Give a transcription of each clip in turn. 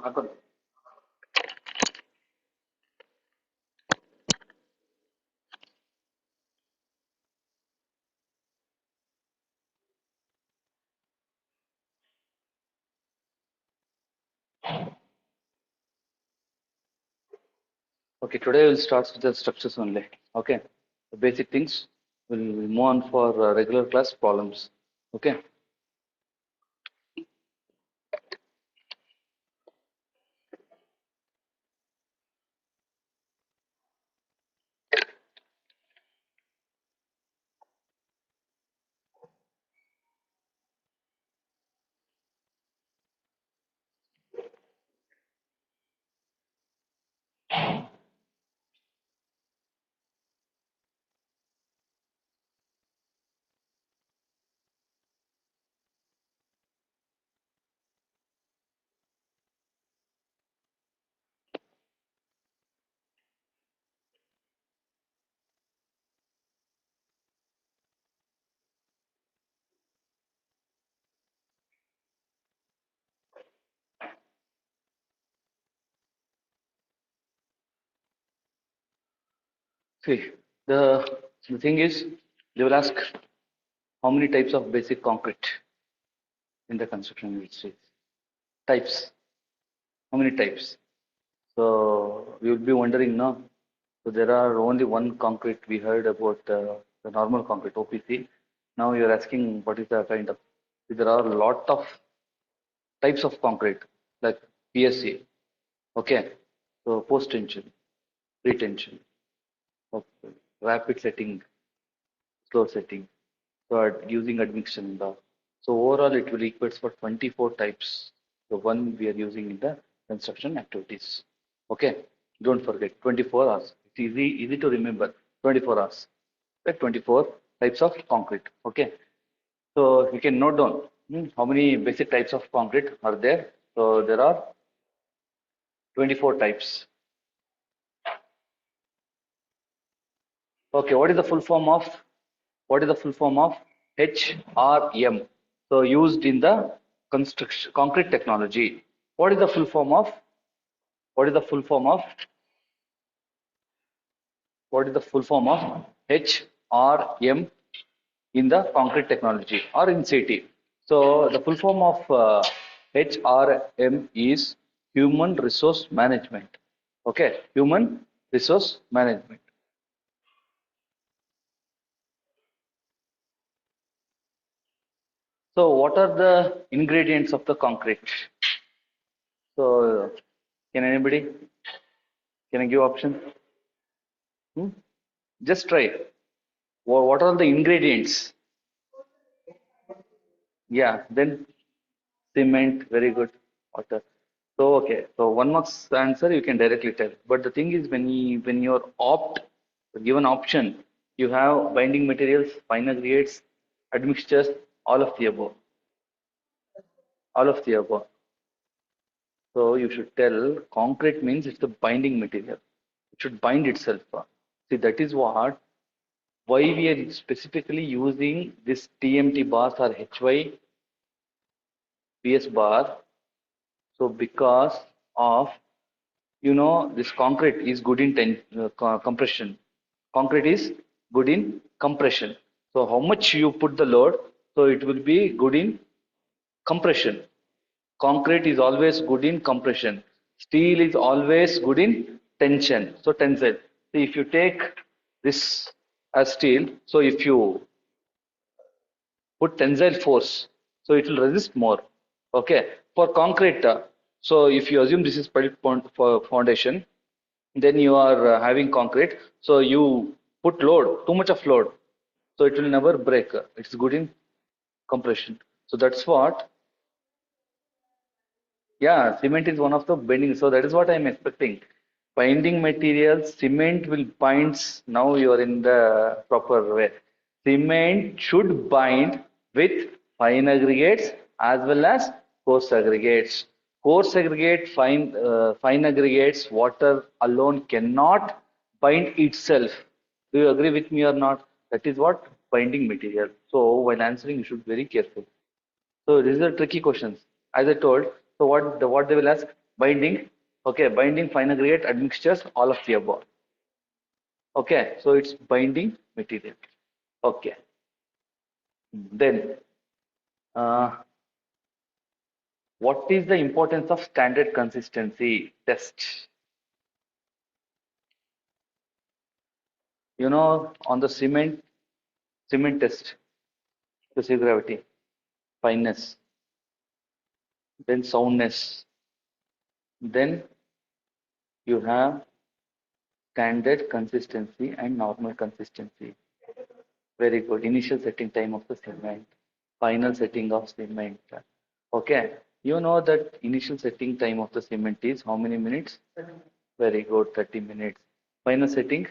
Okay, today we'll start with the structures only. Okay, the basic things. We'll move on for regular class problems. Okay. See, the thing is, they will ask how many types of basic concrete in the construction industry. Types. How many types? So you'll be wondering, no? So there are only one concrete. We heard about the normal concrete (OPC). Now you're asking what is the kind of. There are a lot of types of concrete like PSC. Okay, so post tension, pre-tension, okay, rapid setting, slow setting, so using admixture law. So overall, it will equate for 24 types. The one we are using in the construction activities. Okay, don't forget 24 hours. It's easy to remember. 24 hours. Right? 24 types of concrete. Okay, so you can note down how many basic types of concrete are there. So there are 24 types. Okay, what is the full form of HRM? So used in the construction concrete technology. What is the full form of what is the full form of what is the full form of HRM in the concrete technology or in CT? So the full form of HRM is human resource management. Okay, human resource management. So what are the ingredients of the concrete? So can anybody can I give option? Hmm? Just try. What are the ingredients? Yeah, then cement, very good. Water. So okay, so 1 marks answer you can directly tell. But the thing is when you're given option, you have binding materials, fine aggregates, admixtures, all of the above. All of the above. So you should tell concrete means it's the binding material. It should bind itself. See, that is why we are specifically using this TMT bars or HY PS bar. So because of this concrete is good in compression. Concrete is good in compression. So how much you put the load, so it will be good in compression. Concrete is always good in compression. Steel is always good in tension. So tensile. See, if you take this as steel, so if you put tensile force, so it will resist more. Okay. For concrete, so if you assume this is for foundation, then you are having concrete. So you put load, too much of load, so it will never break. It's good in compression. So that's what. Yeah, cement is one of the binding. So that is what I'm expecting. Binding materials, cement will binds. Now you are in the proper way. Cement should bind with fine aggregates as well as coarse aggregates. Coarse aggregate, fine aggregates, water alone cannot bind itself. Do you agree with me or not? That is what binding material. So while answering, you should be very careful. So these are tricky questions. As I told, so what they will ask? binding. Okay, binding, fine aggregate, admixtures, all of the above. Okay, so it's binding material. Okay, then what is the importance of standard consistency test? On the cement test, specific gravity, fineness, then soundness, then you have standard consistency and normal consistency. Very good. Initial setting time of the cement, final setting of cement. Okay. You know that initial setting time of the cement is how many minutes? Very good, 30 minutes. Final setting,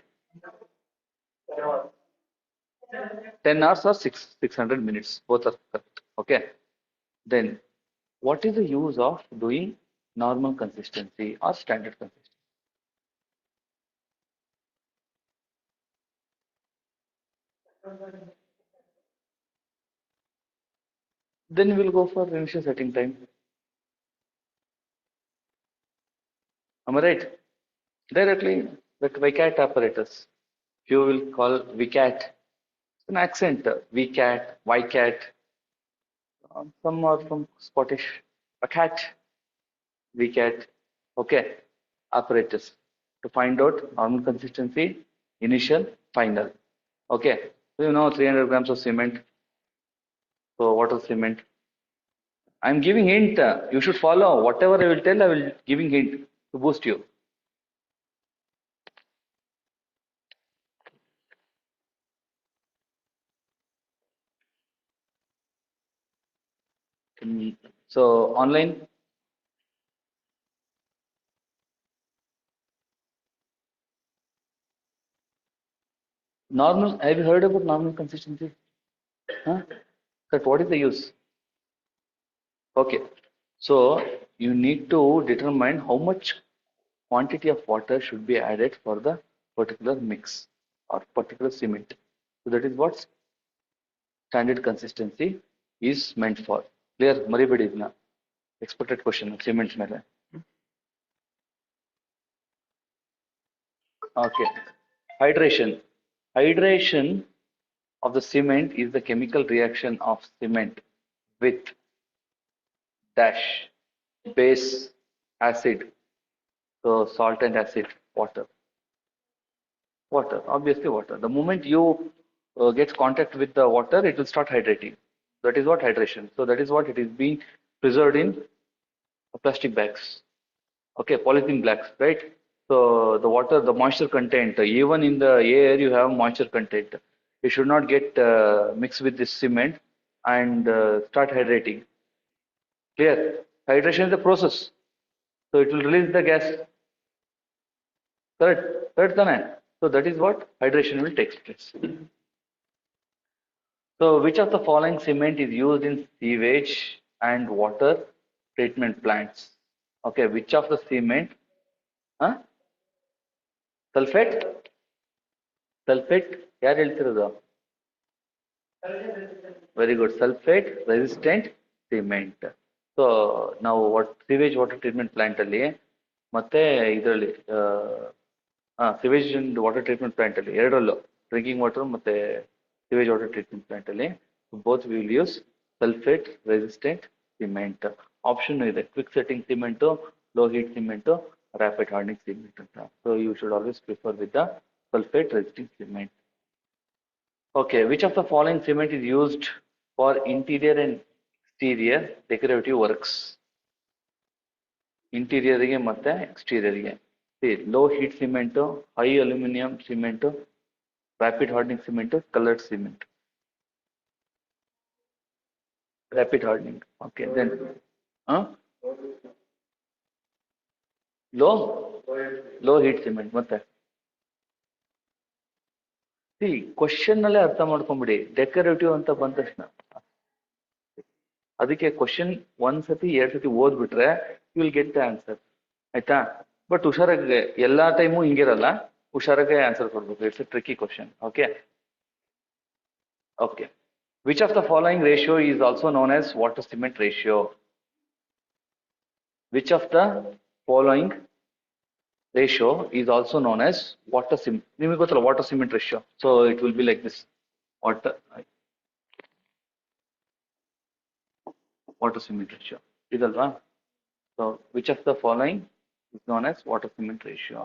10 hours or 600 minutes. Both are correct. Okay. Then, what is the use of doing normal consistency or standard consistency? Then we'll go for initial setting time. Am I right? Directly, the VCAT apparatus. You will call VCAT. An accent, VCAT, YCAT. Some are from Scottish. A cat, VCAT. Okay, apparatus to find out normal consistency, initial, final. Okay, so 300 grams of cement. So what is cement? I'm giving hint. You should follow whatever I will tell. I will giving hint to boost you. So online, normal. Have you heard about normal consistency? Huh? But what is the use? Okay, so you need to determine how much quantity of water should be added for the particular mix or particular cement. So that is what standard consistency is meant for. Clear? Maribadi idna. Expected question cement mele. Okay. Hydration. Hydration of the cement is the chemical reaction of cement with dash base acid. So salt and acid, water. Water, obviously water. The moment you gets contact with the water, it will start hydrating. That is what hydration. So that is what it is being preserved in plastic bags. Okay, polythene bags, right? So the water, the moisture content, even in the air, you have moisture content. It should not get mixed with this cement and start hydrating. Clear? Hydration is the process. So it will release the gas. Correct? Correct, Tanan? So that is what hydration will take place. So, which of the following cement is used in sewage and water treatment plants? Okay, which of the cement? Huh? Sulfate? Sulfate? ಯಾರು ಹೇಳ್ತಿರೋದು? Very good. Sulfate resistant cement. So, ನಾವು sewage water treatment plant ಅಲ್ಲಿ ಮತ್ತೆ ಇದರಲ್ಲಿ sewage and water treatment plant ಅಲ್ಲಿ ಎರಡರಲ್ಲೂ drinking water ಮತ್ತೆ sewage water treatment plant ಅಲ್ಲಿ both we will use sulfate resistant cement. Option ಇದೆ quick setting cement, low heat cement, rapid hardening cement ಅಂತ. So you should always prefer with the sulfate resistant cement. Okay, which of the following cement is used for interior and exterior decorative works? Interior ಗೆ ಮತ್ತೆ exterior ಗೆ. See, low heat cement, high aluminum cement, rapid hardening cement, colored cement. Rapid hardening. Okay, then huh? Low heat cement ಮತ್ತೆ C question ನಲ್ಲೇ ಅರ್ಥ ಮಾಡ್ಕೊಂಬಿಡಿ decorative ಅಂತ ಬಂದ ತಕ್ಷಣ ಅದಕ್ಕೆ ಕ್ವಶನ್ ಒಂದ್ಸತಿ ಎರಡ್ ಸತಿ ಓದ್ಬಿಟ್ರೆ you will get the answer ಆಯ್ತಾ ಬಟ್ ಹುಷಾರಾಗಿ ಎಲ್ಲಾ ಟೈಮು ಹಿಂಗಿರಲ್ಲ ಹುಷಾರಾಗೆ ಆನ್ಸರ್ ಕೊಡ್ಬೇಕು it's a tricky question okay okay which of the following ratio is also known as water cement ratio which of the following ratio is also known as water cement. ನಿಮಗೆ ಗೊತ್ತಲ್ಲ water cement ratio. So it will be like this. Water cement ratio. ಇದಲ್ವಾ? So which of the following is known as water cement ratio?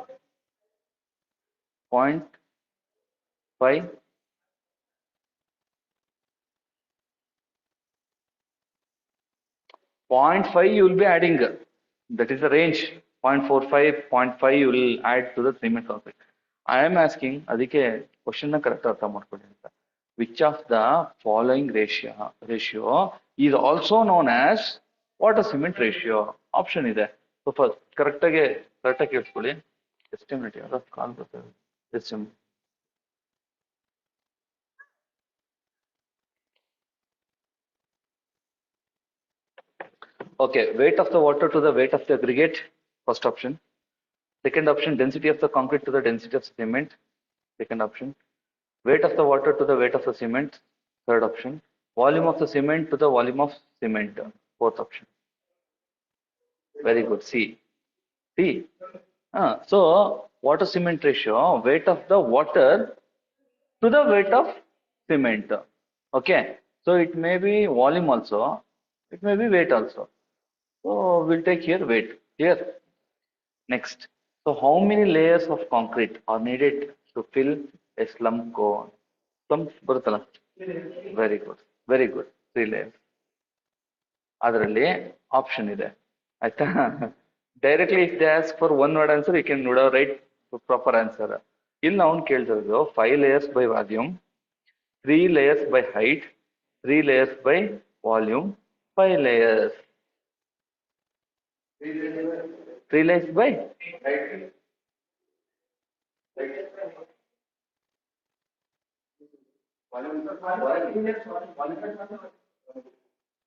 0.5, 0.5 you will be adding. That is the range. 0.45, 0.5 you will add to the cement concrete. I am asking, ಅದಕ್ಕೆ question ನ correct ಅರ್ಥ ಮಾಡ್ಕೊಳ್ಳಿ ಅಂತ. Which of the following ratio is also known as water cement ratio? Option ಇದೆ. So first correct ಆಗಿ ಕೇಳಿಸ್ಕೊಳ್ಳಿ. Just a minute, ಯಾವ್ದೋ ಕಾಲ್ ಬರ್ತದೆ. Just a minute. Okay, weight of the water to the weight of the aggregate, first option. Second option, density of the concrete to the density of cement, second option. Weight of the water to the weight of the cement, third option. Volume of the cement to the volume of cement, fourth option. Very good, C. So, water cement ratio, weight of the water to the weight of cement. Okay, so it may be volume also, it may be weight also. So we'll take here weight. Here. Next. So how many layers of concrete are needed to fill a slum cone? Slum ಬರುತ್ತಲ್ಲ? Very good. Very good. 3 layers. ಅದರಲ್ಲಿ option ಇದೆ. ಆಯ್ತಾ? Directly if they ask for one word answer, you can write proper answer. ಇಲ್ಲಿ ನಾವು ಕೇಳ್ತಿರೋದು 5 layers by volume, 3 layers by height, 3 layers by volume, 5 layers. 3 layers by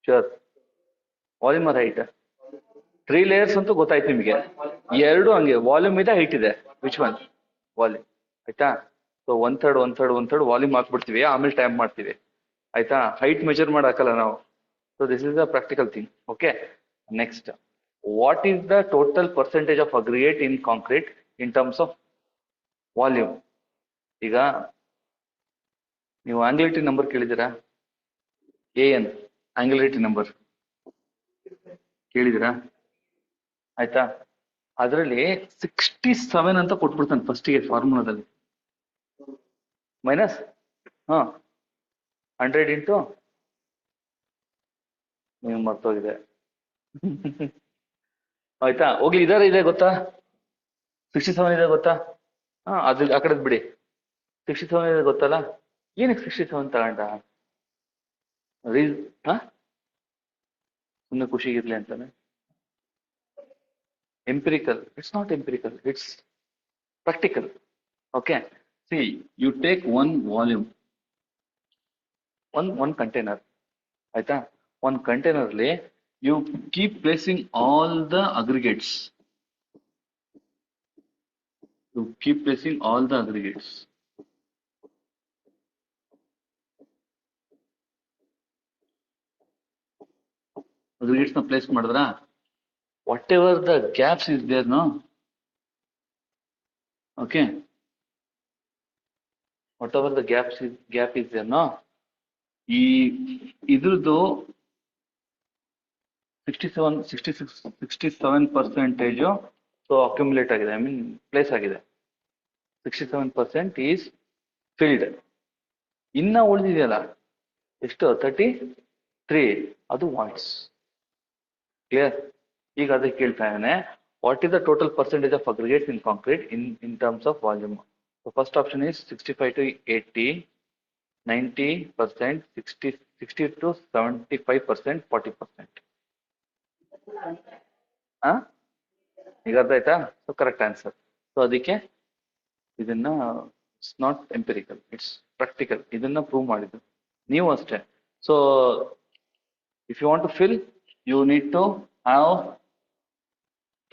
sure volume or height 3 layers ಅಂತೂ ಗೊತ್ತಾಯ್ತು ನಿಮಗೆ. ಎರಡು ಹಂಗೆ ವಾಲ್ಯೂಮ್ ಇದೆ, height ಇದೆ. Which one? ವಾಲ್ಯೂಮ್. ಆಯ್ತಾ? ಸೊ 1/3 ವಾಲ್ಯೂಮ್ ಹಾಕ್ಬಿಡ್ತೀವಿ, ಆಮೇಲೆ ಟೈಮ್ ಮಾಡ್ತೀವಿ. ಆಯ್ತಾ? ಹೈಟ್ ಮೆಜರ್ ಮಾಡಿ ಹಾಕಲ್ಲ ನಾವು. So this is the practical thing. Okay, next. What is the total percentage of aggregate in concrete in terms of volume? ಈಗ ನೀವು angularity ನಂಬರ್ ಕೇಳಿದ್ದೀರಾ? AN angularity ನಂಬರ್ ಕೇಳಿದ್ದೀರಾ? ಆಯ್ತಾ? ಅದರಲ್ಲಿ 67 ಅಂತ ಕೊಟ್ಬಿಡ್ತಾನೆ ಫಸ್ಟಿಗೆ ಫಾರ್ಮುಲಾದಲ್ಲಿ. ಮೈನಸ್ 100 ಇಂಟು ನೀವು ಮರ್ತೋಗಿದೆ. ಆಯ್ತಾ? ಹೋಗ್ಲಿ, ಇದೆ ಗೊತ್ತಾ? 67 ಇದೆ ಗೊತ್ತಾ? ಅದು ಆ ಕಡೆ ಬಿಡಿ. 67 ಇದೆ ಗೊತ್ತಲ್ಲ? ಏನಕ್ಕೆ 67 ತಗೊಂಡ? ಸುಮ್ಮನೆ ಖುಷಿಗಿರ್ಲಿ ಅಂತಾನೆ. Empirical. It's not empirical. It's practical. Okay. See, you take one volume, one container. ಆಯ್ತಾ? One container ಅಲ್ಲಿ you keep placing all the aggregates. You keep placing all the aggregates. Aggregates na place ಮಾಡಿದ್ರಾ? Whatever the gaps is there, no? Okay. Whatever the gap is there, no? ಇದ್ರದ್ದು 67% so accumulate ಆಗಿದೆ. I mean place ಆಗಿದೆ. 67% is filled. ಇನ್ನ ಉಳಿದಿದೆಯಲ್ಲ ಎಷ್ಟು? 33 ಅದು voice. Clear? ಈಗ ಅದಕ್ಕೆ ಕೇಳ್ತಾ ಇದ್ದಾನೆ, what is the total percentage of aggregate in concrete in terms of volume? So first option is 65 to 80, 90%, 60 to 75%, 40%. ಈಗ ಅರ್ಥ ಆಯ್ತಾ? So correct answer. ಸೊ ಅದಕ್ಕೆ ಇದನ್ನ it's not empirical, it's practical. ಇದನ್ನ ಪ್ರೂವ್ ಮಾಡಿದ್ದು ನೀವು ಅಷ್ಟೇ. So if you want to fill, you need to have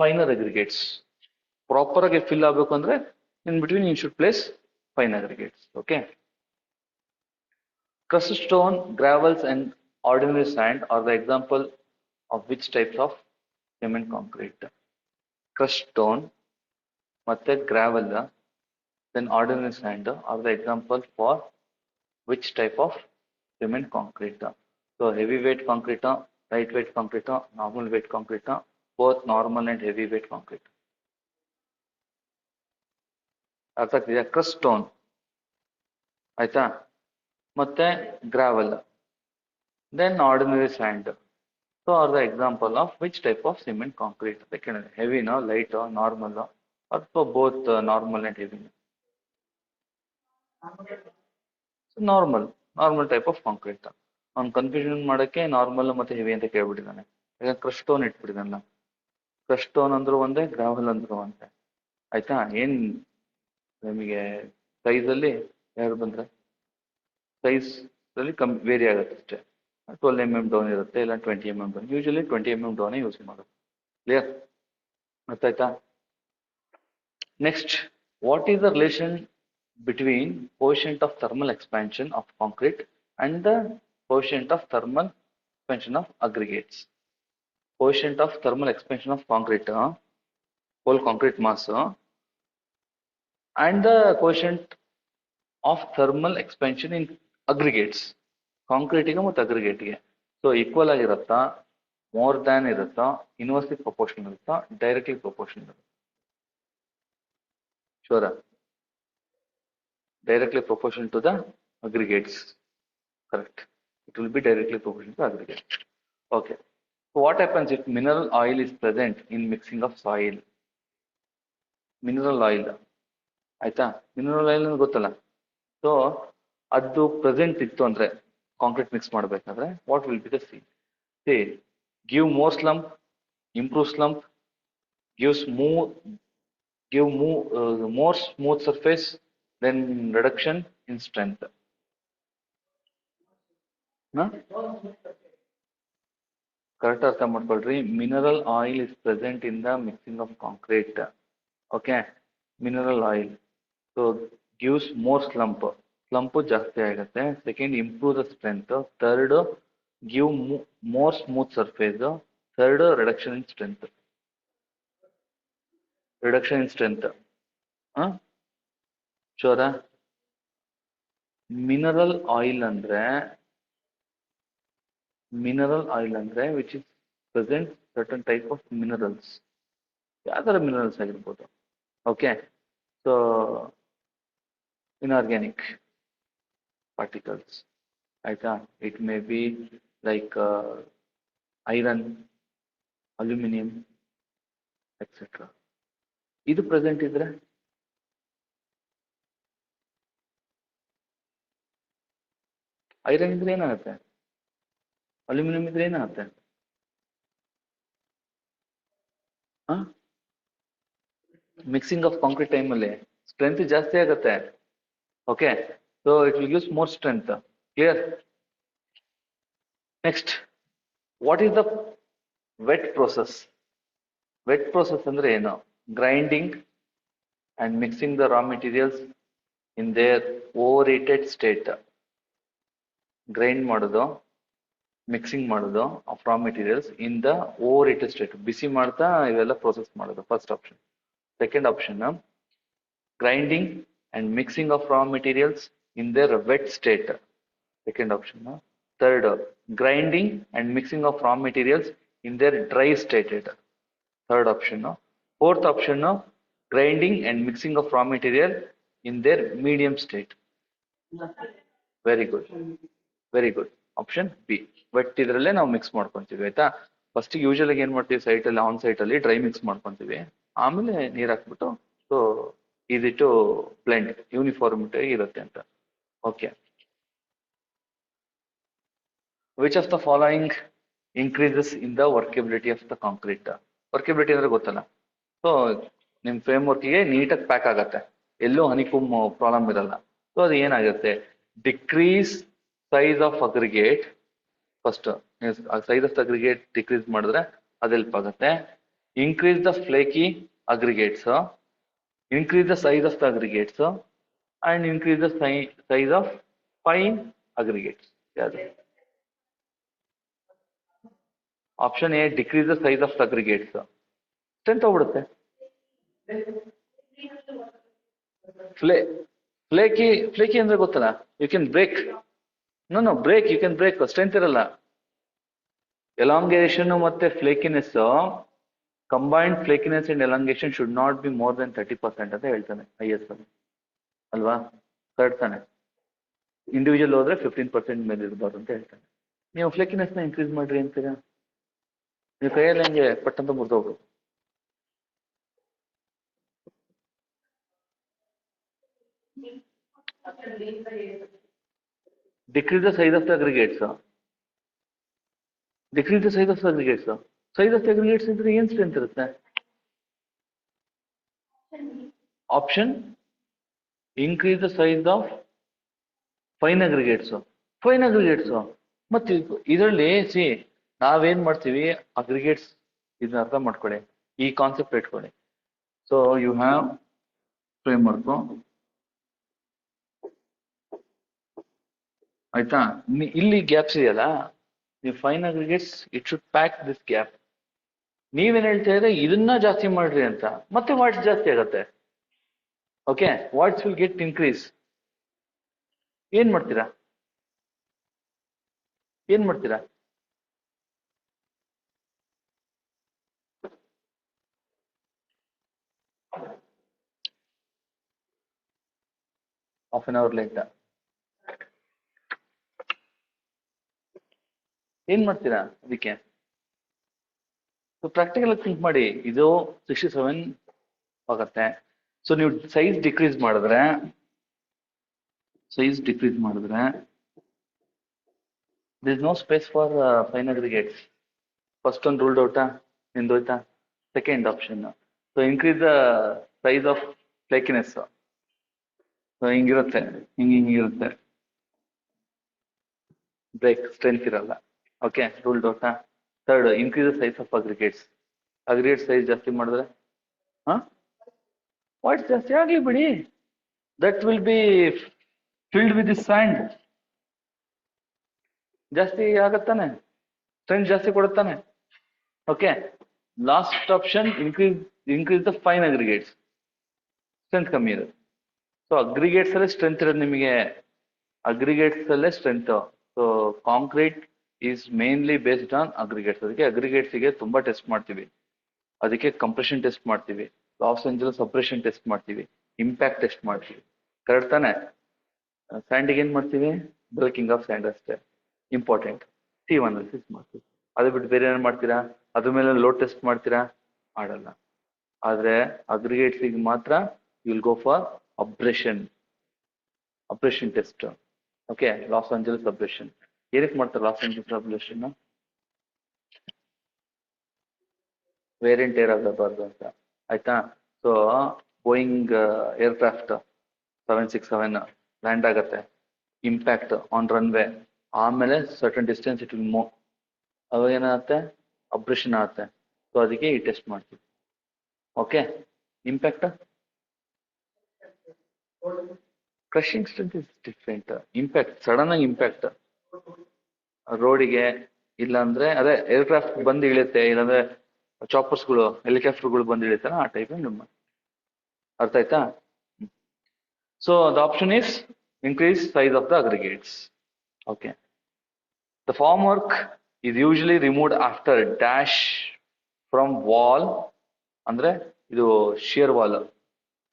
finer aggregates. Proper ಆಗಿ ಫಿಲ್ ಆಗಬೇಕು ಅಂದ್ರೆ in between you should place fine aggregates. Okay. Crushed stone, gravels and ordinary sand are the example of which types of cement concrete? crushed stone, ಮತ್ತೆ gravel, then ordinary sand are the example for which type of cement concrete. So heavyweight concrete, lightweight concrete, normal weight concrete, both normal and heavyweight concrete. ಅರ್ಥ ಆಗ್ತಿದೆಯಾ? Crust stone ಆಯ್ತಾ, ಮತ್ತೆ gravel, then ordinary sand. So are the example of which type of cement concrete ಅಂತ ಕೇಳಿದ್ರೆ, ಹೆವಿನೋ ಲೈಟೋ normal ಅಥವಾ both normal and heavy? Normal type of concrete. ಅವ್ನು confusion ಮಾಡೋಕ್ಕೆ ನಾರ್ಮಲ್ ಮತ್ತೆ ಹೆವಿ ಅಂತ ಕೇಳ್ಬಿಟ್ಟಿದ್ದಾನೆ. ಈಗ ಕ್ರಶ್ ಸ್ಟೋನ್ ಇಟ್ಬಿಟ್ಟಿದ್ದಾನಲ್ಲ, ಕ್ರಶ್ ಸ್ಟೋನ್ ಅಂದ್ರೂ ಒಂದೇ, ಗ್ರಾವೆಲ್ ಅಂದ್ರೂ ಒಂದೇ. ಆಯ್ತಾ? ಏನ್ ನಿಮಗೆ ಸೈಜಲ್ಲಿ ಯಾರು ಬಂದ್ರೆ ಸೈಜ್ ಅಲ್ಲಿ ವೇರಿ ಆಗುತ್ತೆ ಅಷ್ಟೇ. 12 mm ಡೌನ್ ಇರುತ್ತೆ, ಇಲ್ಲ 20 mm ಡೌನ್. ಯೂಶಲಿ 20 mm ಡೌನೇ ಯೂಸ್ ಮಾಡೋದು. ಕ್ಲಿಯರ್? ಗೊತ್ತಾಯ್ತಾ? Next, what is the relation between coefficient of thermal expansion of concrete and the coefficient of thermal expansion of aggregates? Coefficient of thermal expansion of concrete, whole concrete mass, and the coefficient of thermal expansion in aggregates. Concrete ಗೆ ಮತ್ತು aggregate ಗೆ so equal ಆಗಿರುತ್ತಾ, more than ಇರುತ್ತಾ, inversely proportion ಇರುತ್ತಾ, directly proportion ಇರುತ್ತಾ? ಶೋರ? Directly proportional to the aggregates. Correct. It will be directly proportional to aggregates. Okay. So what happens if mineral oil is present in mixing of soil? Mineral oil. ಆಯ್ತಾ? Mineral oil ಗೊತ್ತಲ್ಲ. So ಅದು present ಇತ್ತು ಅಂದ್ರೆ concrete mix ಮಾಡಬೇಕಾದ್ರೆ what will be the C? Give more slump, improve slump, give more smooth surface, then reduction in strength. Correct ಅರ್ಥ ಮಾಡ್ಕೊಳ್ರಿ. Mineral oil is present in the mixing of concrete. Okay, mineral oil so gives more slump, slump ಜಾಸ್ತಿ ಆಗುತ್ತೆ. Second, improve the strength. Third, give more smooth surface. Third, reduction in strength. ಶೋರ? Mineral oil ಅಂದ್ರೆ which is present certain type of minerals. ಯಾವ್ದಾರ minerals ಆಗಿರ್ಬೋದು. Okay, so inorganic particles. ಆಯ್ತಾ? It may be like iron, aluminium etcetera. ಇದು present ಇದ್ರೆ iron ಇದ್ರೆ ಏನಾಗುತ್ತೆ? Aluminium ಇದ್ರೆ ಏನಾಗುತ್ತೆ? ಮಿಕ್ಸಿಂಗ್ ಆಫ್ ಕಾಂಕ್ರೀಟ್ ಟೈಮಲ್ಲಿ ಸ್ಟ್ರೆಂತ್ ಜಾಸ್ತಿ ಆಗುತ್ತೆ. Okay, so it will gives more strength. Clear? Next, what is the wet process? Wet process ಅಂದ್ರೆ ಏನು? Grinding and mixing the raw materials in their overheated state. Grind ಮಾಡೋದು, mixing ಮಾಡೋದು of raw materials in the overheated state. ಬಿಸಿ ಮಾಡ್ತಾ ಇವೆಲ್ಲ process ಮಾಡೋದು, first option. Second option, grinding and mixing of raw materials in their wet state. Second option. Third, grinding and mixing of raw materials in their dry stated. Third option. Fourth option, grinding and mixing of raw material in their medium state. Very good, very good. Option B, wet ಇದ್ರಲ್ಲೇ ನಾವು mix ಮಾಡ್ಕೊಂತೀವಿ. ಆಯ್ತಾ? First usual ಆಗಿ ಏನ್ ಮಾಡ್ತೀವಿ, ಸೈಟಲ್ಲಿ, on ಸೈಟಲ್ಲಿ dry mix ಮಾಡ್ಕೊಂತೀವಿ. ಆಮೇಲೆ ನೀರು ಹಾಕ್ಬಿಟ್ಟು ಸೊ ಇದಿಟ್ಟು ಬ್ಲೆಂಡ್ ಯೂನಿಫಾರ್ಮಿಟಿ ಇರುತ್ತೆ ಅಂತ. Okay, which of the following increases in the ವರ್ಕಬಿಲಿಟಿ of the concrete? ವರ್ಕಬಿಲಿಟಿ ಅಂದ್ರೆ ಗೊತ್ತಲ್ಲ. ಸೊ ನಿಮ್ ಫ್ರೇಮ್ ವರ್ಕ್ಗೆ ನೀಟಾಗಿ ಪ್ಯಾಕ್ ಆಗತ್ತೆ, ಎಲ್ಲೂ ಹನಿಕೂಮ್ ಪ್ರಾಬ್ಲಮ್ ಇರಲ್ಲ. ಸೊ ಅದು ಏನಾಗುತ್ತೆ? Decrease size of aggregate. First size of the aggregate decrease ಮಾಡಿದ್ರೆ ಅದು ಹೆಲ್ಪ್ ಆಗುತ್ತೆ. Increase the flaky aggregates, increase the size of the aggregates, and increase the size of fine aggregates. ಯಾವುದು? Option A, decrease the size of the aggregates. Strength ಹೋಗ್ಬಿಡುತ್ತೆ. ಫ್ಲೇ flaky ಅಂದ್ರೆ ಗೊತ್ತಲ್ಲ, you can break. No break, you can break, strength ಇರಲ್ಲ. Elongation ಮತ್ತೆ flakiness, combined flakiness and elongation should not be more than 30% ಅಂತ ಹೇಳ್ತಾನೆ IS ಅಲ್ಲಿ, ಅಲ್ವಾ? ಕರೆಕ್ಟ್ ತಾನೆ? ಇಂಡಿವಿಜುವಲ್ ಹೋದ್ರೆ 15% ಮೇಲೆ ಇರಬಾರ್ದು ಅಂತ ಹೇಳ್ತಾನೆ. ನೀವು ಫ್ಲೇಕಿನೆಸ್ನ ಇನ್ಕ್ರೀಸ್ ಮಾಡ್ರಿ ಅಂತೀರಾ, ನೀವು ಕೈಯಲ್ಲಿ ಹಂಗೆ ಪಟ್ಟಂತ ಮುರಿದೋಗ್ರು. Decrease the size of the aggregates. Decrease the size of the aggregates. Size of the aggregates ಇದ್ರೆ ಏನ್ ಸ್ಟ್ರೆಂತ್ ಇರುತ್ತೆ? Option increase the size of fine aggregates. Fine aggregates ಮತ್ತೆ ಇದರಲ್ಲಿ ನಾವೇನ್ ಮಾಡ್ತೀವಿ, ಅಗ್ರಿಗೇಟ್ಸ್ ಇದನ್ನ ಅರ್ಥ ಮಾಡ್ಕೊಳ್ಳಿ, ಈ ಕಾನ್ಸೆಪ್ಟ್ ಇಟ್ಕೊಳ್ಳಿ. So you have framework, ಆಯ್ತಾ? ಇಲ್ಲಿ ಗ್ಯಾಪ್ಸ್ ಇದೆಯಲ್ಲ, ನೀವು fine aggregates it should pack this gap. ನೀವೇನ್ ಹೇಳ್ತಾ ಇದ್ರೆ ಇದನ್ನ ಜಾಸ್ತಿ ಮಾಡ್ರಿ ಅಂತ, ಮತ್ತೆ ವಾಟ್ಸ್ ಜಾಸ್ತಿ ಆಗತ್ತೆ. Okay, what's will get increase. ಏನ್ ಮಾಡ್ತೀರಾ? ಏನ್ ಮಾಡ್ತೀರಾ? ಹಾಫ್ ಅನ್ ಅವರ್ ಲೇಟ್ ಏನ್ ಮಾಡ್ತೀರಾ ಅದಕ್ಕೆ? ಸೊ ಪ್ರಾಕ್ಟಿಕಲ್ ಆಗಿ ಥಿಂಕ್ ಮಾಡಿ. ಇದು 67 ಆಗತ್ತೆ. ಸೊ ನೀವು ಸೈಜ್ ಡಿಕ್ರೀಸ್ ಮಾಡಿದ್ರೆ there is no space for fine aggregates. First one ruled out, ನಿಂದೋಯ್ತಾ? Second option, so increase the size of flakiness. So ಹಿಂಗಿರುತ್ತೆ, ಹಿಂಗಿರುತ್ತೆ, ಬ್ರೇಕ್ ಸ್ಟ್ರೆಂತ್ ಇರಲ್ಲ. ಓಕೆ, ರೂಲ್ಡ್ ಔಟಾ? Third, increase the size of aggregates. Aggregate size ಜಾಸ್ತಿ ಮಾಡಿದ್ರೆ ವಾಟ್ಸ್ ಜಾಸ್ತಿ ಆಗ್ಲಿ ಬಿಡಿ, that will be filled with this sand. ಜಾಸ್ತಿ ಆಗತ್ತಾನೆ, ಸ್ಟ್ರೆಂತ್ ಜಾಸ್ತಿ ಕೊಡುತ್ತಾನೆ. Okay, last option increase the fine aggregates. Strength ಕಮ್ಮಿ ಇರುತ್ತೆ. ಸೊ ಅಗ್ರಿಗೇಟ್ಸ್ ಅಲ್ಲೇ ಸ್ಟ್ರೆಂತ್ ಇರೋದು ನಿಮಗೆ, ಅಗ್ರಿಗೇಟ್ಸ್ ಅಲ್ಲೇ strength. So concrete is mainly based on aggregates. ಅದಕ್ಕೆ ಅಗ್ರಿಗೇಟ್ಸ್ಗೆ ತುಂಬಾ ಟೆಸ್ಟ್ ಮಾಡ್ತೀವಿ. ಅದಕ್ಕೆ ಕಂಪ್ರೆಷನ್ ಟೆಸ್ಟ್ ಮಾಡ್ತೀವಿ, ಲಾಸ್ ಏಂಜಲಸ್ ಸಪ್ರೆಷನ್ ಟೆಸ್ಟ್ ಮಾಡ್ತೀವಿ, ಇಂಪ್ಯಾಕ್ಟ್ ಟೆಸ್ಟ್ ಮಾಡ್ತೀವಿ. ಕರೆಕ್ಟ್ ತಾನೆ? ಸ್ಯಾಂಡಿಗೆ ಏನ್ ಮಾಡ್ತೀವಿ? ಬ್ರೇಕಿಂಗ್ ಆಫ್ ಸ್ಯಾಂಡ್ ಅಷ್ಟೇ ಇಂಪಾರ್ಟೆಂಟ್. C1 ಅನಾಲಿಸಿಸ್ ಮಾಡ್ತೀವಿ. ಅದು ಬಿಟ್ಟು ಬೇರೆ ಏನ್ ಮಾಡ್ತೀರಾ? ಅದ್ರ ಮೇಲೆ ಲೋಡ್ ಟೆಸ್ಟ್ ಮಾಡ್ತೀರಾ? ಮಾಡಲ್ಲ. ಆದ್ರೆ ಅಗ್ರಿಗೇಟ್ಸ್ಗೆ ಮಾತ್ರ will go for abrasion test. Okay, loss Angeles abrasion. ಏನಕ್ಕೆ ಮಾಡ್ತಾರೆ loss Angeles abrasion? Variant air ಆಗಬಾರ್ದು ಅಂತ, ಆಯ್ತಾ? ಸೊ ಬೋಯಿಂಗ್ ಏರ್ಕ್ರಾಫ್ಟ್ 767 ಲ್ಯಾಂಡ್ ಆಗತ್ತೆ, ಇಂಪ್ಯಾಕ್ಟ್ ಆನ್ ರನ್ವೇ, ಆಮೇಲೆ certain distance it will move, ಅವಾಗ ಏನಾಗುತ್ತೆ? ಅಬ್ರೇಷನ್ ಆಗುತ್ತೆ. ಸೊ ಅದಕ್ಕೆ ಈ ಟೆಸ್ಟ್ ಮಾಡ್ತೀವಿ. Okay, impact crushing strength is different. Impact sudden ಆಗಿ ಇಂಪ್ಯಾಕ್ಟ್ ರೋಡಿಗೆ, ಇಲ್ಲಾಂದ್ರೆ ಅದೇ ಏರ್ಕ್ರಾಫ್ಟ್ ಬಂದು ಇಳಿಯುತ್ತೆ, ಇಲ್ಲಾಂದ್ರೆ ಚಾಪರ್ಸ್ಗಳು ಹೆಲಿಕಾಪ್ಟರ್ಗಳು ಬಂದು ಇಳಿತಾರ, ಆ ಟೈಪ್ ನಿಮ್ಮ ಅರ್ಥ ಆಯ್ತಾ? So the option is increase size of the aggregates. Okay, the formwork is usually removed after dash from wall. ಅಂದ್ರೆ ಇದು ಶಿಯರ್ ವಾಲ್,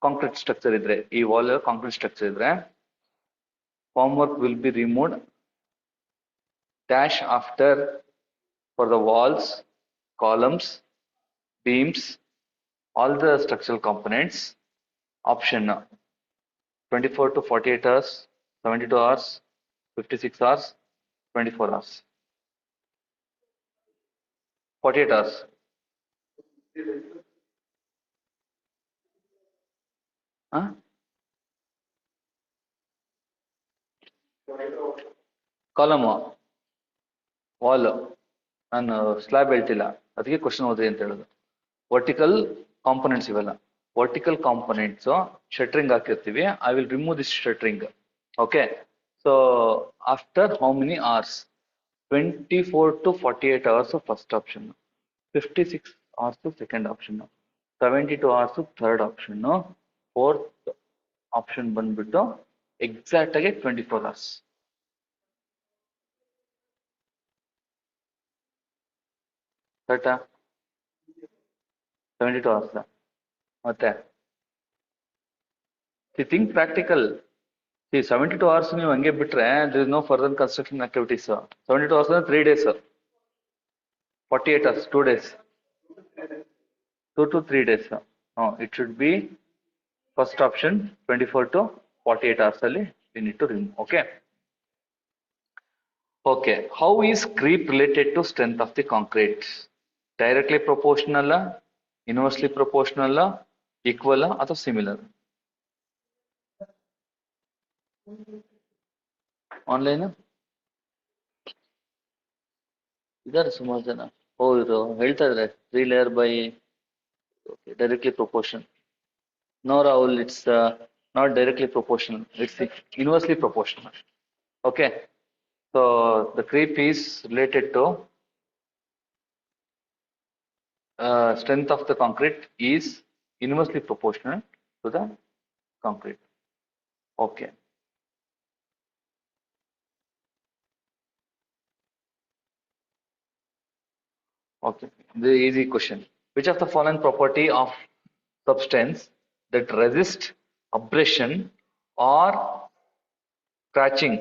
ಕಾಂಕ್ರೀಟ್ ಸ್ಟ್ರಕ್ಚರ್ ಇದ್ರೆ, ಈ ವಾಲ್ ಕಾಂಕ್ರೀಟ್ ಸ್ಟ್ರಕ್ಚರ್ ಇದ್ರೆ formwork will be removed dash after for the walls, columns, beams, all the structural components. Option 24 to 48 hours, 72 hours, 56 hours, 24 hours. 48 hours. Column, wall, ನಾನು slab ಹೇಳ್ತಿಲ್ಲ, ಅದಕ್ಕೆ question ಓದ್ರಿ ಅಂತ ಹೇಳೋದು. Vertical components ಇವೆಲ್ಲ vertical components. Shuttering ಹಾಕಿರ್ತೀವಿ, I will remove this shuttering. Okay, so after how many hours? 24 to 48 hours first option, 56 hours second option. 72 hours third option, fourth option ಬಂದ್ಬಿಟ್ಟು exact ಆಗಿ 24 hours. ಕರೆಕ್ಟಾ? 72 hours. ಮತ್ತೆ think practical. 72 hours ನೀವು ಹಂಗೆ ಬಿಟ್ರೆ there is no further construction activities. 72 hours ಅಂದ್ರೆ 3 days. 48 hours, 2 days. 2 to 3 days. No, it should be first option 24 to 48 hours ಅಲ್ಲಿ we need to remove. Okay. Okay. How is creep related to strength of the concrete? Directly proportional, inversely proportional, equal ಅಥವಾ similar? Online ಇದಾರೆ ಸುಮಾರು ಜನ. ಇದು ಹೇಳ್ತಾ ಇದ್ರೆ 3 layer by directly proportional. No, Rahul, it's not directly proportional. It's inversely proportional. Okay. So the creep is related to strength of the concrete is inversely proportional to the concrete. Okay. Okay. The easy question. Which of the following property of substance that resist abrasion or scratching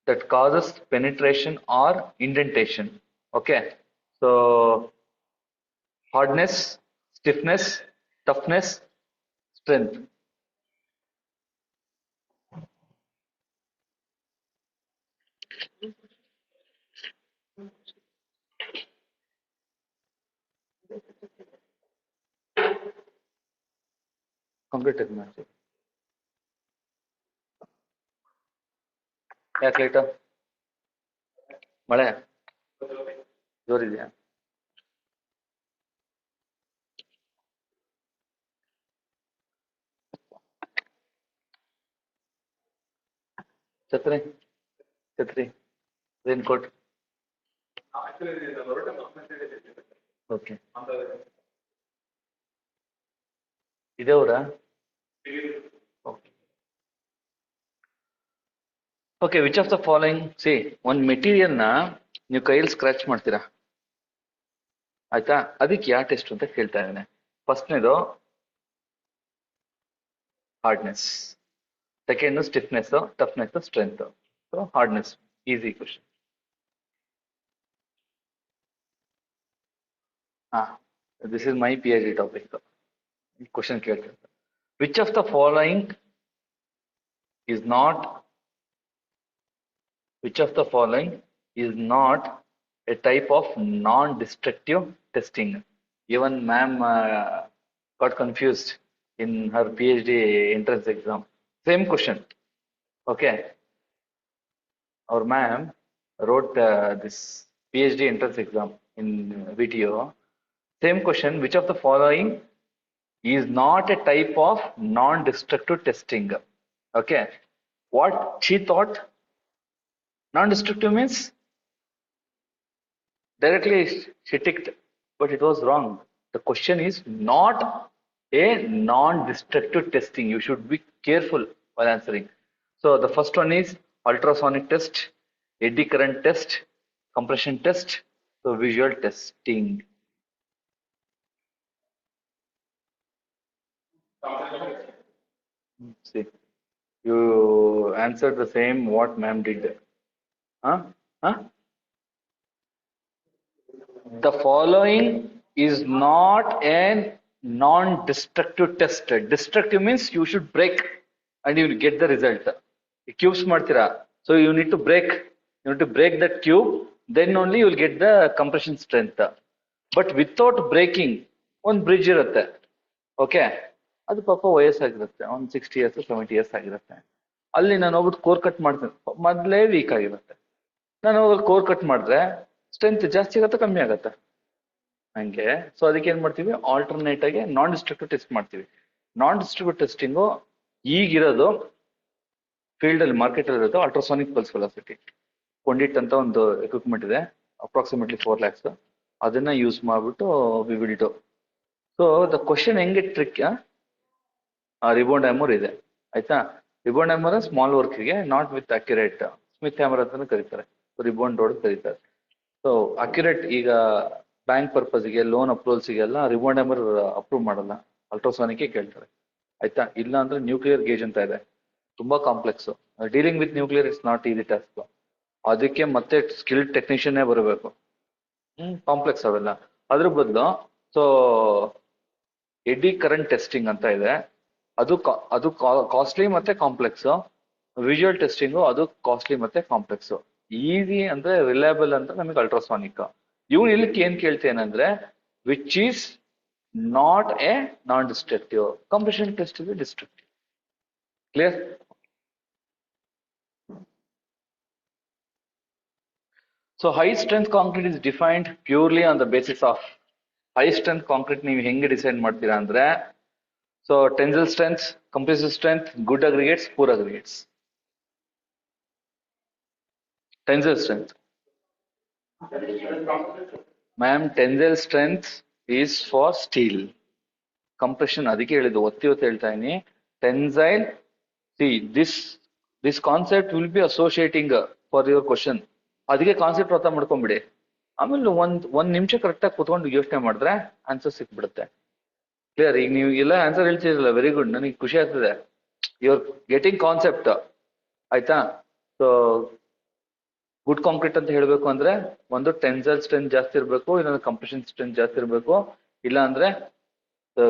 that causes penetration or indentation? Okay. So hardness, stiffness, toughness, strength. Concrete technology. ಯಾಕೆ late? ಮಳೆ ಜೋರಿದೆಯಾ? ಛತ್ರಿ ಛತ್ರಿ rain coat. Okay. ಇದೆ ಊರ? Okay. Which of the following, C ಒಂದು ಮೆಟೀರಿಯಲ್ನ ನೀವು ಕೈಯಲ್ಲಿ scratch ಮಾಡ್ತೀರಾ ಆಯ್ತಾ, ಅದಕ್ಕೆ ಯಾವ ಟೆಸ್ಟ್ ಅಂತ ಕೇಳ್ತಾ ಇದ್ದೇನೆ. ಫಸ್ಟ್ನೇದು hardness, second stiffness, toughness, strength. So hardness easy question. This is my PhD topic. Question ಕೇಳ್ತಾರೆ, which of the following is not a type of non-destructive testing? Even ma'am got confused in her PhD entrance exam. Same question. Okay. Our ma'am wrote this PhD entrance exam in VTO. Same question. Which of the following is not a type of non-destructive testing? Okay. What she thought non-destructive means, directly she ticked, but it was wrong. The question is not a non-destructive testing. You should be careful while answering. So the first one is ultrasonic test, eddy current test, compression test, so visual testing. See, you answered the same what ma'am did. The following is not a non-destructive test. Destructive means you should break and you will get the result. Cubes ಮಾಡ್ತೀರಾ, so you need to break. You need to break that cube, then only you will get the compression strength. But without breaking, ಒಂದು bridge ಇರುತ್ತೆ. Okay, ಅದು ಪಾಪ ವಯಸ್ಸಾಗಿರುತ್ತೆ, ಒಂದು 60 years 70 years ಆಗಿರುತ್ತೆ. ಅಲ್ಲಿ ನಾನು ಹೋಗ್ಬಿಟ್ಟು ಕೋರ್ ಕಟ್ ಮಾಡ್ತೀನಿ, ಮೊದಲೇ ವೀಕ್ ಆಗಿರುತ್ತೆ. ನಾನು ಹೋಗಿ ಕೋರ್ ಕಟ್ ಮಾಡಿದ್ರೆ ಸ್ಟ್ರೆಂತ್ ಜಾಸ್ತಿ ಆಗುತ್ತೆ ಕಮ್ಮಿ ಆಗುತ್ತೆ ಹಂಗೆ. ಸೊ ಅದಕ್ಕೆ ಏನ್ ಮಾಡ್ತೀವಿ, ಆಲ್ಟರ್ನೇಟ್ ಆಗಿ ನಾನ್ ಡಿಸ್ಟ್ರಕ್ಟಿವ್ ಟೆಸ್ಟ್ ಮಾಡ್ತೀವಿ. ನಾನ್ ಡಿಸ್ಟ್ರಕ್ಟಿವ್ ಟೆಸ್ಟಿಂಗು ಈಗಿರೋದು ಫೀಲ್ಡ್ ಅಲ್ಲಿ ಮಾರ್ಕೆಟ್ ಅಲ್ಲಿ ಇರೋದು ಅಲ್ಟ್ರಾಸಾನಿಕ್ ಪಲ್ಸ್ ವೆಲಾಸಿಟಿ. ಕೊಂಡಿಟ್ ಅಂತ ಒಂದು ಎಕ್ವಿಪ್ಮೆಂಟ್ ಇದೆ, ಅಪ್ರಾಕ್ಸಿಮೇಟ್ಲಿ 4 lakhs. ಅದನ್ನ ಯೂಸ್ ಮಾಡ್ಬಿಟ್ಟು we will do so the question ಹೆಂಗೆ ಟ್ರಿಕ್ ರಿಬೋಂಡ್ ಹ್ಯಾಮರ್ ಇದೆ ಆಯ್ತಾ. ರಿಬೋಂಡ್ ಹ್ಯಾಮರ್ ಸ್ಮಾಲ್ ವರ್ಕ್ಗೆ not with accurate Schmidt hammer ಅಂತಾನು ಕರೀತಾರೆ, ರಿಬೋಂಡ್ ರೋಡ್ ಕರೀತಾರೆ. ಸೊ ಅಕ್ಯುರೇಟ್ ಈಗ ಬ್ಯಾಂಕ್ ಪರ್ಪಸ್ಗೆ ಲೋನ್ ಅಪ್ರೂವಲ್ಸ್ಗೆಲ್ಲ ರಿಬೋಂಡ್ ಹ್ಯಾಮರ್ ಅಪ್ರೂವ್ ಮಾಡಲ್ಲ, ಅಲ್ಟ್ರಾಸಾನಿಕ್ ಕೇಳ್ತಾರೆ ಆಯ್ತಾ. ಇಲ್ಲ ಅಂದ್ರೆ ನ್ಯೂಕ್ಲಿಯರ್ ಗೇಜ್ ಅಂತ ಇದೆ, ತುಂಬಾ complex. Dealing with nuclear it's not easy task, ಅದಕ್ಕೆ ಮತ್ತೆ ಸ್ಕಿಲ್ಡ್ ಟೆಕ್ನಿಷಿಯನ್ನೇ ಬರಬೇಕು. ಕಾಂಪ್ಲೆಕ್ಸ್ ಅವೆಲ್ಲ. ಅದ್ರ ಬದಲು ಸೊ ಎಡಿ ಕರೆಂಟ್ ಟೆಸ್ಟಿಂಗ್ ಅಂತ ಇದೆ, ಅದು ಕಾಸ್ಟ್ಲಿ ಮತ್ತೆ ಕಾಂಪ್ಲೆಕ್ಸ್. ವಿಜುವಲ್ ಟೆಸ್ಟಿಂಗು ಅದು ಕಾಸ್ಟ್ಲಿ ಮತ್ತೆ ಕಾಂಪ್ಲೆಕ್ಸ್. ಈಸಿ ಅಂದ್ರೆ ರಿಲಯಬಲ್ ಅಂತ ನಮಗೆ ಅಲ್ಟ್ರಾಸಾನಿಕ್. ಇವ್ನು ಇಲ್ಲಿಕ್ಕೆ ಏನ್ ಕೇಳ್ತೇನಂದ್ರೆ which is not a non destructive. Compression test is destructive. Clear? So high strength concrete is defined purely on the basis of high strength concrete. ನೀವು ಹೆಂಗೆ ಡಿಸೈಡ್ ಮಾಡ್ತೀರಾ ಅಂದ್ರೆ so tensile strength, compressive strength, good aggregates, poor aggregates. Tensile strength ma'am, tensile strength is for steel. Compression ಅದಕ್ಕೆ ಹೇಳಿದ್ದು, ಒತ್ತಿ ಹೇಳ್ತಾ ಇದೀನಿ. Tensile, see this concept will be associating for your question. ಅದಕ್ಕೆ ಕಾನ್ಸೆಪ್ಟ್ ಅರ್ಥ ಮಾಡ್ಕೊಂಬಿಡಿ, ಆಮೇಲೆ ಒಂದ್ ನಿಮಿಷ ಕರೆಕ್ಟಾಗಿ ಕೂತ್ಕೊಂಡು ಯೋಚನೆ ಮಾಡಿದ್ರೆ ಆನ್ಸರ್ ಸಿಕ್ಬಿಡುತ್ತೆ. ಕ್ಲಿಯರ್? ಈಗ ನೀವು ಎಲ್ಲ ಆನ್ಸರ್ ಹೇಳ್ತಿರಲ್ಲ, ವೆರಿ ಗುಡ್, ನನಗೆ ಖುಷಿ ಆಗ್ತದೆ. ಯು ಆರ್ ಗೆಟಿಂಗ್ ಕಾನ್ಸೆಪ್ಟ್ ಆಯ್ತಾ. ಸೊ ಗುಡ್ ಕಾಂಕ್ರೀಟ್ ಅಂತ ಹೇಳ್ಬೇಕು ಅಂದ್ರೆ ಒಂದು ಟೆನ್ಸೈಲ್ ಸ್ಟ್ರೆಂತ್ ಜಾಸ್ತಿ ಇರಬೇಕು, ಇನ್ನೊಂದು ಕಂಪ್ರೆಷನ್ ಸ್ಟ್ರೆಂತ್ ಜಾಸ್ತಿ ಇರಬೇಕು, ಇಲ್ಲ ಅಂದ್ರೆ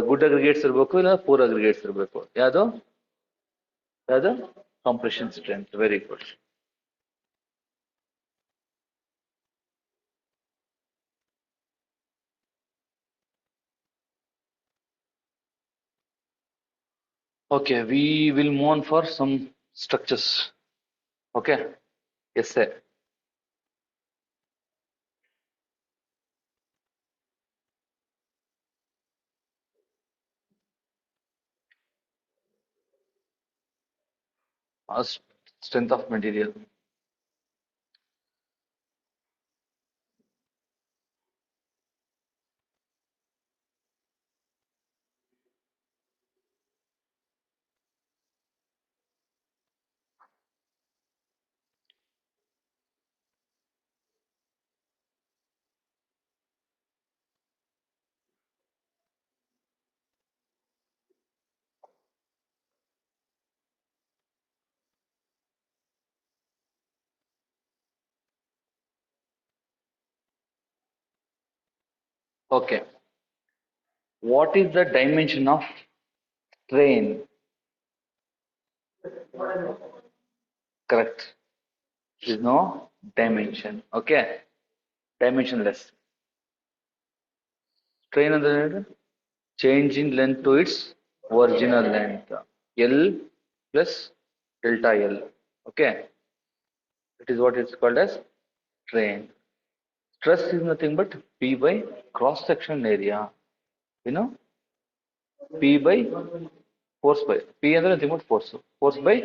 ಗುಡ್ ಅಗ್ರಿಗೇಟ್ಸ್ ಇರಬೇಕು, ಇಲ್ಲ ಪೂರ್ ಅಗ್ರಿಗೇಟ್ಸ್ ಇರಬೇಕು. ಯಾವುದು compression strength. Very good. Okay, we will move on for some structures. Okay, essay. Strength of material. Okay, what is the dimension of strain? Correct. There is no dimension. Okay, dimensionless. Strain ಅಂದ್ರೆ change in length to its original length. L plus delta L. Okay, it is what is called as strain. Stress is nothing but P by cross sectional area. You know, P by force by P ಅಂದ್ರೆ nothing but force by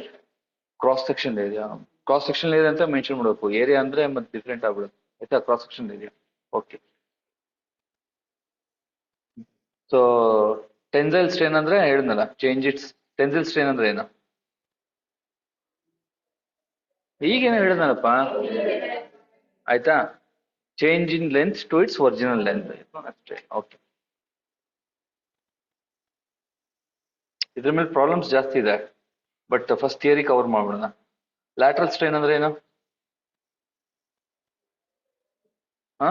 cross section area. Cross section area ಅಂತ mention ಮಾಡಬೇಕು, area ಅಂದ್ರೆ ಮತ್ತೆ different ಆಗ್ಬಿಡುತ್ತೆ ಆಯ್ತಾ. Cross section area. Okay. So tensile strain ಅಂದ್ರೆ ಹೇಳಿದ್ನಲ್ಲ, change its. Tensile strain ಅಂದ್ರೆ ಏನು ಈಗೇನೋ ಹೇಳಿದ್ನಲ್ಲಪ್ಪ ಆಯ್ತಾ. Change in length to its original length ಅಷ್ಟೇ. ಓಕೆ, ಇದ್ರ ಮೇಲೆ ಪ್ರಾಬ್ಲಮ್ಸ್ ಜಾಸ್ತಿ ಇದೆ, ಬಟ್ ಫಸ್ಟ್ ಥಿಯರಿ ಕವರ್ ಮಾಡ್ಬಿಡೋಣ. ಲ್ಯಾಟ್ರಲ್ ಸ್ಟ್ರೈನ್ ಅಂದ್ರೆ ಏನು? ಹಾ,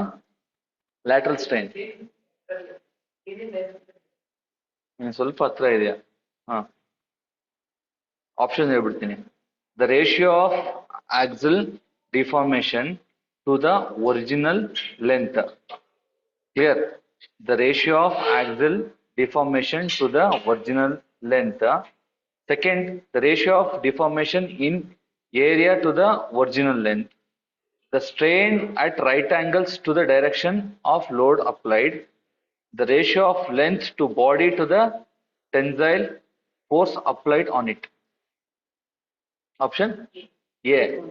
ಲ್ಯಾಟ್ರಲ್ ಸ್ಟ್ರೈನ್ ಸ್ವಲ್ಪ ಹತ್ರ ಇದೆಯಾ? ಹಾ, ಆಪ್ಷನ್ ಹೇಳ್ಬಿಡ್ತೀನಿ. The ratio of axial deformation to the original length. Clear? The ratio of axial deformation to the original length. Second, the ratio of deformation in area to the original length. The strain at right angles to the direction of load applied. The ratio of length to body to the tensile force applied on it. Option A.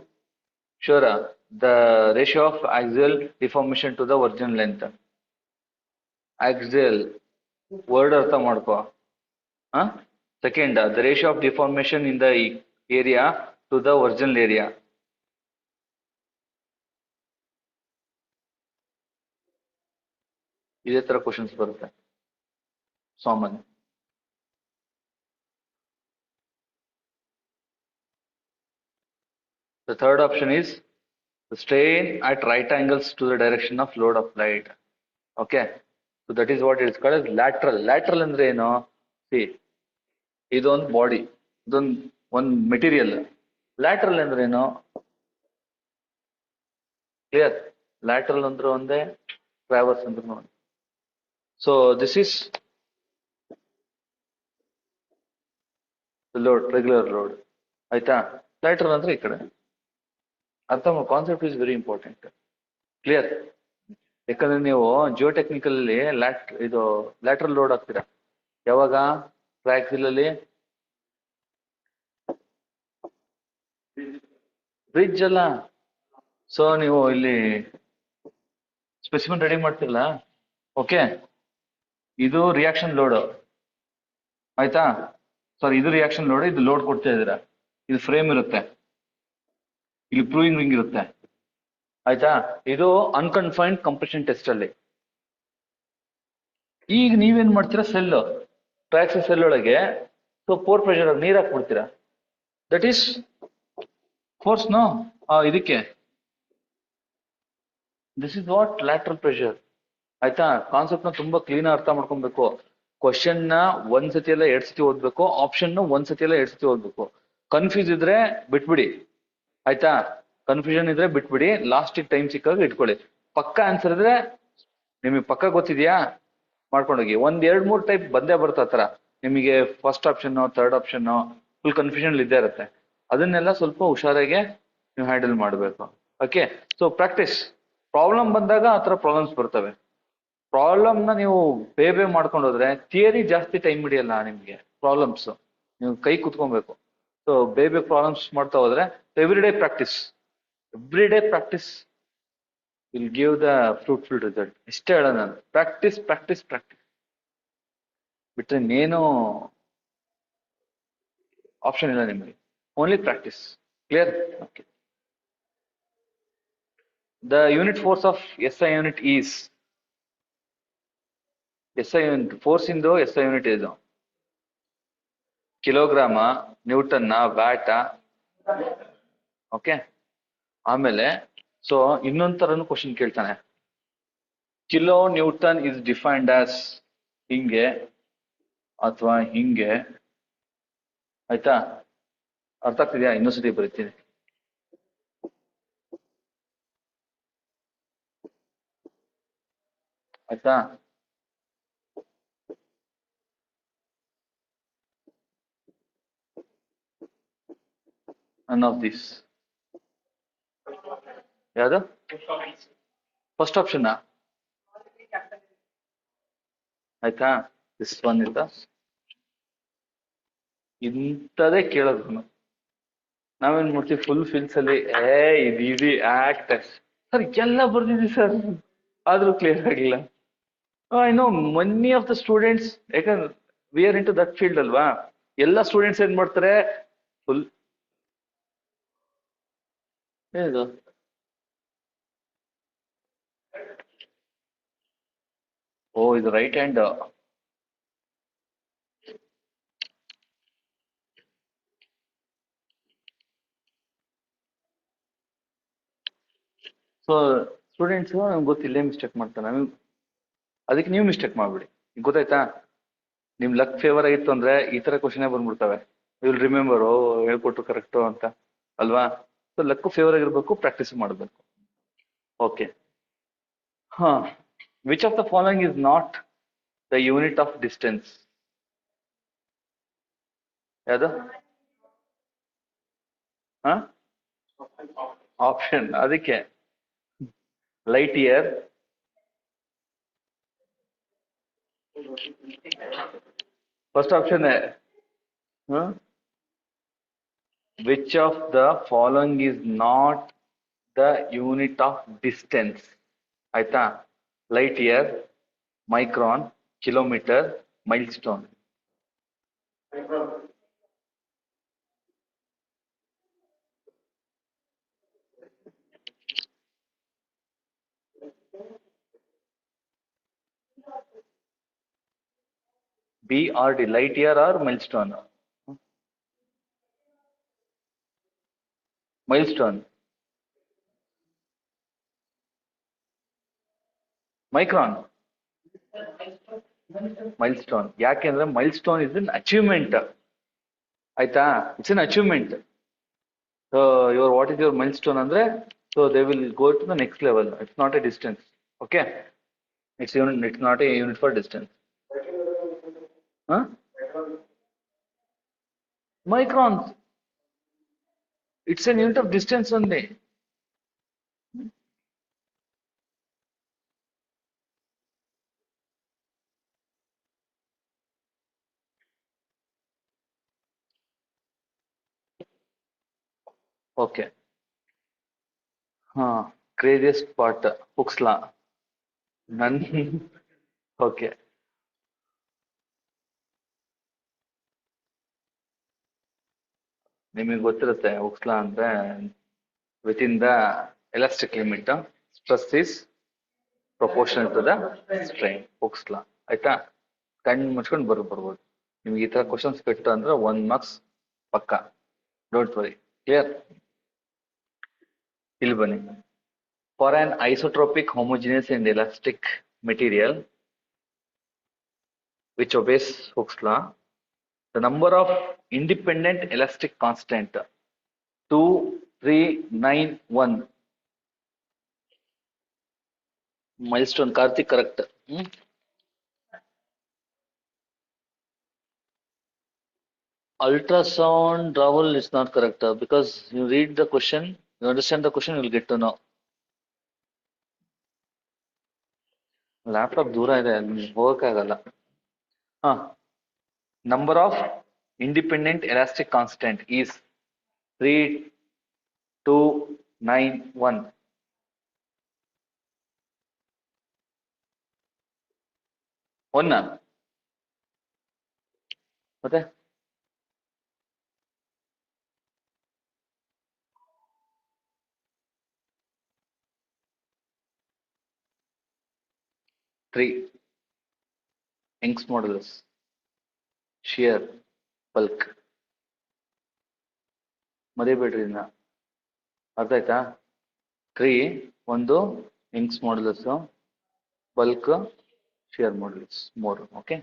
Sure. The ratio of axial deformation to the original length. Axial word ಅರ್ಥ ಮಾಡ್ಕೋ. Second, the ratio of deformation in the area to the original area. ಇದೇ ತರ questions ಬರುತ್ತೆ ಸಾಮಾನ್ಯ. The third option is the strain at right angles to the direction of load applied. Okay, so that is what it is called as lateral. Lateral ಅಂದ್ರೆ ಏನು? See, ಇದೊಂದು body, ಒಂದು material. Lateral ಅಂದ್ರೆ ಏನು? Clear? Lateral ಅಂದ್ರೆ ಒಂದೇ, traverse ಅಂದ್ರೆ ಒಂದೇ. So this is load, regular load. ಆಯ್ತಾ? ಲ್ಯಾಟ್ರಲ್ ಅಂದ್ರೆ ಈ ಕಡೆ. ಅರ್ಥ concept is very important. Clear? ಯಾಕಂದ್ರೆ ನೀವು ಜಿಯೋಟೆಕ್ನಿಕಲ್ ಅಲ್ಲಿ ಇದು ಲ್ಯಾಟ್ರಲ್ ಲೋಡ್ ಹಾಕ್ತೀರಾ ಯಾವಾಗ? ಟ್ರ್ಯಾಕ್ಸಿಲ್ ಅಲ್ಲಿ ಬ್ರಿಡ್ಜ್ ಅಲ್ಲ. ಸೊ ನೀವು ಇಲ್ಲಿ ಸ್ಪೆಸಿಮನ್ ರೆಡಿ ಮಾಡ್ತಿರಲ್ಲ, ಓಕೆ, ಇದು ರಿಯಾಕ್ಷನ್ ಲೋಡ್ ಆಯ್ತಾ? ಸಾರಿ, ಇದು ರಿಯಾಕ್ಷನ್ ಲೋಡ್, ಇದು ಲೋಡ್ ಕೊಡ್ತಾ ಇದ್ದೀರಾ. ಇದು ಫ್ರೇಮ್ ಇರುತ್ತೆ, ಇಲ್ಲಿ ಪ್ರೂವಿಂಗ್ ರಿಂಗ್ ಇರುತ್ತೆ, ಆಯ್ತಾ? ಇದು ಅನ್ಕನ್ಫೈನ್ಡ್ ಕಂಪ್ರೆಷನ್ ಟೆಸ್ಟ್ ಅಲ್ಲಿ. ಈಗ ನೀವೇನ್ ಮಾಡ್ತೀರಾ? ಸೆಲ್, ಟ್ರ್ಯಾಕ್ಸ್ ಸೆಲ್ ಒಳಗೆ ಸೊ ಪೋರ್ ಪ್ರೆಷರ್ ನೀರ್ ಹಾಕ್ಬಿಡ್ತೀರಾ. ದಟ್ ಈಸ್ ಫೋರ್ಸ್ ನೋ ಇದಕ್ಕೆ. This is what lateral pressure. ಆಯ್ತಾ? ಕಾನ್ಸೆಪ್ಟ್ ನ ತುಂಬಾ ಕ್ಲೀನ್ ಅರ್ಥ ಮಾಡ್ಕೊಬೇಕು. ಕ್ವಶನ್ ನ ಒಂದ್ಸತಿ ಎಲ್ಲ 2 ಸತಿ ಓದ್ಬೇಕು, ಆಪ್ಷನ್ ಒಂದ್ಸತಿ ಎಲ್ಲ 2 ಸತಿ ಓದ್ಬೇಕು. ಕನ್ಫ್ಯೂಸ್ ಇದ್ರೆ ಬಿಟ್ಬಿಡಿ, ಆಯ್ತಾ? ಕನ್ಫ್ಯೂಷನ್ ಇದ್ರೆ ಬಿಟ್ಬಿಡಿ, ಲಾಸ್ಟ್ ಟೈಮ್ ಸಿಕ್ಕಾಗ ಇಟ್ಕೊಳ್ಳಿ. ಪಕ್ಕ ಆನ್ಸರ್ ಇದ್ರೆ ನಿಮಗೆ ಪಕ್ಕ ಗೊತ್ತಿದ್ಯಾ ಮಾಡ್ಕೊಂಡೋಗಿ. 1-2-3 ಟೈಪ್ ಬಂದೇ ಬರ್ತಾ ತರ ನಿಮಗೆ. First option, third option full confusion ಇದ್ದೇ ಇರುತ್ತೆ. ಅದನ್ನೆಲ್ಲ ಸ್ವಲ್ಪ ಹುಷಾರಾಗೆ ನೀವು ಹ್ಯಾಂಡಲ್ ಮಾಡಬೇಕು. Okay, so practice. ಪ್ರಾಬ್ಲಮ್ ಬಂದಾಗ ಆ ಥರ ಪ್ರಾಬ್ಲಮ್ಸ್ ಬರ್ತವೆ. ಪ್ರಾಬ್ಲಮ್ನ ನೀವು ಬೇಗ ಮಾಡ್ಕೊಂಡು ಹೋದ್ರೆ ಥಿಯರಿ ಜಾಸ್ತಿ ಟೈಮ್ ಹಿಡಿಯಲ್ಲ ನಿಮಗೆ. ಪ್ರಾಬ್ಲಮ್ಸ್ ನೀವು ಕೈ ಕುತ್ಕೊಬೇಕು. ಸೊ ಬೇಗ ಪ್ರಾಬ್ಲಮ್ಸ್ ಮಾಡ್ತಾ ಹೋದ್ರೆ every day practice will give the fruitful result. ಇಷ್ಟೇ ಹೇಳೋಣ ನಾನು. ಪ್ರಾಕ್ಟೀಸ್ ಪ್ರಾಕ್ಟೀಸ್ ಪ್ರಾಕ್ಟೀಸ್ ಬಿಟ್ರೆ ಇನ್ನೇನು ಆಪ್ಷನ್ ಇಲ್ಲ ನಿಮಗೆ. Only practice. Clear? Okay. The unit force of SI unit is, SI unit force ಇಂದು SI ಯೂನಿಟ್ ಇದು ಕಿಲೋಗ್ರಾಮ, ನ್ಯೂಟನ್ನ, ವ್ಯಾಟ. ಓಕೆ, ಆಮೇಲೆ ಸೊ ಇನ್ನೊಂದ್ ತರನು ಕ್ವಶನ್ ಕೇಳ್ತಾನೆ. Kilo newton is defined as ಹಿಂಗೆ ಅಥವಾ ಹಿಂಗೆ, ಆಯ್ತಾ? ಅರ್ಥ ಆಗ್ತಿದ್ಯಾ? ಇನ್ನೊಂದ್ಸತಿ ಬರೀತೀನಿ. ಆಯ್ತಾ? ನನ್ ಆಫ್ ದಿಸ್ ಯಾವುದು? ಫಸ್ಟ್ ಆಪ್ಷನ್ ಆಯ್ತಾ? ದಿಸ್ ಒನ್ ಇತ್ತ. ಇಂಥದೇ ಕೇಳೋದು. ನಾವೇನ್ ಮಾಡ್ತೀವಿ ಫುಲ್ ಫಿಲ್ಸ್ ಅಲ್ಲಿ, ಇದು ಆಕ್ಟ್ ಸರ್ ಎಲ್ಲ ಬರ್ದಿದ್ವಿ ಸರ್, ಆದ್ರೂ ಕ್ಲಿಯರ್ ಆಗಿಲ್ಲ. I know many of the students, ಯಾಕಂದ್ರೆ we are in to that field ಅಲ್ವಾ. ಎಲ್ಲ ಸ್ಟೂಡೆಂಟ್ಸ್ ಏನ್ ಮಾಡ್ತಾರೆ? ಫುಲ್ ಇದು ಇದು ರೈಟ್ ಹ್ಯಾಂಡ್. ಸೊ ಸ್ಟೂಡೆಂಟ್ಸ್ ನಮ್ಗೆ ಗೊತ್ತಿಲ್ಲೇ ಮಿಸ್ಟೇಕ್ ಮಾಡ್ತಾರೆ. ಅದಕ್ಕೆ ನೀವು ಮಿಸ್ಟೇಕ್ ಮಾಡ್ಬಿಡಿ. ಗೊತ್ತಾಯ್ತಾ? ನಿಮ್ ಲಕ್ ಫೇವರ್ ಆಗಿತ್ತು ಅಂದ್ರೆ ಈ ತರ ಕ್ವಶನ್ ಬಂದ್ಬಿಡ್ತವೆ. ವಿಲ್ ರಿಮೆಂಬರ್, ಹೇಳ್ಕೊಟ್ರು ಕರೆಕ್ಟು ಅಂತ ಅಲ್ವಾ? ಸೊ ಲಕ್ ಫೇವರ್ ಆಗಿರ್ಬೇಕು, ಪ್ರಾಕ್ಟೀಸ್ ಮಾಡಬೇಕು. ಓಕೆ. ಹಾ, which of the following is not the unit of distance? ಯಾವುದು? ಹಾ, ಆಪ್ಷನ್ ಅದಕ್ಕೆ light year, first option. Which of the following is not the unit of distance? ಆಯ್ತಾ? Light year, micron, kilometer milestone. BRD, light year or milestone? Milestone. Micron. Milestone. ಯಾಕೆಂದ್ರೆ milestone is an achievement. ಆಯ್ತಾ? It's an achievement. So what is your milestone andre? So they will go to the next level. It's not a distance. Okay? It's not a unit for distance. Huh? Microns. It's an unit of distance only. Okay. Craziest part, Hooke's law. None. Okay. ನಿಮಗೆ ಗೊತ್ತಿರುತ್ತೆ Hooke's law ಅಂದ್ರೆ within the elastic limit, stress is proportional to the strain. Hooke's law. ಆಯ್ತಾ? ಕಣ್ಣು ಮುಚ್ಕೊಂಡು ಬರ್ಬೋದು. ನಿಮ್ಗೆ ಈ ತರ ಕ್ವಶನ್ಸ್ ಬಿಟ್ಟು ಅಂದ್ರೆ 1 marks ಪಕ್ಕ. Don't worry. ಕ್ಲಿಯರ್? ಇಲ್ಲಿ ಬನ್ನಿ. For an isotropic, homogeneous and elastic material which obeys Hooke's law, the number of independent elastic constant 2, 3, 9, 1. Milestone, Karthik, correct. Ultrasound, Rahul, is not correct because you read the question, you understand the question, you will get to know. Laptop ದೂರ ಇದೆ, ಹೋಗಕ್ಕಾಗಲ್ಲ. Number of independent elastic constant is 3, 2, 9, 1. ಒನ್ನ ಮತ್ತೆ three. Young's modulus, shear, bulk. ಮರಿಬೇಡ್ರಿ ಇದನ್ನ. ಅರ್ಥ ಆಯ್ತಾ? 3 ಒಂದು Young's modulus, bulk, shear modulus, more. Okay.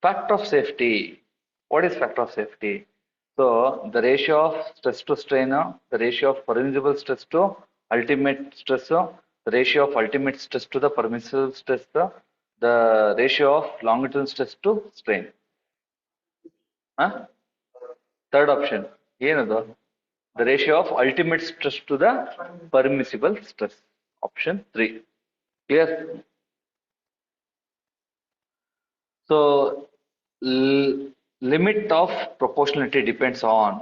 Factor of safety. What is factor of safety? So the ratio of stress to strain, the ratio of permissible stress to ultimate stress, the ratio of ultimate stress to the permissible stress, the ratio of longitudinal stress to strain. Third option, ಏನದು? The ratio of ultimate stress to the permissible stress. Option 3. Clear? So limit of proportionality depends on,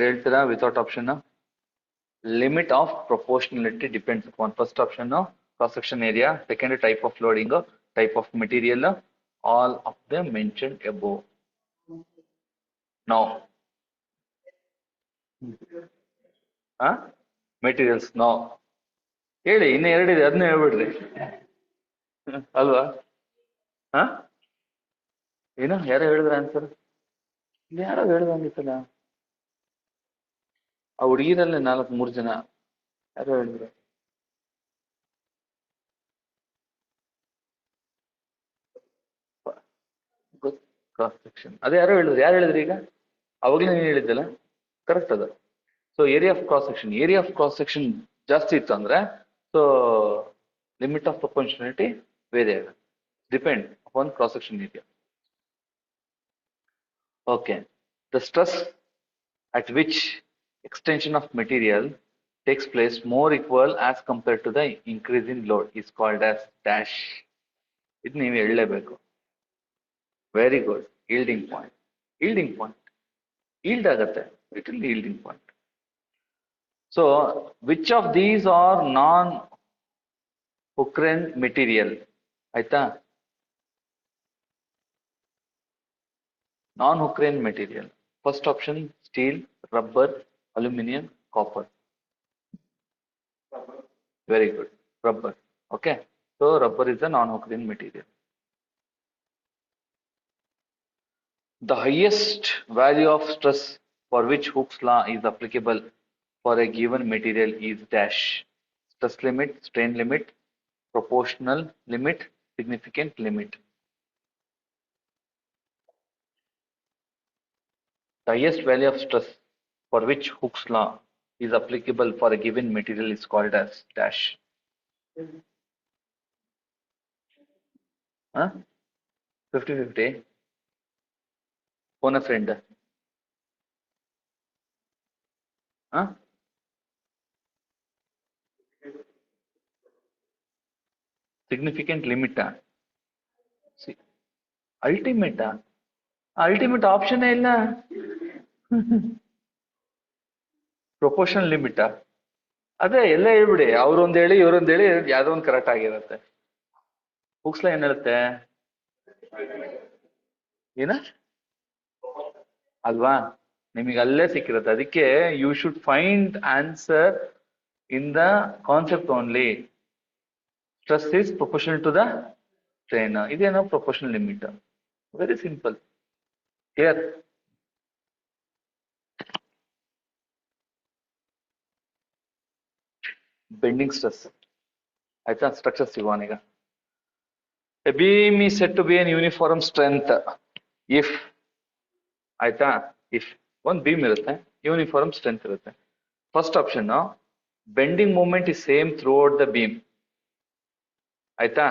ಹೇಳ್ತೀರಾ without option? Limit of proportionality depends upon first option, cross section area, second type of loading, type of material, all of them mentioned above. Now materials, now ಹೇಳಿ, ಇನ್ನು ಎರಡಿದೆ, ಅದನ್ನ ಹೇಳ್ಬಿಡ್ರಿ ಅಲ್ವಾ? ಏನು ಯಾರೋ ಹೇಳಿದ್ರ answer? ಇಲ್ಲಿ ಯಾರೋ ಹೇಳ್ದಂಗಿತ್ತಲ್ಲ, ಆ ಹುಡುಗಿರಲ್ಲೇ 3 ಜನ ಯಾರೋ ಹೇಳಿದ್ರು. ಕ್ರಾಸ್ ಸೆಕ್ಷನ್ ಅದೇ ಯಾರು ಹೇಳಿದ್ರು, ಯಾರು ಹೇಳಿದ್ರಿ ಈಗ? ಅವಾಗಲೇ ನೀನು ಹೇಳಿದ್ದಲ್ಲ, ಕರೆಕ್ಟ್ ಅದು. So area of cross section ಜಾಸ್ತಿ ಇತ್ತು ಅಂದ್ರೆ, ಸೊ ಲಿಮಿಟ್ ಆಫ್ ಪ್ರೊಪೋರ್ಷನಾಲಿಟಿ ಬೇರೆ ಆಗುತ್ತೆ, depend upon cross section area. Okay, the stress at which extension of material takes place more equal as compared to the increase in load is called as dash. ಇದು ನೀವು ಹೇಳಲೇಬೇಕು. Very good. yielding point. Yield ಆಗತ್ತೆ, it will be yielding point. So which of these are non-Hookean material? ಆಯ್ತಾ? Non-Hookean material. First option steel, rubber, aluminum, copper. Very good. Rubber. Okay. So rubber is a non-Hookean material. The highest value of stress for which Hooke's law is applicable for a given material is dash. Stress limit, strain limit, proportional limit, significant limit. The highest value of stress for which Hooke's law is applicable for a given material is called as dash. Huh? 50-50. Phone a friend. Huh? Significant limit. See, ultimate. Ultimate option ಇಲ್ಲ. Proportional limit. ಅದೇ ಎಲ್ಲ ಹೇಳ್ಬಿಡಿ, ಅವ್ರೊಂದ್ ಹೇಳಿ ಇವ್ರೊಂದ್ ಹೇಳಿ ಯಾವ್ದೋ ಒಂದು correct ಆಗಿರುತ್ತೆ. Hooks ಲಾ ಏನ್ ಹೇಳುತ್ತೆ? ಏನ ಅಲ್ವಾ? ನಿಮಗೆ ಅಲ್ಲೇ ಸಿಕ್ಕಿರುತ್ತೆ. ಅದಕ್ಕೆ you should find answer in the concept only. Stress is proportional to the strain. ಇದೇನೋ proportional limit. Very simple. Clear? Bending stress. ಆಯ್ತಾ? ಸ್ಟ್ರಕ್ಚರ್ ಸಿಗೋಣ ಈಗ. A beam is said to be an uniform strength if, ಆಯ್ತಾ, if ಒಂದು beam ಇರುತ್ತೆ, uniform strength ಇರುತ್ತೆ. First option bending moment is same throughout the beam. ಆಯ್ತಾ?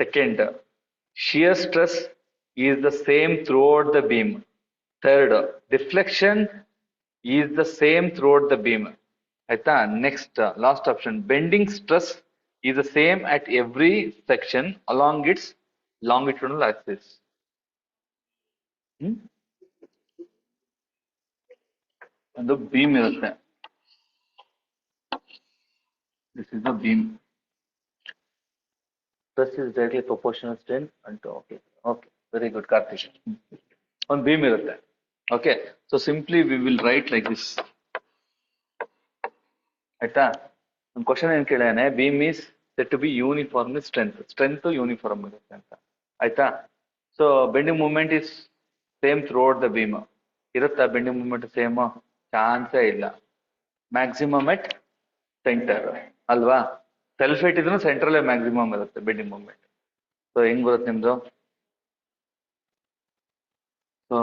Second, shear stress is the same throughout the beam. Third, deflection is the same throughout the beam. ಆಯ್ತಾ? Next last option, bending stress is the same at every section along its longitudinal axis. ಒಂದು beam ಇರುತ್ತೆ. This is the beam. Stress is directly proportional strain and okay. Okay, very good, Karthik. ಒಂದು beam ಇರುತ್ತೆ. Okay, so simply we will write like this. ಆಯ್ತಾ? ಒಂದು question ಏನ್ ಕೇಳಿದಾನೆ, beam is said to be uniformly strength. Strength uniform ಇರುತ್ತೆ ಅಂತ. ಆಯ್ತಾ? So bending movement is same throughout the beam. ಇರುತ್ತಾ bending movement same? ಚಾನ್ಸೇ ಇಲ್ಲ. ಮ್ಯಾಕ್ಸಿಮಮ್ ಎಟ್ ಸೆಂಟರ್ ಅಲ್ವಾ? ಸೆಲ್ಫ್ ವೇಟ್ ಇದ್ರೂ ಸೆಂಟ್ರಲ್ಲೇ ಮ್ಯಾಕ್ಸಿಮಮ್ ಇರುತ್ತೆ ಬೆಂಡಿಂಗ್ ಮೂವ್ಮೆಂಟ್. ಸೊ ಹೆಂಗ್ ಬರುತ್ತೆ ನಿಮ್ದು? ಸೊ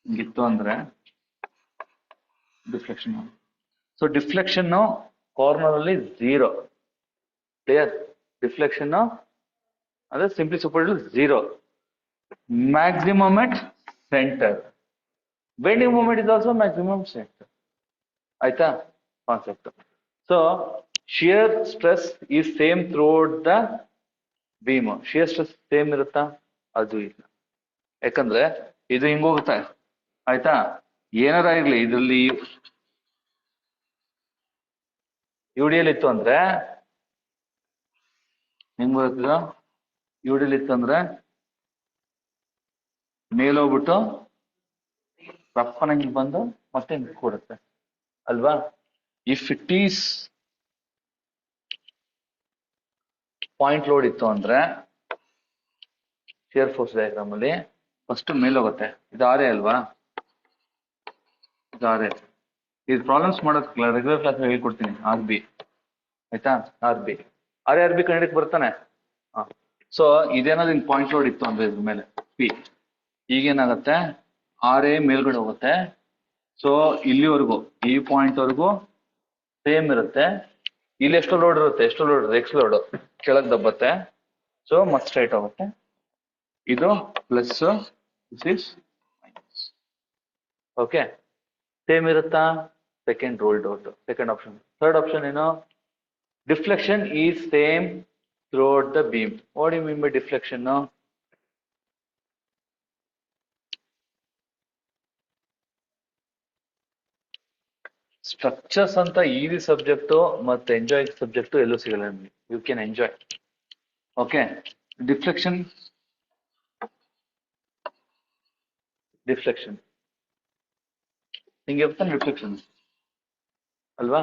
ಹಿಂಗಿತ್ತು ಅಂದ್ರೆ ಡಿಫ್ಲೆಕ್ಷನ್. ಸೊ ಡಿಫ್ಲೆಕ್ಷನ್ ಕಾರ್ನರ್ ಅಲ್ಲಿ 0. ಕ್ಲಿಯರ್? ಡಿಫ್ಲೆಕ್ಷನ್ ಅಂದ್ರೆ simply super 0. Maximum at centre. Bending movement is also maximum centre. ಆಯ್ತಾ concept? So shear stress is same throughout the beam. Shear stress same ಇರುತ್ತಾ? ಅದು ಇಲ್ಲ. ಯಾಕಂದ್ರೆ ಇದು ಹಿಂಗ್ ಹೋಗುತ್ತೆ. ಆಯ್ತಾ? ಏನಾರ ಇರ್ಲಿ, ಇದ್ರಲ್ಲಿ ಯುಡಿಎಲ್ ಇತ್ತು ಅಂದ್ರೆ ಹೆಂಗ್ ಬರುತ್ತದ? ಯುಡಿಎಲ್ ಇತ್ತು ಅಂದ್ರೆ ಮೇಲೋಗ್ಬಿಟ್ಟು ರಪ್ಪನಂಗಿ ಬಂದು ಮತ್ತೆ ಕೂಡುತ್ತೆ ಅಲ್ವಾ? If it is point load ಇತ್ತು ಅಂದ್ರೆ ಶಿಯರ್ ಫೋರ್ಸ್ ಡಯಾಗ್ರಾಮ್ ಅಲ್ಲಿ ಫಸ್ಟ್ ಮೇಲೋಗುತ್ತೆ. ಇದು ಆರೇ ಅಲ್ವಾ? ಇದು ಆರೇ. ಇದು ಪ್ರಾಬ್ಲಮ್ಸ್ ಮಾಡೋದು ರೆಗ್ಯುಲರ್ ಕ್ಲಾಸ್ ಹೇಳ್ಕೊಡ್ತೀನಿ. R B. ಆಯ್ತಾ? ಆರ್ ಬಿ ಕನ್ನಡಕ್ಕೆ ಬರ್ತಾನೆ. ಸೊ ಇದೇನಾದ್ರು ಹಿಂಗ್ ಪಾಯಿಂಟ್ ಲೋಡ್ ಇತ್ತು ಅಂದ್ರೆ ಇದ್ರ ಮೇಲೆ ಪಿ, ಈಗೇನಾಗತ್ತೆ, ಆರ್ ಎ ಮೇಲ್ಗಡೆ ಹೋಗುತ್ತೆ. ಸೊ ಇಲ್ಲಿವರೆಗೂ ಈ ಪಾಯಿಂಟ್ ವರೆಗೂ ಸೇಮ್ ಇರುತ್ತೆ. ಇಲ್ಲಿ ಎಷ್ಟು ಲೋಡ್ ಇರುತ್ತೆ? ಎಕ್ಸ್ ಲೋಡ್ ಕೆಳಗೆ ದಬ್ಬತ್ತೆ. ಸೊ ಮತ್ತೆ ಸ್ಟ್ರೈಟ್ ಹೋಗುತ್ತೆ. ಇದು plus, this is minus. Okay, same ಇರುತ್ತಾ? Second ruled out. Second option. Third option ಏನು? Deflection is same throughout the beam. What you mean by deflection? Structures ಅಂತ ಈಸಿ ಸಬ್ಜೆಕ್ಟ್ ಮತ್ತೆ enjoy subject ಎಲ್ಲೂ ಸಿಗಲ್ಲ ನಿಮಗೆ. You can enjoy. Okay, deflection deflection ಹಿಂಗೆ ಇರ್ತಾನೆ reflection ಅಲ್ವಾ?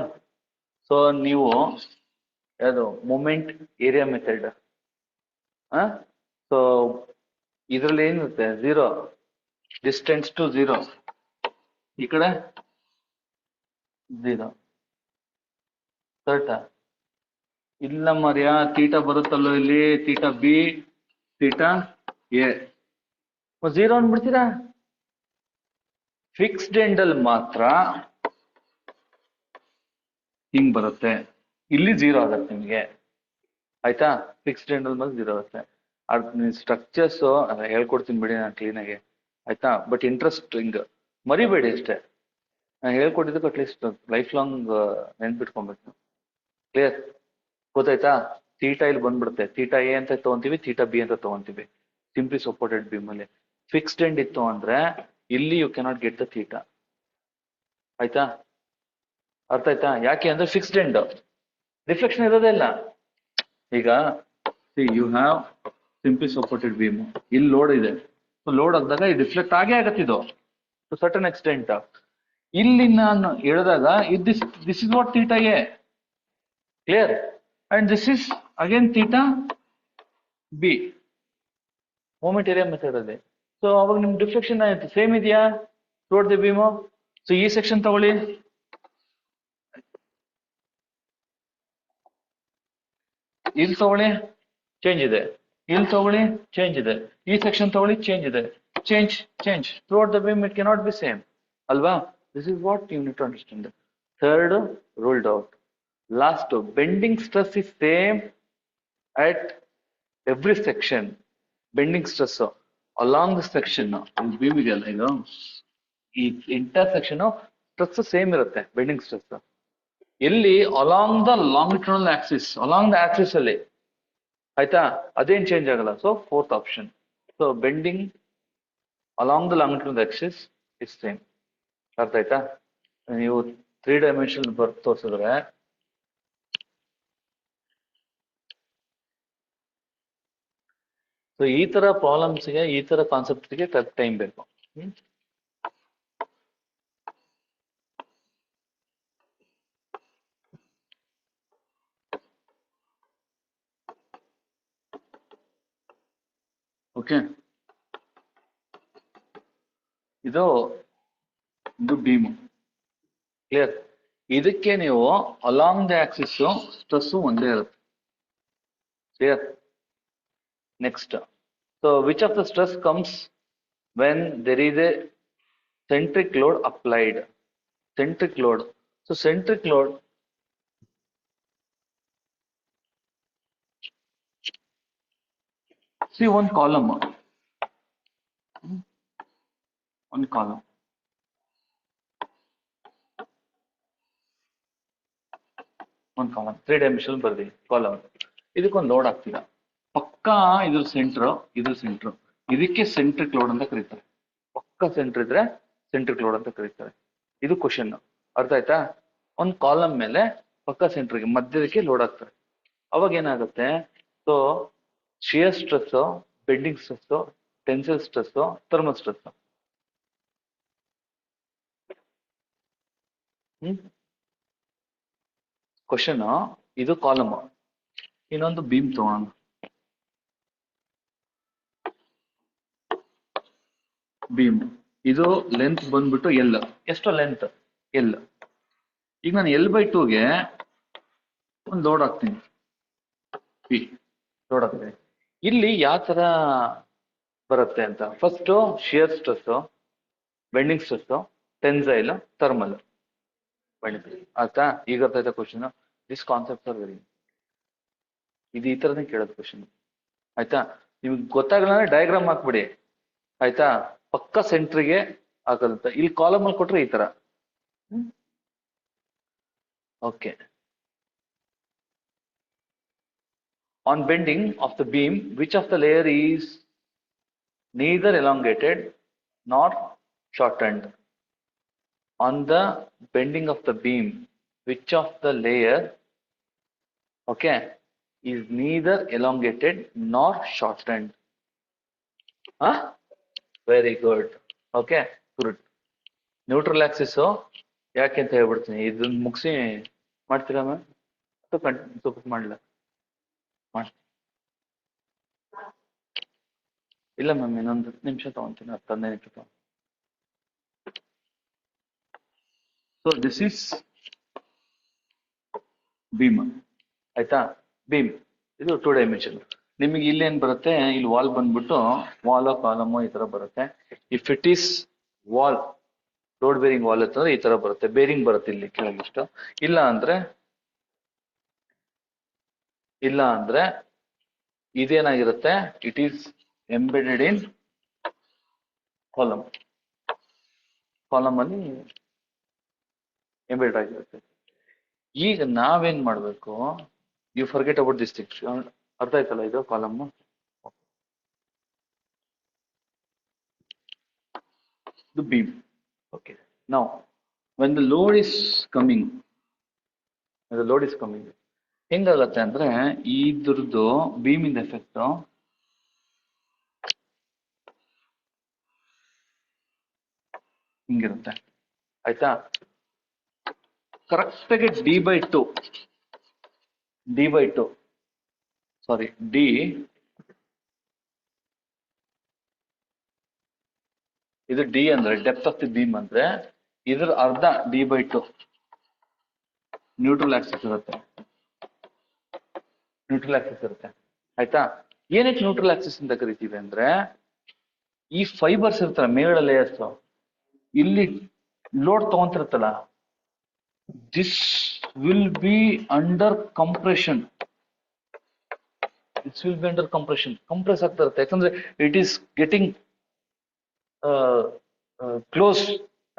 ಸೊ ನೀವು ಯಾವುದು ಮೂಮೆಂಟ್ ಏರಿಯಾ ಮೆಥಡ್, ಸೊ ಇದರಲ್ಲಿ ಏನಿರುತ್ತೆ, ಝೀರೋ ಡಿಸ್ಟೆನ್ಸ್ ಟು ಝೀರೋ, ಈ ಕಡೆ ಝೀರೋ, ಕರೆಕ್ಟಾ? ಇಲ್ಲ ಮರ್ಯಾ, ತೀಟಾ ಬರುತ್ತಲ್ಲೋ ಇಲ್ಲಿ, theta B, theta A, zero ಅಂದ್ಬಿಡ್ತೀರಾ. ಫಿಕ್ಸ್ಡ್ ಎಂಡ್ ಅಲ್ಲಿ ಮಾತ್ರ ಹಿಂಗ್ ಬರುತ್ತೆ, ಇಲ್ಲಿ ಝೀರೋ ಆಗತ್ತೆ ನಿಮಗೆ, ಆಯ್ತಾ? ಫಿಕ್ಸ್ಡ್ ಎಂಡ್ ಅಲ್ಲಿ ಮಾತ್ರ ಝೀರೋ ಆಗುತ್ತೆ. ಸ್ಟ್ರಕ್ಚರ್ಸ್ ಹೇಳ್ಕೊಡ್ತೀನಿ ಬಿಡಿ ನಾನು ಕ್ಲೀನಾಗಿ, ಆಯ್ತಾ? ಬಟ್ ಇಂಟ್ರೆಸ್ಟ್ ಹಿಂಗ್ ಮರಿಬೇಡಿ ಅಷ್ಟೇ. ನಾನು ಹೇಳ್ಕೊಟ್ಟಿದ್ದಕ್ಕೆ ಅಟ್ಲೀಸ್ಟ್ ಲೈಫ್ ಲಾಂಗ್ ನೆನ್ಪಿಟ್ಕೊಬೇಕು. ಕ್ಲಿಯರ್? ಗೊತ್ತಾಯ್ತಾ? ಥೀಟಾ ಇಲ್ಲಿ ಬಂದ್ಬಿಡುತ್ತೆ, ಥೀಟಾ ಎ ಅಂತ ತಗೊಂತೀವಿ, ಥೀಟಾ ಬಿ ಅಂತ ತಗೊಂತೀವಿ ಸಿಂಪ್ಲಿ ಸಪೋರ್ಟೆಡ್ ಬೀಮ್ ಅಲ್ಲಿ. ಫಿಕ್ಸ್ಡ್ ಎಂಡ್ ಇತ್ತು ಅಂದ್ರೆ ಇಲ್ಲಿ you cannot get the theta, ಆಯ್ತಾ? ಅರ್ಥ ಆಯ್ತಾ? ಯಾಕೆ ಅಂದ್ರೆ ಫಿಕ್ಸ್ಡ್ ಎಂಡ್, ರಿಫ್ಲೆಕ್ಷನ್ ಇರೋದೇ ಇಲ್ಲ. ಈಗ you have simply supported beam, ಇಲ್ಲಿ ಲೋಡ್ ಇದೆ, ಲೋಡ್ ಆಗಿದಾಗ ಇದು ರಿಫ್ಲೆಕ್ಟ್ ಆಗೇ ಆಗತ್ತೆ ಇದು ಟು ಸರ್ಟನ್ ಎಕ್ಸ್ಟೆಂಟ್. ಇಲ್ಲಿ ನಾನು ಹೇಳಿದಾಗ this is what theta A, clear? And this is again theta B, moment area method ಅಲ್ಲಿ. ಸೊ ಅವಾಗ ನಿಮ್ ಡಿಫ್ಲೆಕ್ಷನ್ ಆಯ್ತು ಸೇಮ್ ಇದೆಯಾ ಟುವರ್ಡ್ ದಿ ಬೀಮ್. ಸೊ ಈ ಸೆಕ್ಷನ್ ತಗೊಳ್ಳಿ, ಇಲ್ಲಿ ತಗೊಳ್ಳಿ ಚೇಂಜ್ ಇದೆ, ಇಲ್ಲಿ ತಗೊಳ್ಳಿ ಚೇಂಜ್ ಇದೆ, ಈ ಸೆಕ್ಷನ್ ತಗೊಳ್ಳಿ ಚೇಂಜ್ ಇದೆ, change throughout the beam it cannot be same ಅಲ್ವಾ? This is what you need to understand. Third ruled out. Last, bending stress is same at every section. Bending stress along the section beam ಇದೆಯಲ್ಲ, ಇದು ಈ intersection stress same ಇರುತ್ತೆ. Bending stress ಎಲ್ಲಿ? Along the longitudinal axis, along the axis ಅಲ್ಲಿ, ಆಯ್ತಾ? ಅದೇನ್ change ಆಗಲ್ಲ. So fourth option. So bending along the longitudinal axis is same. ಅರ್ಥ ಆಯ್ತಾ? ನೀವು 3 ಡೈಮೆನ್ಷನ್ ಬರ್ತ್ ತೋರಿಸಿದ್ರೆ ಸೊ ಈ ತರ ಪ್ರಾಬ್ಲಮ್ಸ್ಗೆ, ಈ ತರ ಕಾನ್ಸೆಪ್ಟ್ಗೆ ಟೈಮ್ ಬೇಕು. ಓಕೆ, ಇದು ಬೀಮು, ಕ್ಲಿಯರ್? ಇದಕ್ಕೆ ನೀವು ಅಲಾಂಗ್ ದ ಆಕ್ಸಿಸ್ ಸ್ಟ್ರೆಸ್ ಒಂದೇ ಇರುತ್ತೆ, clear? Next, so which of the stress comes when there is a centric load applied? Centric load, so centric load see one column, one column, ಒಂದು column 3 dimension ಬರ್ದಿ column. ಇದಕ್ಕೊಂದು load ಆಗ್ತೀರಾ, ಪಕ್ಕಾ ಇದ್ರ centre, ಇದ್ರ centre, ಇದಕ್ಕೆ centric load ಅಂತ ಕರೀತಾರೆ. ಪಕ್ಕ ಸೆಂಟ್ರ್ ಇದ್ರೆ ಸೆಂಟ್ರಿಕ್ ಲೋಡ್ ಅಂತ ಕರೀತಾರೆ. ಇದು ಕ್ವಶನ್, ಅರ್ಥ ಆಯ್ತಾ? ಒಂದು ಕಾಲಮ್ ಮೇಲೆ ಪಕ್ಕ ಸೆಂಟ್ರಿಗೆ ಮಧ್ಯದಕ್ಕೆ ಲೋಡ್ ಆಗ್ತಾರೆ. ಅವಾಗ ಏನಾಗುತ್ತೆ? So shear stress, bending stress, tensile stress, thermal stress. Question, ಇದು ಕಾಲಮ್, ಇನ್ನೊಂದು ಬೀಮ್ ತಗೋಣ. ಬೀಮ್ ಇದು ಲೆಂತ್ ಬಂದ್ಬಿಟ್ಟು ಎಲ್, ಎಷ್ಟು ಲೆಂತ್? ಎಲ್. ಈಗ ನಾನು L/2ಗೆ ಒಂದು ಲೋಡ್ ಹಾಕ್ತೀನಿ, ಪಿ ಲೋಡ್ ಹಾಕ್ತೀನಿ. ಇಲ್ಲಿ ಯಾವ ತರ ಬರುತ್ತೆ ಅಂತ, first shear stress, bending stress, tensile, thermal. ಆಯ್ತಾ? ಈಗ ಅರ್ಥ ಆಯ್ತಾ question? This concept are very, ಇದು ಈ ತರನೇ ಕೇಳೋದು ಕ್ವಶನ್, ಆಯ್ತಾ? ನಿಮ್ಗೆ ಗೊತ್ತಾಗಲ್ಲ ಅಂದ್ರೆ ಡಯಾಗ್ರಾಮ್ ಹಾಕ್ಬಿಡಿ, ಆಯ್ತಾ? ಪಕ್ಕ ಸೆಂಟ್ರಿಗೆ ಆಗಲ್ಲ. ಇಲ್ಲಿ ಕಾಲಮ್ ಅಲ್ಲಿ ಕೊಟ್ರೆ ಈ ತರ. Okay, on bending of the beam, which of the layer is neither elongated nor shortened? On the bending of the beam, which of the layer, okay, is neither elongated nor shortened. Huh? Very good. Okay, good. Neutral Axis ಯಾಕೆ ಅಂತ ಹೇಳ್ಬಿಡ್ತೀನಿ. ಇದನ್ನ ಮುಗಿಸಿ ಮಾಡ್ತೀರಾ ma'am? ಸ್ವಲ್ಪ ಮಾಡ್ಲ ಮಾಡಿ. ಇಲ್ಲ ಮ್ಯಾಮ್, ಇನ್ನೊಂದು 10 ನಿಮಿಷ ತಗೊಂತೀನಿ, 10-15 ನಿಮಿಷ ತಗೊಂಡು. ಸೊ ದಿಸ್ ಇಸ್ ಬೀಮ್, ಆಯ್ತಾ? ಬೀಮ್ ಇದು 2 ಡೈಮೆನ್ಷನ್. ನಿಮಗೆ ಇಲ್ಲಿ ಏನ್ ಬರುತ್ತೆ, ಇಲ್ಲಿ ವಾಲ್ ಬಂದ್ಬಿಟ್ಟು ವಾಲ್ ಕಾಲಮ್ ಈ ತರ ಬರುತ್ತೆ. If it is wall, load bearing wall ಅಂತಂದ್ರೆ ಈ ತರ ಬರುತ್ತೆ, ಬೇರಿಂಗ್ ಬರುತ್ತೆ ಇಲ್ಲಿ ಕೆಳಗಿಷ್ಟು. ಇಲ್ಲ ಅಂದ್ರೆ ಇದೇನಾಗಿರುತ್ತೆ, it is embedded in column ಅಲ್ಲಿ ಎಂಬೆಡೆಡ್ ಆಗಿರುತ್ತೆ. ಈಗ ನಾವೇನ್ ಮಾಡ್ಬೇಕು, you forget about this things. ಅರ್ಥ ಆಯ್ತಲ್ಲ ಇದು column? the beam. Okay. Now, when the load is coming, ಹೆಂಗಾಗತ್ತೆ ಅಂದ್ರೆ ಇದ್ರದ್ದು ಬೀಮ್ ಇಂದ ಎಫೆಕ್ಟ್ ಹಿಂಗಿರುತ್ತೆ, ಆಯ್ತಾ? ಕರೆಕ್ಟಾಗಿ ಇದು ಡಿ ಅಂದ್ರೆ ಡೆಪ್ತ್ ಆಫ್ ದಿ ಬೀಮ್ ಅಂದ್ರೆ ಇದ್ರ ಅರ್ಧ d/2 ನ್ಯೂಟ್ರಲ್ ಆಕ್ಸಿಸ್ ಇರುತ್ತೆ. ಆಯ್ತಾ? ಏನಕ್ಕೆ ನ್ಯೂಟ್ರಲ್ ಆಕ್ಸಿಸ್ ಅಂತ ಕರಿತೀವಿ ಅಂದ್ರೆ, ಈ ಫೈಬರ್ಸ್ ಇರ್ತಾರೆ ಮೇಲ್ಗಡೆ ಲೇಯರ್ಸ್, ಇಲ್ಲಿ ಲೋಡ್ ತಗೊಂತಿರುತ್ತಲ್ಲ, this will be under compression. Compress ಆಗ್ತಾ ಇರುತ್ತೆ, ಯಾಕಂದ್ರೆ ಇಟ್ ಈಸ್ ಗೆಟಿಂಗ್ ಕ್ಲೋಸ್,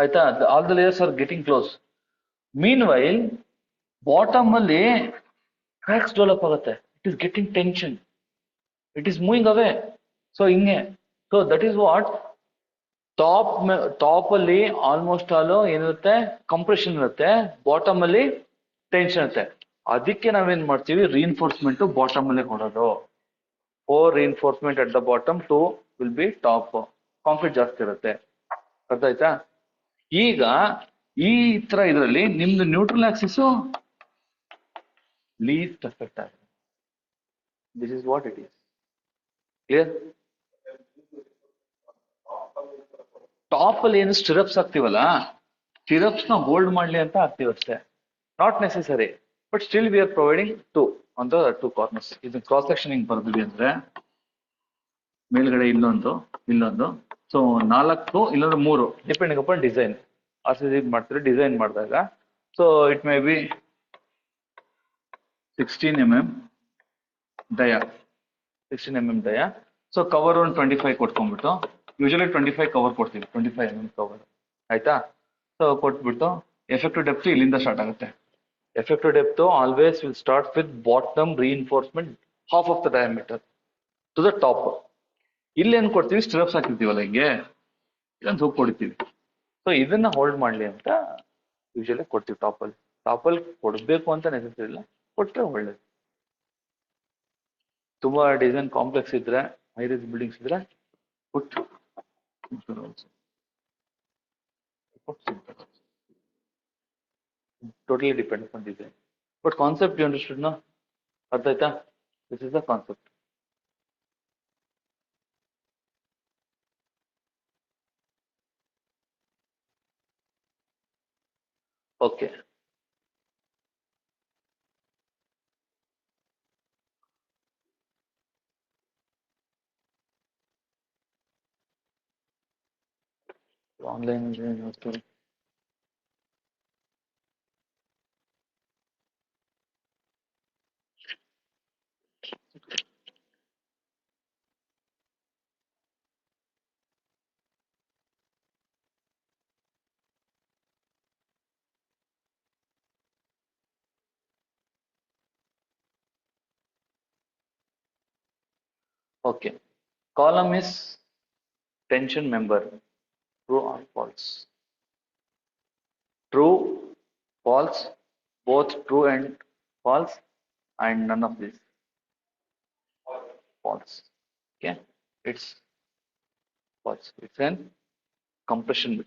ಆಯ್ತಾ? All the layers are getting close. Mean while bottom ಅಲ್ಲಿ ಕ್ರ್ಯಾಕ್ಸ್ ಡೆವಲಪ್ ಆಗುತ್ತೆ. It is getting tension, it is moving away. So ಹಿಂಗೆ, so that is what top ಅಲ್ಲಿ almost all ಏನಿರುತ್ತೆ, compression ಇರುತ್ತೆ, bottom ಅಲ್ಲಿ tension ಇರುತ್ತೆ. ಅದಕ್ಕೆ ನಾವೇನ್ ಮಾಡ್ತೀವಿ, ರಿಇನ್ಫೋರ್ಸ್ಮೆಂಟ್ ಬಾಟಮ್ ಅಲ್ಲಿ ಕೊಡೋದು. 4 reinforcement at the bottom, 2 will be top. Concrete ಜಾಸ್ತಿ ಇರುತ್ತೆ. ಅರ್ಥ ಆಯ್ತಾ? ಈಗ ಈ ತರ ಇದರಲ್ಲಿ ನಿಮ್ದು ನ್ಯೂಟ್ರಲ್ ಆಕ್ಸಿಸ್ ಲೀಸ್ಟ್ ಎಫೆಕ್ಟ್ ಆಗಿದೆ. This is what it is. Clear? Top ಅಲ್ಲಿ ಏನು ಸ್ಟಿರಪ್ಸ್ ಹಾಕ್ತಿವಲ್ಲ, ಸ್ಟಿರಪ್ಸ್ ನ ಹೋಲ್ಡ್ ಮಾಡ್ಲಿ ಅಂತ ಹಾಕ್ತಿವಿ ಅಷ್ಟೇ, not necessary. But still we are providing 2 on the 2 corners. ಇದು ಕ್ರಾಸ್ ಸೆಕ್ಷನ್ ಹಿಂಗ್ ಬರ್ತೀವಿ ಅಂದ್ರೆ ಮೇಲ್ಗಡೆ ಇಲ್ಲೊಂದು, ಸೊ 4 ಇಲ್ಲೊಂದು 3, ಡಿಪೆಂಡಿಂಗ್ ಅಪಾನ್ ಡಿಸೈನ್. RCC ಮಾಡ್ತೀರಿ ಡಿಸೈನ್ ಮಾಡಿದಾಗ. So it may B 16 mm dia. So cover ಒಂದು 25 ಕೊಟ್ಕೊಂಡ್ಬಿಟ್ಟು, ಯೂಶಲಿ 25 ಕವರ್ ಕೊಡ್ತೀವಿ, 25 mm ಕವರ್, ಆಯ್ತಾ? ಸೊ ಕೊಟ್ಬಿಟ್ಟು ಎಫೆಕ್ಟಿವ್ ಡೆಪ್ತ್ ಇಲ್ಲಿಂದ ಸ್ಟಾರ್ಟ್ ಆಗುತ್ತೆ. Effective depth always will start with bottom reinforcement half of the diameter to the top. ಇಲ್ಲಿ ಏನ್ ಕೊಡ್ತೀವಿ, stirrups ಹಾಕಿರ್ತೀವಲ್ಲ ಹಿಂಗೆ, ಇಲ್ಲೊಂದು ಹೋಗಿ ಕೊಡ್ತೀವಿ. ಸೊ ಇದನ್ನ ಹೋಲ್ಡ್ ಮಾಡ್ಲಿ ಅಂತ ಯೂಶಲಿ ಕೊಡ್ತೀವಿ ಟಾಪಲ್ಲಿ ಕೊಡ್ಬೇಕು ಅಂತ ನೆಸೆಸರಿ ಇಲ್ಲ, ಕೊಟ್ರೆ ಒಳ್ಳೇದು. ತುಂಬಾ ಡಿಸೈನ್ ಕಾಂಪ್ಲೆಕ್ಸ್ ಇದ್ರೆ, ಹೈ-ರೈಸ್ ಬಿಲ್ಡಿಂಗ್ಸ್ ಇದ್ರೆ put totally depend on design. But concept you understood no? ಅರ್ಥ ಆಯ್ತಾ? This is the concept. Okay. Online story. Okay. Column is tension member. True or false? True, false, both true and false, and none of this. false. Okay, it's false. It's an compression.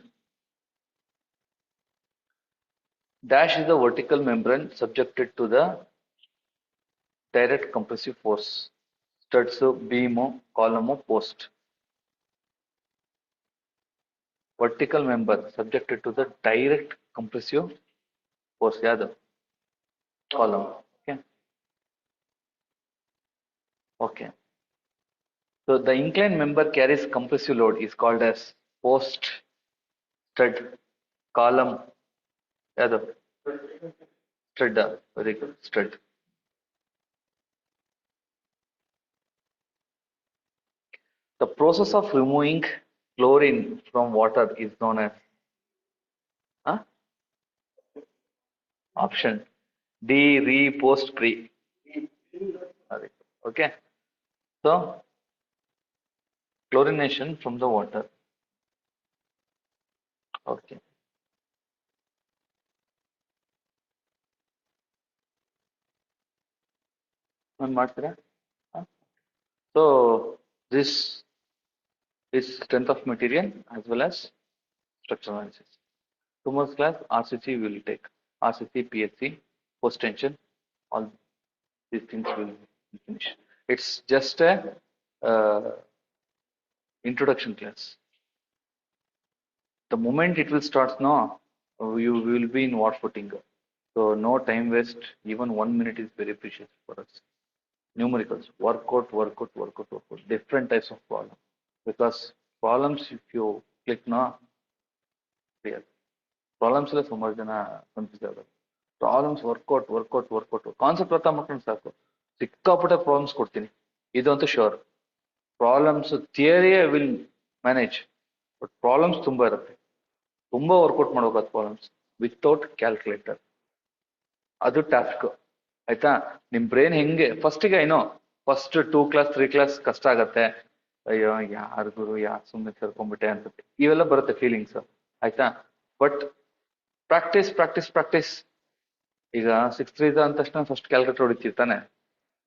Dash is the vertical membrane subjected to the direct compressive force. Studs, beam, column, post. Vertical member subjected to the direct compressive force. Yeah, the column. Okay. Okay. So the inclined member carries compressive load is called as post, stud, column. Yeah, the stud. Very good. Stud. The process of removing chlorine from water is known as huh? Option D, re, post, pre. Okay. So chlorination from the water. Okay. ಒಂದು ಮಾಡ್ತೀರಾ? So this is strength of material as well as structural analysis. Tomorrow's class RCC will take RCC, PHC, post tension, all these things will finish. It's just a uh, introduction class. The moment it will start now, you will be in war footing. So no time waste. Even 1 minute is very precious for us. Numericals, work out, work out, work out, work out. Different types of problems. Because problems, if you click now, clear. Problems ಎಲ್ಲ ಸುಮಾರು ಜನ confuse ಆಗೋದು. Problems workout concept ಅರ್ಥ ಮಾಡ್ಕೊಂಡು ಸಾಕು. ಸಿಕ್ಕಾಪಟ್ಟೆ problems ಕೊಡ್ತೀನಿ, ಇದಂತೂ sure. Problems theory will manage, but problems ತುಂಬಾ ಇರುತ್ತೆ. ತುಂಬಾ ವರ್ಕೌಟ್ ಮಾಡ್ಬೇಕಾದ ಪ್ರಾಬ್ಲಮ್ಸ್ ವಿತೌಟ್ ಕ್ಯಾಲ್ಕುಲೇಟರ್. ಅದು ಟಾಸ್ಕ್ ಆಯ್ತಾ. ನಿಮ್ ಬ್ರೈನ್ ಹೆಂಗೆ ಫಸ್ಟಿಗೆ ಏನೋ ಫಸ್ಟ್ 2 ಕ್ಲಾಸ್ 3 ಕ್ಲಾಸ್ ಕಷ್ಟ ಆಗತ್ತೆ. ಅಯ್ಯೋ ಯಾರು ಗುರು, ಯಾರು ಸುಮ್ಮನೆ ಸೇರ್ಕೊಂಡ್ಬಿಟ್ಟೆ ಅನ್ಸುತ್ತೆ, ಇವೆಲ್ಲ ಬರುತ್ತೆ ಫೀಲಿಂಗ್ಸ್ ಆಯ್ತಾ. But practice practice practice. ಈಗ 6 ಅಂದ ತಕ್ಷಣ ಫಸ್ಟ್ ಕ್ಯಾಲ್ಕುಲೇಟರ್ ಹೊಡಿತಿರ್ತಾನೆ,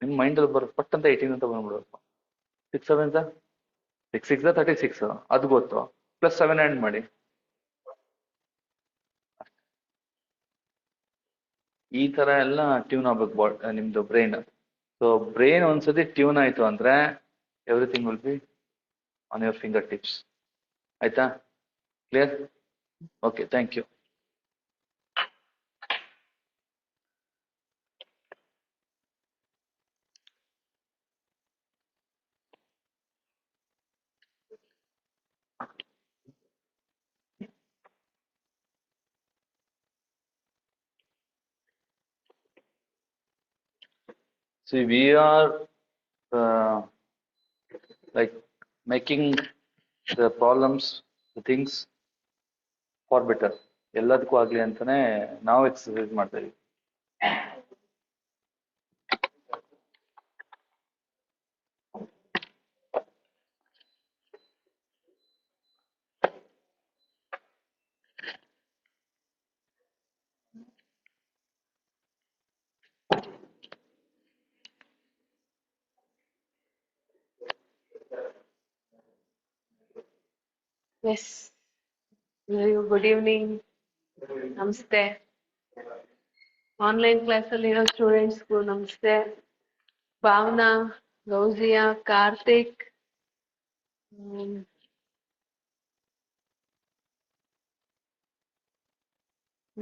ನಿಮ್ ಮೈಂಡ್ ಅಲ್ಲಿ ಬರೋ ಪಟ್ ಅಂತ 18 ಅಂತ ಬಂದ್ಬಿಡ್ಬೇಕು. 6 7 6 6 36 ಅದು ಗೊತ್ತು, ಪ್ಲಸ್ 7 ಆ್ಯಡ್ ಮಾಡಿ. ಈ ತರ ಎಲ್ಲ ಟ್ಯೂನ್ ಆಗ್ಬೇಕು ನಿಮ್ದು ಬ್ರೈನ್. ಸೊ ಬ್ರೈನ್ ಒಂದ್ಸತಿ ಟ್ಯೂನ್ ಆಯ್ತು ಅಂದ್ರೆ everything will be on your finger tips. ಆಯ್ತಾ? Clear? Okay, thank you. See, we are like making the problems, the things for better. ಎಲ್ಲದಕ್ಕೂ ಆಗ್ಲಿ ಅಂತಾನೆ ನಾವು ಎಕ್ಸರ್ಸೈಸ್ ಮಾಡ್ತಾ ಇದೀವಿ. Yes. Good evening. Namaste. Online class ಅಲ್ಲಿ ಇರೋ ಸ್ಟೂಡೆಂಟ್ಸ್ಗೂ ನಮಸ್ತೆ. ಭಾವನಾ, ಗೌಜಿಯಾ, ಕಾರ್ತಿಕ್,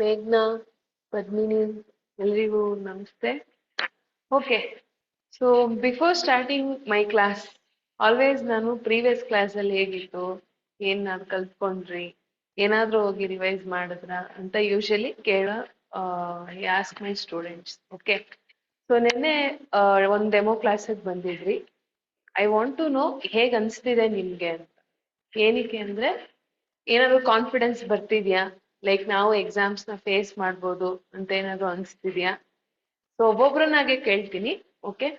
ಮೇಘ್ನಾ, ಪದ್ಮಿನಿ, ಎಲ್ರಿಗೂ ನಮಸ್ತೆ. Okay, so before starting my class, always ನಾನು ಪ್ರೀವಿಯಸ್ ಕ್ಲಾಸಲ್ಲಿ ಹೇಗಿತ್ತು, ಏನ್ ನಾನು ಕಲ್ತ್ಕೊಂಡ್ರಿ, ಏನಾದ್ರೂ ಹೋಗಿ ರಿವೈಸ್ ಮಾಡಿದ್ರ ಅಂತ ಯೂಶಲಿ ಕೇಳೋ ask my students. Okay, so ನಿನ್ನೆ ಒಂದು ಡೆಮೋ ಕ್ಲಾಸಿಗೆ ಬಂದಿದ್ರಿ. ಐ ವಾಂಟ್ ಟು ನೋ ಹೇಗ್ ಅನ್ಸ್ತಿದೆ ನಿಮ್ಗೆ ಅಂತ. ಏನಕ್ಕೆ ಅಂದ್ರೆ ಏನಾದ್ರು ಕಾನ್ಫಿಡೆನ್ಸ್ ಬರ್ತಿದ್ಯಾ, ಲೈಕ್ ನಾವು ಎಕ್ಸಾಮ್ಸ್ ನ ಫೇಸ್ ಮಾಡ್ಬೋದು ಅಂತ ಏನಾದ್ರು ಅನ್ಸ್ತಿದ್ಯಾ? ಸೊ ಒಬ್ಬೊಬ್ರನ್ನಾಗೆ ಕೇಳ್ತೀನಿ. ಓಕೆ,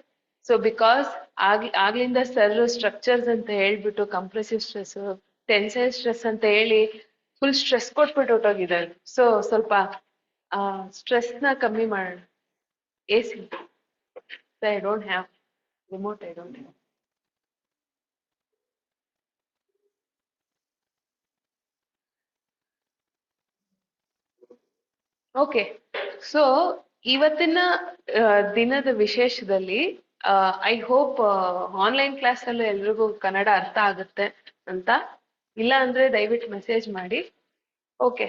ಸೊ ಬಿಕಾಸ್ ಆಗ್ಲಿಂದ ಸರ್ ಸ್ಟ್ರಕ್ಚರ್ಸ್ ಅಂತ ಹೇಳ್ಬಿಟ್ಟು ಕಂಪ್ರೆಸಿವ್ ಸ್ಟ್ರೆಸ್, ಟೆನ್ಸೈಲ್ ಸ್ಟ್ರೆಸ್ ಅಂತ ಹೇಳಿ ಫುಲ್ ಸ್ಟ್ರೆಸ್ ಕೊಟ್ಬಿಟ್ಟು ಹೊಟ್ಟೋಗಿದ್ದಾರೆ. ಸೊ ಸ್ವಲ್ಪ ಸ್ಟ್ರೆಸ್ ನ ಕಮ್ಮಿ ಮಾಡೋಣ. A C I don't have remote, I don't have. Okay, so ಇವತ್ತಿನ ದಿನದ ವಿಶೇಷದಲ್ಲಿ ಐ ಹೋಪ್ ಆನ್ಲೈನ್ ಕ್ಲಾಸ್ ಅಲ್ಲೂ ಎಲ್ರಿಗೂ ಕನ್ನಡ ಅರ್ಥ ಆಗುತ್ತೆ ಅಂತ. ಇಲ್ಲ ಅಂದ್ರೆ ದಯವಿಟ್ಟು ಮೆಸೇಜ್ ಮಾಡಿ. ಓಕೆ,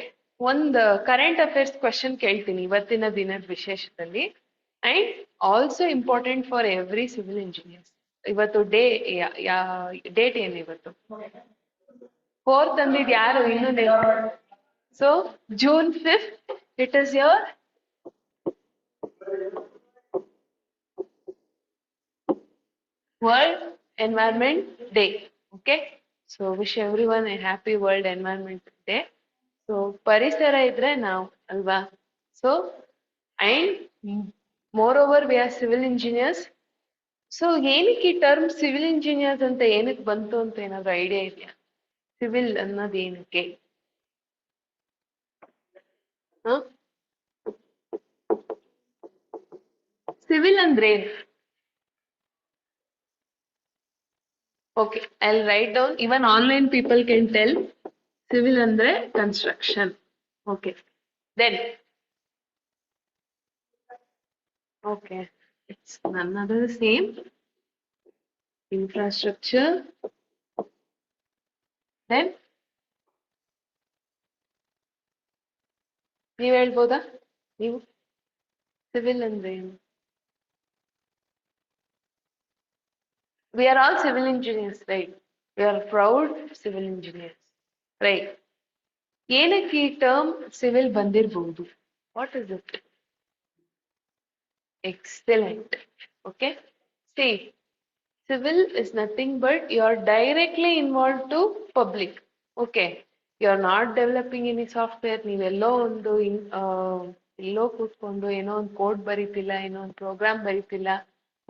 ಒಂದು ಕರೆಂಟ್ ಅಫೇರ್ಸ್ ಕ್ವಶನ್ ಕೇಳ್ತೀನಿ ಇವತ್ತಿನ ದಿನದ ವಿಶೇಷದಲ್ಲಿ, and also important for every civil engineers. ಇವತ್ತು ಡೇಟ್ ಏನು ಇವತ್ತು? 4th ಅಂದಿದ್ ಯಾರು ಇನ್ನೂ? So June 5th, it is your World Environment Day. Okay, so wish everyone a happy World Environment Day. So ಪರಿಸರ ಇದ್ರೆ ನಾವು ಅಲ್ವಾ? So and moreover we are civil engineers. So ಏನಕ್ಕೆ ಈ ಟರ್ಮ್ ಸಿವಿಲ್ ಇಂಜಿನಿಯರ್ಸ್ ಅಂತ ಏನಕ್ಕೆ ಬಂತು ಅಂತ ಏನಾದ್ರು ಐಡಿಯಾ ಇದೆಯಾ? ಸಿವಿಲ್ ಅನ್ನೋದು ಏನಕ್ಕೆ? ಸಿವಿಲ್ ಅಂದ್ರೆ ಏನು? Okay, I will write down. Even online people can tell. Civil ಅಂದ್ರೆ construction. Okay, then okay, it's none other same infrastructure. Then ನೀವ್ ಹೇಳ್ಬೋದಾ? ನೀವು ಸಿವಿಲ್ ಅಂದ್ರೆ ಏನು? We are all civil engineers, right? We are proud civil engineers, right? ಏನಕ್ಕೆ ಈ term civil ಬಂದಿರಬಹುದು? What is it? Excellent. Okay. See, civil is nothing but you are directly involved to public. Okay. You are not developing any software. ನೀವೆಲ್ಲೋ ಒಂದು ಎಲ್ಲೋ ಕೂತ್ಕೊಂಡು ಏನೋ ಒಂದು code ಬರೀತಿಲ್ಲ, ಏನೋ ಒಂದು ಪ್ರೋಗ್ರಾಮ್ ಬರೀತಿಲ್ಲ.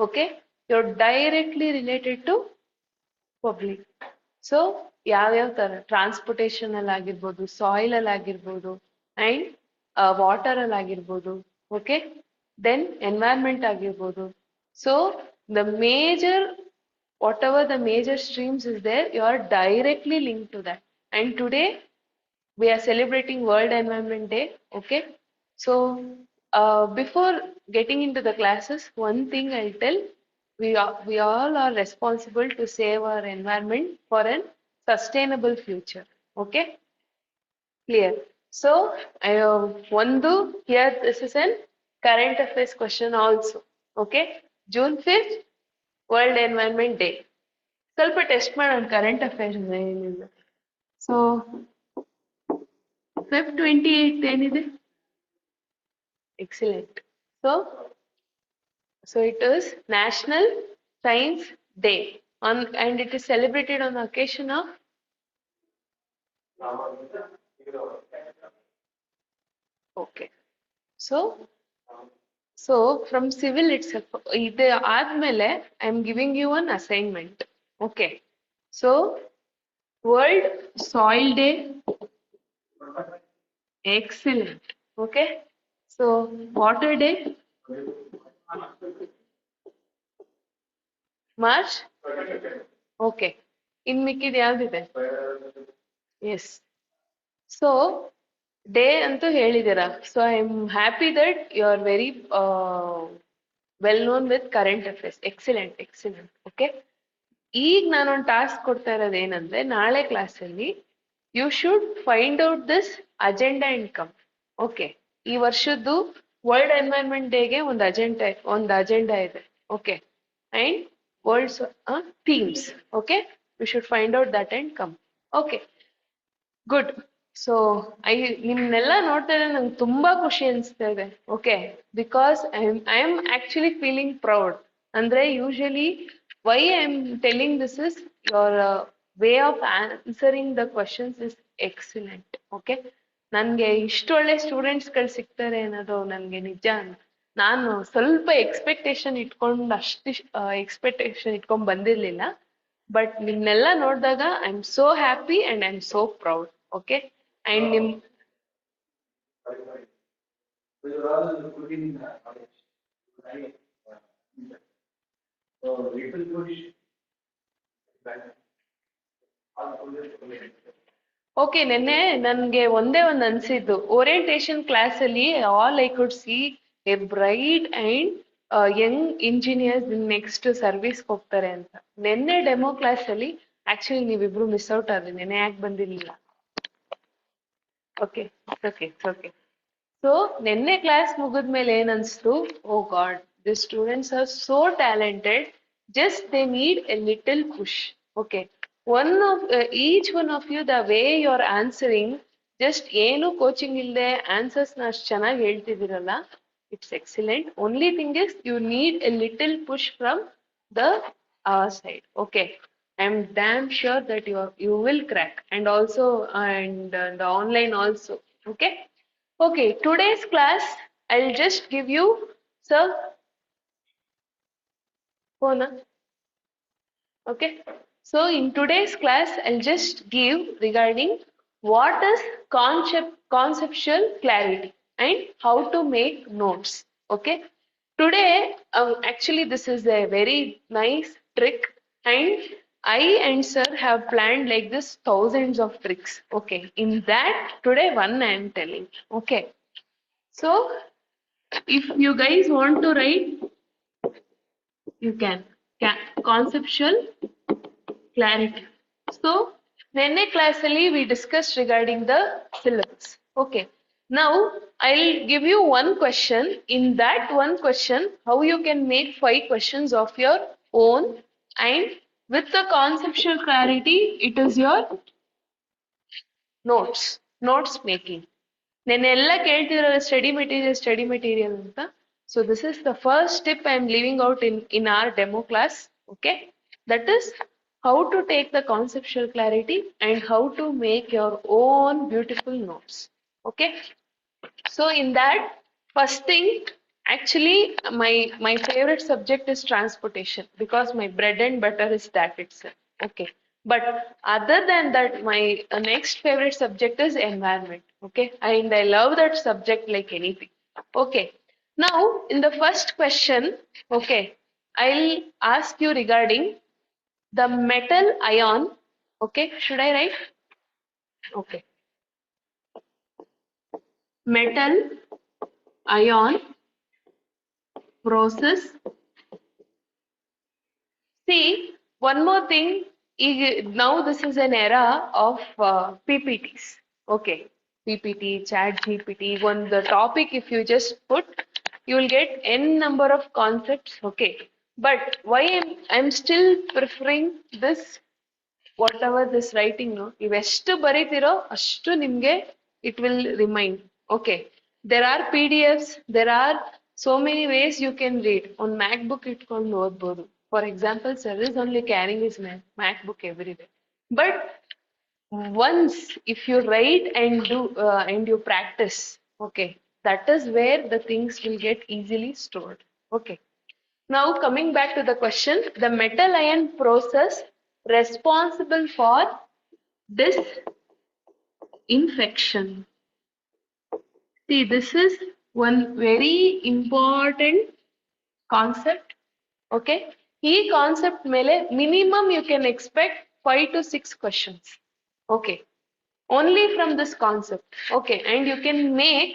Okay, you are directly related to public. So ಯಾವ್ಯಾವ ತರ ಟ್ರಾನ್ಸ್ಪೋರ್ಟೇಷನ್ ಅಲ್ಲಿ ಆಗಿರ್ಬೋದು, ಸಾಯಿಲ್ ಅಲ್ಲಿ ಆಗಿರ್ಬೋದು, ಅಂಡ್ ವಾಟರ್ ಅಲ್ಲಿ ಆಗಿರ್ಬೋದು. ಓಕೆ, ದೆನ್ ಎನ್ವೈರ್ಮೆಂಟ್ ಆಗಿರ್ಬೋದು. So the major whatever the major streams is there, you are directly linked to that. And today we are celebrating World Environment Day. Okay, so before getting into the classes, one thing I'll tell, we all are responsible to save our environment for a sustainable future. Okay, clear? So one do here, this is an current affairs question also. Okay, June 5th, World Environment Day. ಸ್ವಲ್ಪ test ಮಾಡೋಣ current affairs ಏನಿಲ್ಲ. So Feb 28 ಏನಿದೆ? Excellent. So it is national science day and it is celebrated on the occasion of okay. So from civil itself, ಇದು ಆದ್ಮೇಲೆ I am giving you one assignment. Okay, so world soil day. Excellent. Okay, so water day, March. Okay, in ಮಿಕ್ಕಿದ್ ಯಾವ್ದಿದೆ? Yes. So day ಅಂತೂ ಹೇಳಿದ್ದೀರಾ. So I am happy that you are very well known with current affairs. Excellent, excellent. Okay, ಈಗ ನಾನೊಂದು task ಕೊಡ್ತಾ ಇರೋದು ಏನಂದ್ರೆ, ನಾಳೆ ಕ್ಲಾಸಲ್ಲಿ you should find out this agenda and come. Okay, ಈ ವರ್ಷದ್ದು ವರ್ಲ್ಡ್ ಎನ್ವೈರನ್ಮೆಂಟ್ ಡೇಗೆ ಒಂದು ಅಜೆಂಡಾ ಇದೆ. Okay, and worlds themes. Okay, you should find out that and come. Okay, good. So ನಿಮ್ನೆಲ್ಲ ನೋಡ್ತಾ ಇದ್ರೆ ನಂಗೆ ತುಂಬಾ ಖುಷಿ ಅನಿಸ್ತಾ ಇದೆ. Okay, because I am actually feeling proud. ಅಂದ್ರೆ usually why I am telling this is your way of answering the questions is excellent. Okay, ನನ್ಗೆ ಇಷ್ಟೊಳ್ಳೆ ಸ್ಟೂಡೆಂಟ್ಸ್ಗಳು ಸಿಗ್ತಾರೆ ಅನ್ನೋದು ನನ್ಗೆ ನಿಜ. ನಾನು ಸ್ವಲ್ಪ ಎಕ್ಸ್ಪೆಕ್ಟೇಷನ್ ಇಟ್ಕೊಂಡ್ ಬಂದಿರ್ಲಿಲ್ಲ. ಬಟ್ ನಿಮ್ನೆಲ್ಲ ನೋಡಿದಾಗ I am so happy and I am so proud. Okay, and ನಿಮ್ ಓಕೆ, ನೆನ್ನೆ ನನ್ಗೆ ಒಂದೇ ಒಂದು ಅನ್ಸಿದ್ದು, ಓರಿಯಂಟೇಶನ್ ಕ್ಲಾಸ್ ಅಲ್ಲಿ all I could see a bright and young engineers next service ಹೋಗ್ತಾರೆ ಅಂತ. ನೆನ್ನೆ ಡೆಮೋ ಕ್ಲಾಸ್ ಅಲ್ಲಿ ಆಕ್ಚುಲಿ ನೀವಿಬ್ರು ಮಿಸ್ ಔಟ್ ಆದ್ರಿ, ನೆನ್ನೆ ಯಾಕೆ ಬಂದಿರ್ಲಿಲ್ಲ? Okay okay okay. ಸೊ ನೆನ್ನೆ ಕ್ಲಾಸ್ ಮುಗಿದ್ಮೇಲೆ ಏನ್ ಅನ್ಸ್ತು, oh god, the students are so talented, just they need a little push. Okay, one of each one of you, the way you're answering, just ಏನು coaching ಇಲ್ಲದೆ answers ನ ಅಷ್ಟು ಚೆನ್ನಾಗಿ ಹೇಳ್ತಿದ್ದೀರಲ್ಲ, it's excellent. Only thing is you need a little push from the side. Okay, I'm damn sure that you will crack, and also and the online also. Okay. Okay, today's class I'll just give you, sir, phone. Okay, so in today's class I'll just give regarding what is conceptual clarity and how to make notes. Okay, today actually this is a very nice trick, and I and sir have planned like this thousands of tricks. Okay, in that today one I am telling. Okay, so if you guys want to write, you can. Conceptual clarity. So nenne class alli we discussed regarding the syllabus. Okay, now I'll give you one question. In that one question, how you can make 5 questions of your own, and with the conceptual clarity it is your notes making. ನೆನ್ನೆ ಎಲ್ಲ ಕೇಳ್ತಿದ್ರಲ್ಲ study material ಅಂತ. So this is the first step I am leaving out in our demo class. Okay, that is how to take the conceptual clarity and how to make your own beautiful notes. Okay, so in that, first thing, actually my favorite subject is transportation, because my bread and butter is that itself. Okay, but other than that, my next favorite subject is environment. Okay, and I love that subject like anything. Okay, now in the first question, okay, I'll ask you regarding the metal ion. Okay, should I write? Okay, metal ion process. See, one more thing, now this is an era of PPTs. Okay, PPT, chat GPT, the topic, if you just put, you will get n number of concepts. Okay, but why I'm still preferring this, whatever this writing, no, ಇವೆಷ್ಟು ಬರೀತಿರೋ ಅಷ್ಟು ನಿಮ್ಗೆ it will remind. Okay, there are PDFs, there are so many ways you can read. On MacBook ಇಟ್ಕೊಂಡು ಓದ್ಬೋದು. For example, sir is only carrying his MacBook everywhere. But once if you write and do and you practice, okay, that is where the things will get easily stored. Okay, now coming back to the question, the metal ion process responsible for disinfection. See, this is one very important concept. Okay, ಈ concept ಮೇಲೆ minimum you can expect 5 to 6 questions. Okay, only from this concept. Okay, and you can make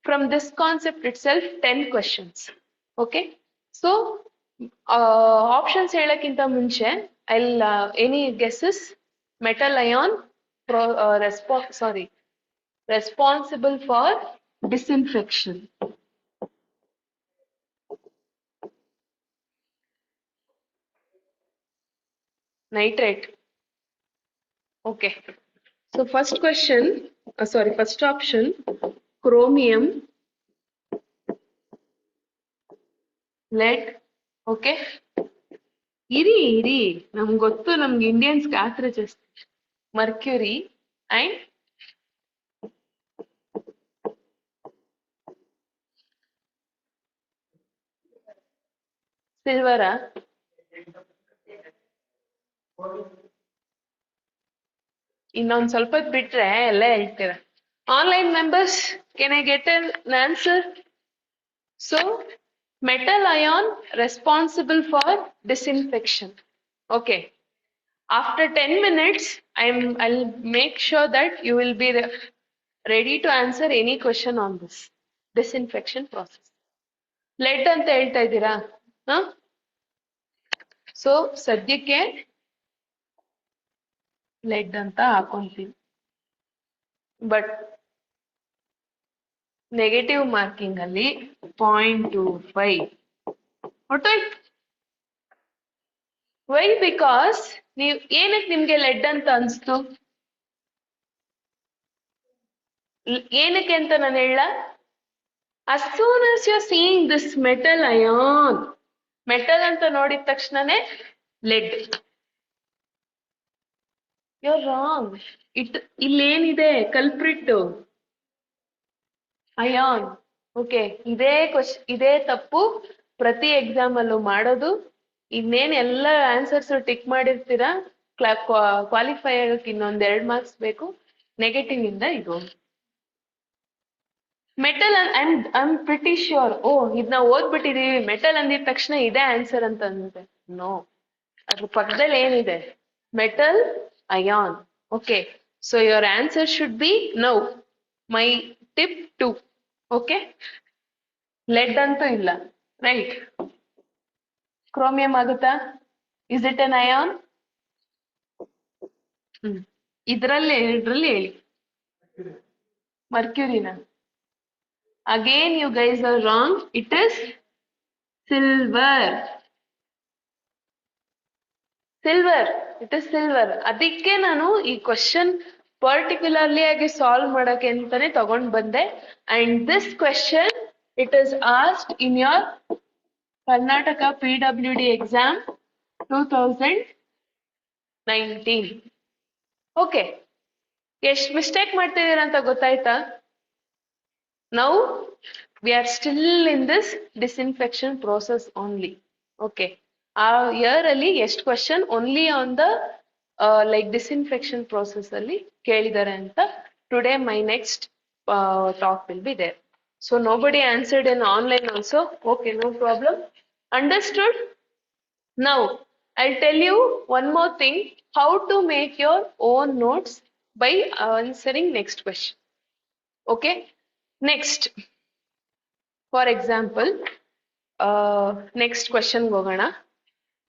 from this concept itself 10 questions. Okay, so options ಹೇಳಕ್ಕಿಂತ ಮುಂಚೆ I'll any guesses? Metal ion responsible for disinfection. Nitrate. Okay, so first question, first option, chromium, lead. Okay, ಇರಿ ನಮ್ಗೆ ಗೊತ್ತು, ನಮ್ಗೆ Indians ಗಾತ್ರ ಜಾಸ್ತಿ. Mercury and silver. ಇನ್ನೊಂದ್ ಸ್ವಲ್ಪ ಬಿಟ್ರೆ ಎಲ್ಲ ಹೇಳ್ತೀರ. Online members, can I get an answer? So metal ion responsible for disinfection. Okay, After 10 minutes, I'll make sure that you will be ready to answer any question on this disinfection process. Lead ಅಂತ ಹೇಳ್ತಾ ಇದ್ದೀರಾ? So ಸದ್ಯಕ್ಕೆ LED ಅಂತ ಹಾಕೊಂತೀವಿ. But negative marking ಅಲ್ಲಿ 0.25 ಹೊಟ್ಟೋಯ್ತು. Y? Because ನೀವು ಏನಕ್ಕೆ ನಿಮ್ಗೆ LED ಅಂತ ಅನ್ಸ್ತು? ಏನಕ್ಕೆ ಅಂತ ನಾನು ಹೇಳ? as soon as you're seeing this metal ion, metal ಅಂತ ನೋಡಿದ ತಕ್ಷಣನೇ ಲೆಡ್. you're wrong. ಇಲ್ಲೇನಿದೆ ಕಲ್ಪ್ರಿಟ್? ಅಯಾನ್. ಓಕೆ, ಇದೇ ತಪ್ಪು ಪ್ರತಿ ಎಕ್ಸಾಮ್ ಅಲ್ಲೂ ಮಾಡೋದು. ಇನ್ನೇನ್ ಎಲ್ಲ ಆನ್ಸರ್ಸ್ ಟಿಕ್ ಮಾಡಿರ್ತೀರಾ, ಕ್ವಾಲಿಫೈ ಆಗಕ್ಕೆ ಇನ್ನೊಂದ್ 2 ಮಾರ್ಕ್ಸ್ ಬೇಕು. ನೆಗೆಟಿವ್ ಇಂದ ಇದು ಮೆಟಲ್. I'm pretty sure. ಇದನ್ನ ಓದ್ಬಿಟ್ಟಿದೀವಿ, ಮೆಟಲ್ ಅಂದಿದ ತಕ್ಷಣ ಇದೇ ಆನ್ಸರ್ ಅಂತ ಅಂದೆ. ನೋ, ಅದ್ರ ಪಕ್ಕದಲ್ಲಿ ಏನಿದೆ? Metal ion. Okay, so your answer should be now my tip 2. Okay, lead ಅಂತೂ ಇಲ್ಲ, ರೈಟ್? ಕ್ರೋಮಿಯಂ ಆಗುತ್ತಾ? Is it an ion? ಇದ್ರಲ್ಲಿ ಹೇಳಿ. ಮರ್ಕ್ಯೂರಿನ? Again you guys are wrong. It is silver. It is silver. ಅದಕ್ಕೆ ನಾನು ಈ ಕ್ವಶನ್ ಪರ್ಟಿಕ್ಯುಲರ್ಲಿ ಆಗಿ ಸಾಲ್ವ್ ಮಾಡಕ್ಕೆ ಅಂತಾನೆ ತಗೊಂಡ್ ಬಂದೆ. And this question it is asked in your Karnataka PWD exam 2019. Okay, ಎಷ್ಟು ಮಿಸ್ಟೇಕ್ ಮಾಡ್ತಿದ್ದೀರಾ ಅಂತ ಗೊತ್ತಾಯ್ತಾ? Now we are still in this disinfection process only. Okay, ಆ ಇಯರ್ ಅಲ್ಲಿ ಎಷ್ಟು question only on the like disinfection process ಅಲ್ಲಿ ಕೇಳಿದ್ದಾರೆ ಅಂತ today my next talk will be there. So nobody answered in online also. Okay, no problem. Understood? Now I'll tell you one more thing, how to make your own notes by answering next question. Okay, next, for example, next question ಹೋಗೋಣ.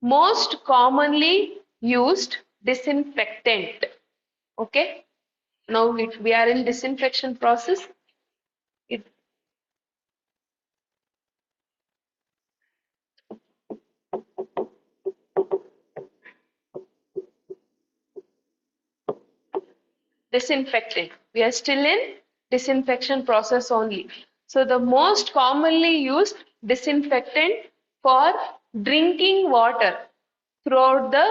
Most commonly used disinfectant. Okay, now we are in disinfection process. Disinfectant. We are still in disinfection process only. So the most commonly used disinfectant for drinking water throughout the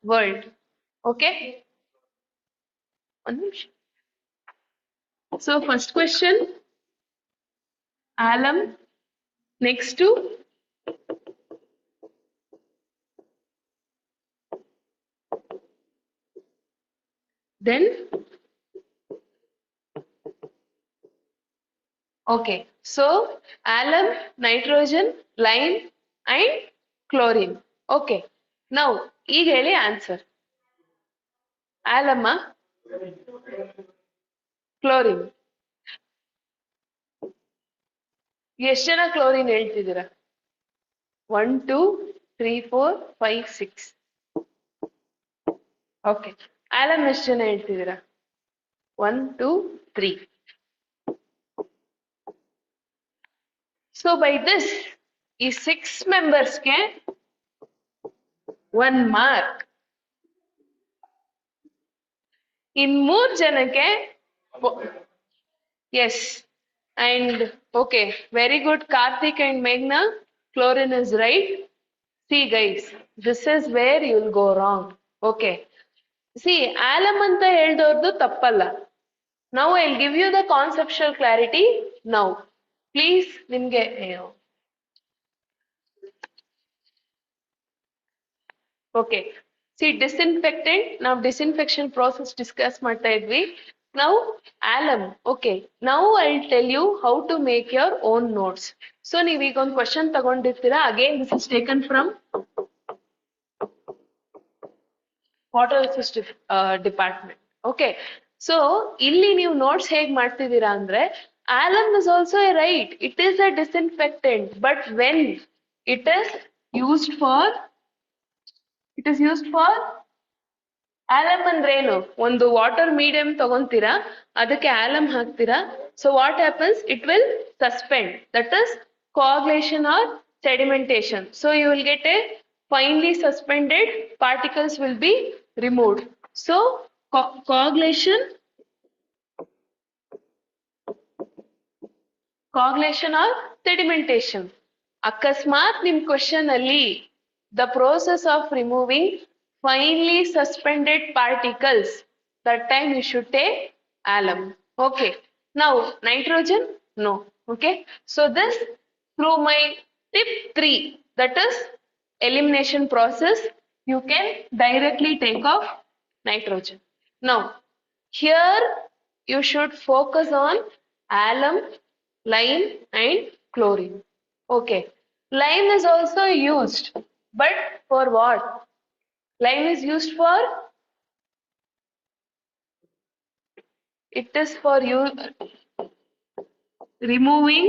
world. Okay. So first question, alum. Next to then okay, so alum, nitrogen, lime and chlorine. Okay, now ಈಗ ಹೇಳಿ answer. alum, chlorine. ಎಷ್ಟು ಜನ chlorine ಹೇಳ್ತಿದ್ದೀರಾ? 1 2 3 4 5 6. Okay, alum ಎಷ್ಟು ಜನ ಹೇಳ್ತಿದ್ದೀರಾ? 1 2 3. So by this, ಈ 6 ಮೆಂಬರ್ಸ್ಗೆ 1 mark. ಇನ್ 3 ಜನಕ್ಕೆ S. And okay, very good, Karthik and Meghna. Chlorine is right. See guys, this is where you will go wrong. Okay, see, alum anta heldordu tappalla. Now I'll give you the conceptual clarity. Now please nimge okay, see, disinfectant, now disinfection process discuss ಮಾಡ್ತಾ ಇದ್ವಿ. Now alum. Okay, now I'll tell you how to make your own notes. So ನೀವು ಈಗ ಒಂದು question ತಗೊಂಡಿರ್ತೀರಾ. Again, this is taken from water resource department. Okay, so ಇಲ್ಲಿ ನೀವು notes ಹೇಗ್ ಮಾಡ್ತಿದ್ದೀರಾ ಅಂದ್ರೆ alum is also a right, it is a disinfectant, but when it is used for it is used for alum ಅಂದ್ರೆ ಏನು, ಒಂದು water medium ತಗೊಂತೀರಾ, ಅದಕ್ಕೆ ಆಲಮ್ ಹಾಕ್ತೀರಾ, so what happens, it will suspend, that is coagulation or sedimentation. So you will get a finely suspended particles will be removed. So coagulation or sedimentation. ಅಕಸ್ಮಾತ್ ನಿಮ್ question ಅಲ್ಲಿ the process of removing finely suspended particles, that time you should take alum. Okay, now nitrogen, no. Okay, so this, through my tip 3, that is elimination process, you can directly take off nitrogen. Now here you should focus on alum, lime and chlorine. Okay, lime is also used, but for what? Lime is used for, it is for you removing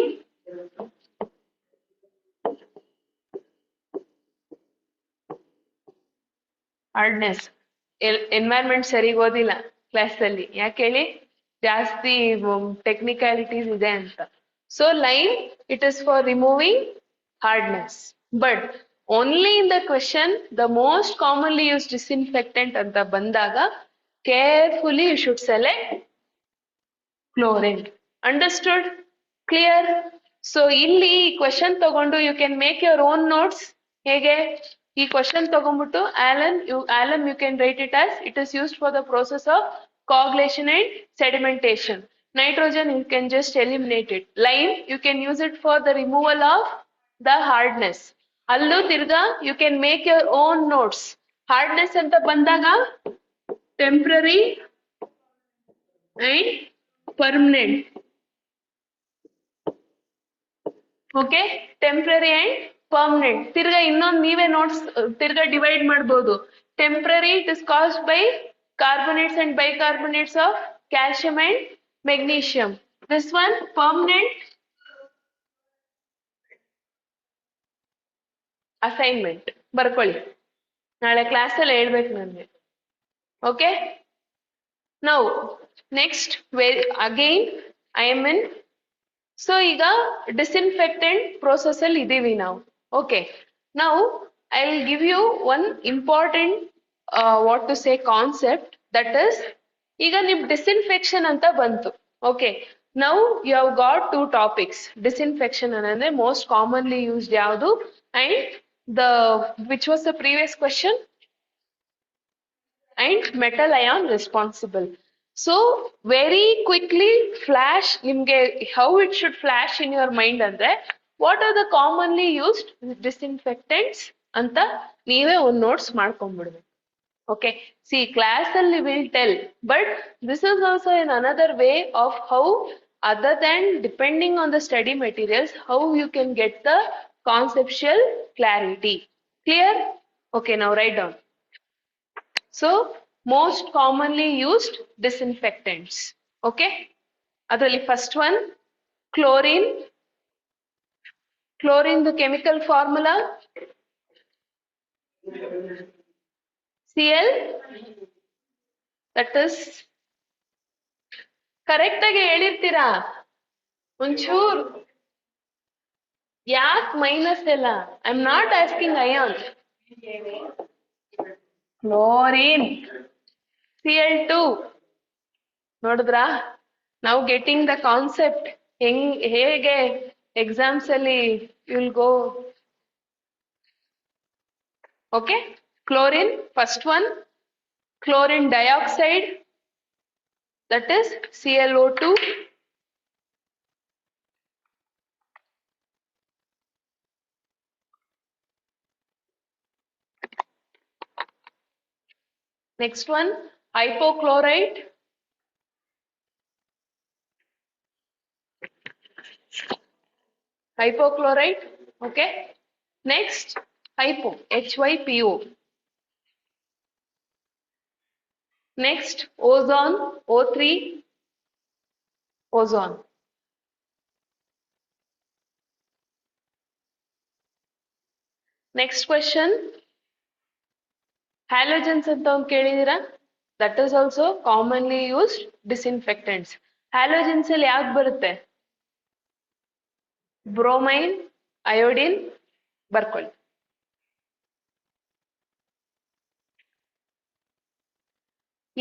hardness. Environment ಸರಿ ಓದಿಲ್ಲ class ಅಲ್ಲಿ, ಯಾಕೆ ಹೇಳಿ, ಜಾಸ್ತಿ technicalities ಇದೆ ಅಂತ. So lime, it is for removing hardness, but only in the question the most commonly use disinfectant ಅಂತ ಬಂದಾಗ carefully you should select chlorine. Understood? Clear? So ಇಲ್ಲಿ ಈ ಕ್ವೆಶನ್ ತಗೊಂಡು you can make your own notes. ಹೇಗೆ, ಈ question ತಗೊಂಡ್ಬಿಟ್ಟು alum you can write it as, it is used for the process of coagulation and sedimentation. Nitrogen you can just eliminate it. Lime you can use it for the removal of the hardness. Allu tirga you can make your own notes. Hardness anta bandaga temporary and permanent. Okay, temporary and permanent. ತಿರ್ಗಾ ಇನ್ನೊಂದು ನೀವೇ notes ತಿರ್ಗಾ divide ಮಾಡ್ಬೋದು. Temporary, it is caused by carbonates and bicarbonates of calcium and magnesium. This one permanent. Assignment ಬರ್ಕೊಳ್ಳಿ, ನಾಳೆ ಕ್ಲಾಸಲ್ಲಿ ಹೇಳ್ಬೇಕು ನನಗೆ. Okay, now next again I am in. So ಈಗ ಡಿಸ್ಇನ್ಫೆಕ್ಟೆಂಟ್ ಪ್ರೋಸೆಸ್ ಅಲ್ಲಿ ಇದೀವಿ ನಾವು. Okay, now I will give you one important what to say concept, that is, ಈಗ ನಿಮ್ ಡಿಸ್ಇನ್ಫೆಕ್ಷನ್ ಅಂತ ಬಂತು. Okay, now you have got 2 topics. Disinfection ಅಂದ್ರೆ most commonly used ಯಾವುದು, and the which was the previous question, and metal ion responsible. So very quickly flash nimge how it should flash in your mind andre, what are the commonly used disinfectants anta neeve on notes ಮಾಡ್ಕೊಂಡ್ಬಿಡ್ಬೇಕು. Okay, see class alli will tell, but this is also in another way of how, other than depending on the study materials, how you can get the conceptual clarity. Clear? Okay, now write down. So most commonly used disinfectants. Okay, adರಲ್ಲಿ first one chlorine. Chlorine the chemical formula Cl, that is correct ಆಗಿ ಹೇಳಿರ್ತೀರಾ, ಒಂಚೂರು ಯಾಕೆ minus ಎಲ್ಲ. I am not asking ion. Chlorine Cl2. ನೋಡಿದ್ರಾ, ನಾವು getting the concept, ಹೇಗೆ exams ಅಲ್ಲಿ will go. Okay, chlorine first one. Chlorine dioxide, that is ClO2. Next one, hypochlorite. Hypochlorite. Okay. Next, hypo, HYPO. Next, ozone, O3, ozone. Next question, halogens ಅಂತ ಒಂದು ಕೇಳಿದೀರಾ? That is also commonly used disinfectants. Halogens ಅಲ್ಲಿ ಯಾವ್ದು ಬರುತ್ತೆ? ಬ್ರೋಮೈನ್, iodine, ಬರ್ಕೊಳ್ಳಿ.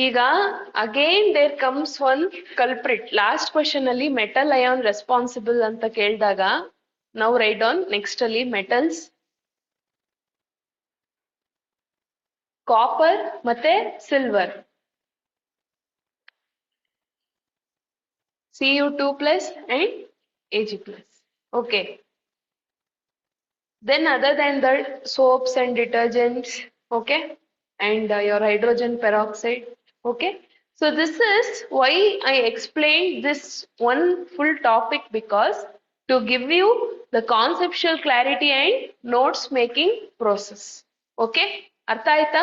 ಈಗ again there comes one culprit. Last question ಅಲ್ಲಿ metal ion responsible ಅಂತ ಕೇಳಿದಾಗ ನಾವು ರೈಟ್ ಆನ್ ನೆಕ್ಸ್ಟ್ ಅಲ್ಲಿ ಮೆಟಲ್ಸ್, ಕಾಪರ್ ಮತ್ತೆ silver, Cu2+ and Ag+. Okay. Then other than that, soaps and detergents, okay, and your hydrogen peroxide, okay. So this is why I explained this one full topic, because to give you the conceptual clarity and notes making process, okay. Artha aita?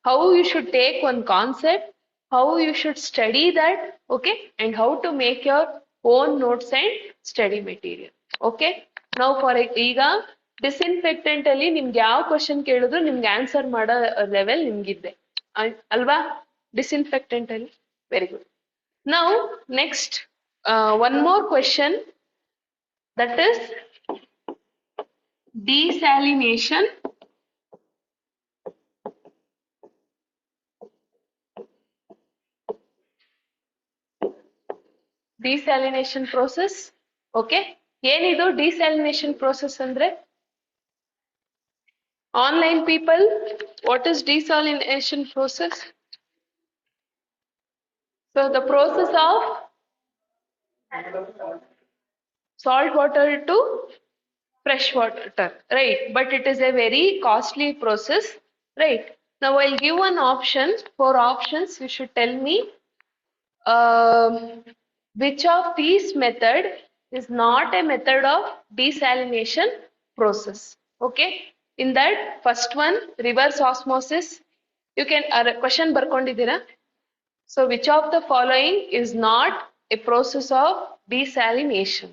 How you should take one concept, how you should study that, okay, and how to make your own notes and study material, okay. Now for ಈಗ disinfectant ಅಲ್ಲಿ ನಿಮ್ಗೆ ಯಾವ question ಕೇಳಿದ್ರು ನಿಮ್ಗೆ answer ಮಾಡೋ level ನಿಮ್ಗಿದೆ ಅಲ್ವಾ? Disinfectant ಅಲ್ಲಿ very good. Now next one more question, that is desalination. Desalination process, okay. ಏನಿದು ಡಿಸ್ಯಾಲಿನೇಷನ್ ಪ್ರೋಸೆಸ್ ಅಂದ್ರೆ? Online people, what is desalination process? So the process of salt water to fresh water, right? But it is a very costly process, right? Now I'll give one option, 4 options. You should tell me which of these method is not a method of desalination process, okay. In that, first one, reverse osmosis. You can question ಬರ್ಕೊಂಡಿದ್ದೀರಾ? So which of the following is not a process of desalination?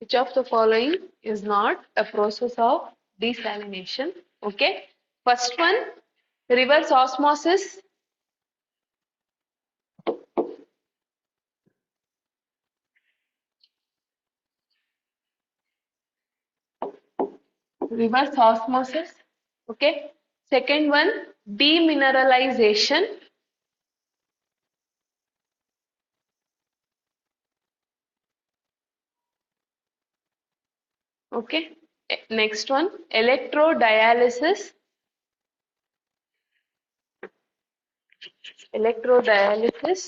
Which of the following is not a process of desalination? Okay. First one, reverse osmosis. Reverse osmosis, okay. Second one, demineralization. Okay. Next one, electrodialysis. Electrodialysis.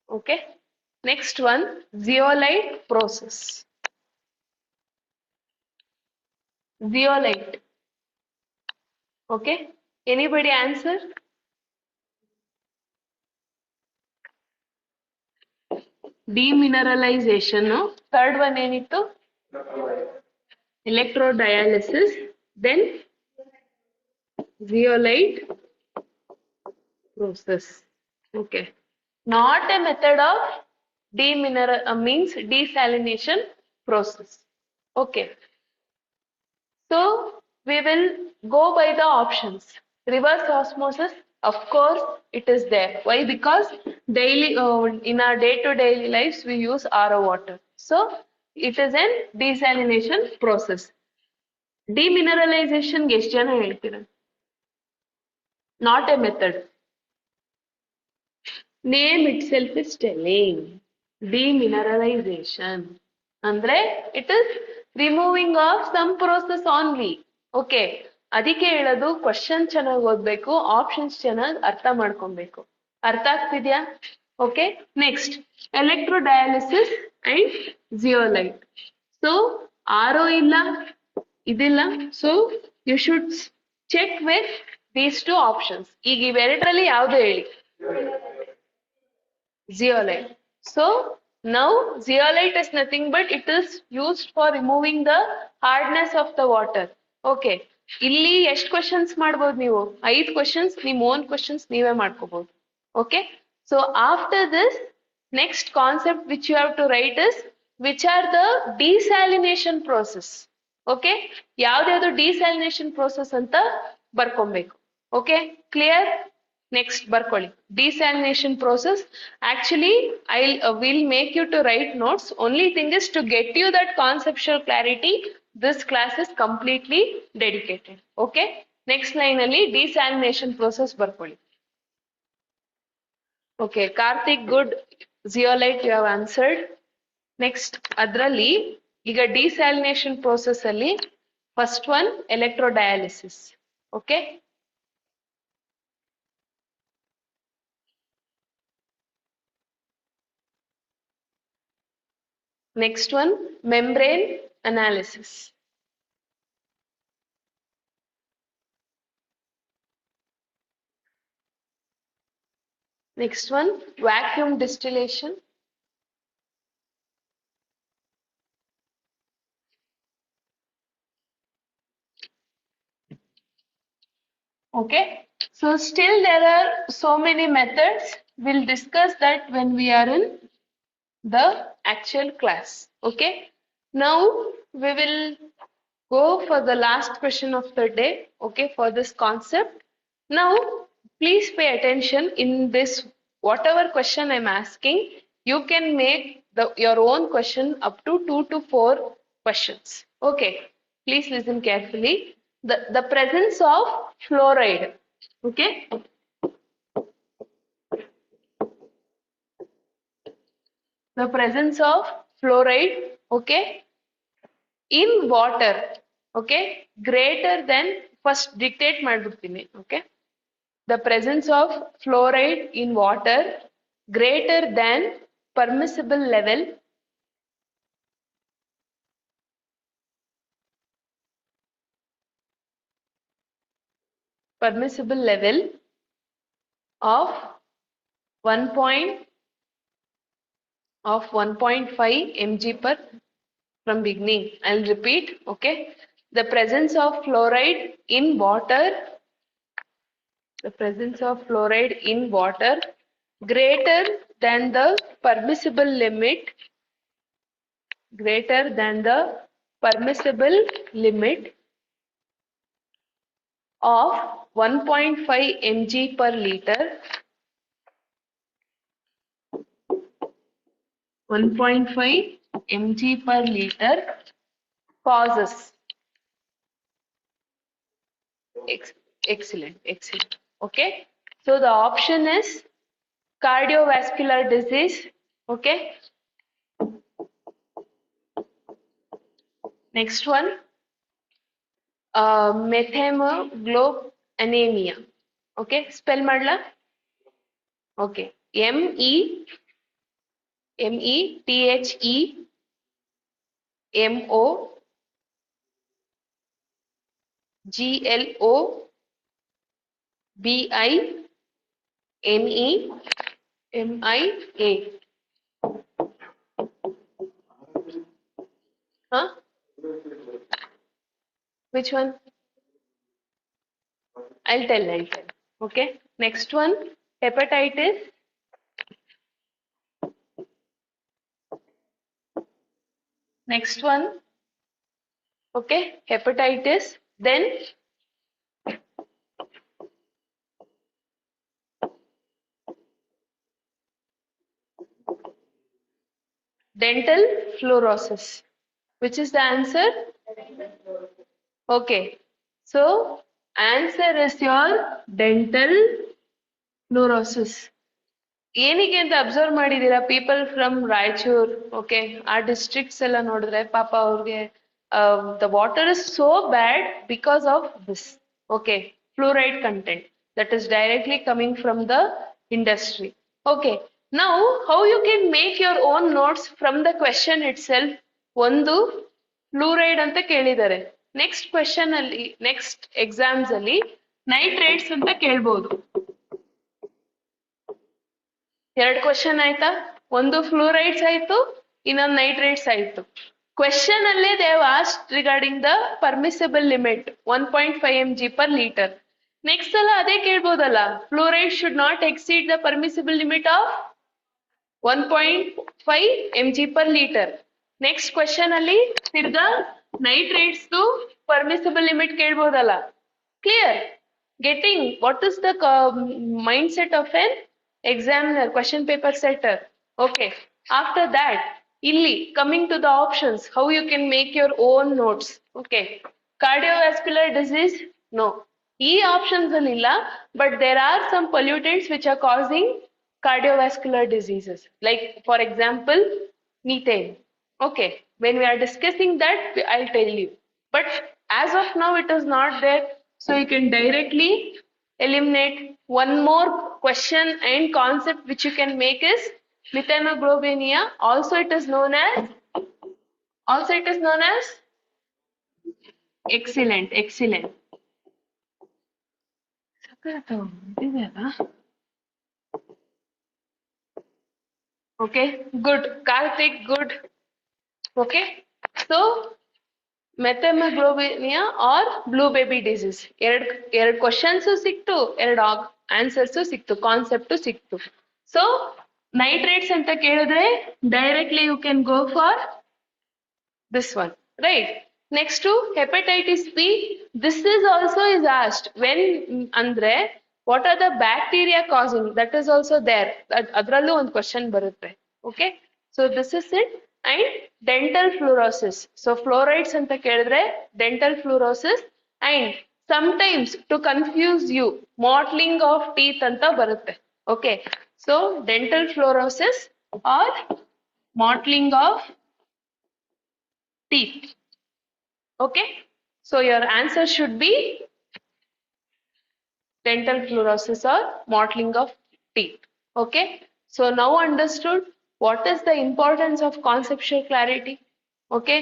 Okay. Next one, zeolite process. Zeolite. Okay. Anybody answer? Demineralization. No? Third one ಏನಿತ್ತು? Electrodialysis. Then zeolite process. Okay. Not a method of means desalination process. Okay. So we will go by the options. Reverse osmosis, of course, it is there. Why? Because daily in our day-to-day lives we use RO water. So it is a desalination process. Demineralization ಗೆ ಎಷ್ಟು ಜನ ಹೇಳ್ತೀರಾ? Not a method. Name itself is telling. Demineralization ಅಂದ್ರೆ it is removing of some process only. Okay. ಅದಕ್ಕೆ ಹೇಳೋದು question ಚೆನ್ನಾಗಿ ಓದ್ಬೇಕು, options ಚೆನ್ನಾಗಿ ಅರ್ಥ ಮಾಡ್ಕೊಬೇಕು. ಅರ್ಥ ಆಗ್ತಿದ್ಯಾ? Okay. Next, electrodialysis and zeolite. So RO ಇಲ್ಲ, ಇದಿಲ್ಲ. So you should check with These two options. ಈಗ ಇವೆರಡರಲ್ಲಿ ಯಾವ್ದು ಹೇಳಿ? Zeolite. So now zeolite is nothing but it is used for removing the hardness of the water. Okay. ಇಲ್ಲಿ ಎಷ್ಟು questions ಮಾಡ್ಬೋದು ನೀವು? 5 questions, ನಿಮ್ಮ ಓನ್ ಕ್ವಶನ್ಸ್ ನೀವೇ ಮಾಡ್ಕೋಬಹುದು. Okay. So after this, next concept which you have to write is which are the desalination process. Okay. ಯಾವ್ದ್ಯಾವ್ದು desalination process ಅಂತ ಬರ್ಕೊಬೇಕು. Okay. Clear? Next ಬರ್ಕೊಳ್ಳಿ. Desalination process. Actually, will make you to write notes. Only thing is to get you that conceptual clarity. This class is completely dedicated. Okay. Next line ಅಲ್ಲಿ desalination process ಬರ್ಕೊಳ್ಳಿ. Okay. Karthik, good. Zeolite you have answered. Next ಅದ್ರಲ್ಲಿ ಈಗ desalination process ಅಲ್ಲಿ first one electrodialysis. Okay. Next one, membrane analysis. Next one, vacuum distillation. Okay, so still there are so many methods. We'll discuss that when we are in the actual class. Okay, now we will go for the last question of the day. Okay, for this concept. Now please pay attention in this. Whatever question I'm asking, you can make your own question up to 2 to 4 questions. Okay, please listen carefully. The presence of fluoride. Okay, the presence of fluoride. Okay, in water. Okay, greater than, first dictate ಮಾಡ್ಬಿಡ್ತೀನಿ. Okay, the presence of fluoride in water greater than permissible level of 1.5 mg per from beginning. I'll repeat. Okay, the presence of fluoride in water, greater than the permissible limit of 1.5 mg per liter 1.5 mg per liter causes. Excellent. Okay, so the option is cardiovascular disease. Okay, next one, methemoglobinemia. Okay, spell madla. Okay, METHEMOGLOBINEMIA. Huh? Which one? I'll tell. Okay, next one, hepatitis. Next one, okay, hepatitis. Then dental fluorosis. Which is the answer? Okay, so answer is your dental fluorosis. ಏನಕ್ಕೆ ಅಂತ observe ಮಾಡಿದೀರಾ? People from Raichur, okay, ಆ districts ಎಲ್ಲ ನೋಡಿದ್ರೆ ಪಾಪ ಅವ್ರಿಗೆ the water is so bad because of this. Okay, fluoride content that is directly coming from the industry. Okay, now how you can make your own notes from the question itself? ಒಂದು fluoride ಅಂತ ಕೇಳಿದ್ದಾರೆ. Next question ಅಲ್ಲಿ, next exams ಅಲ್ಲಿ nitrates ಅಂತ ಕೇಳ್ಬೋದು. 2 question ಆಯ್ತಾ? ಒಂದು fluorides ಆಯ್ತು, ಇನ್ನೊಂದು ನೈಟ್ರೇಟ್ಸ್ ಆಯ್ತು. ಕ್ವೆಶನ್ ಅಲ್ಲೇ they have asked regarding the permissible limit 1.5 mg per liter. Next ಸಲ ಅದೇ ಕೇಳ್ಬೋದಲ್ಲ, fluoride should not exceed the permissible limit of 1.5 mg per liter. Next question ಅಲ್ಲಿ ತಿರ್ಗಾ ನೈಟ್ರೇಟ್ಸ್ ಪರ್ಮಿಸಿಬಲ್ ಲಿಮಿಟ್ ಕೇಳ್ಬೋದಲ್ಲ. Clear? Getting what is the mind set of an examiner, question paper setter. Okay, after that illi coming to the options, how you can make your own notes. Okay, cardiovascular disease, no, e options alilla, but there are some pollutants which are causing cardiovascular diseases, like for example methane. Okay, when we are discussing that I'll tell you, but as of now it is not there, so you can directly eliminate. One more question and concept which you can make is methanoglobinea. Also it is known as excellent. Okay, good. Karthik, good. Okay, so methemoglobinemia or blue baby disease, ಎರಡು questions ಸಿಕ್ತು, ಎರಡು answers ಸಿಕ್ತು, concept ಸಿಕ್ತು. So nitrates ಅಂತ ಕೇಳಿದ್ರೆ directly you can go for this one, right? Next hepatitis B, this is also is asked when ಅಂದ್ರೆ what are the bacteria causing, that is also there, ಅದರಲ್ಲೂ ಒಂದು question ಬರುತ್ತೆ. Okay, so this is it. And dental fluorosis, so fluorides ಅಂತ ಕೇಳಿದ್ರೆ dental fluorosis. And sometimes to confuse you mottling of teeth ಅಂತ ಬರುತ್ತೆ. Okay, so dental fluorosis or mottling of teeth. Okay, so your answer should be dental fluorosis or mottling of teeth. Okay, so now understood what is the importance of conceptual clarity. Okay,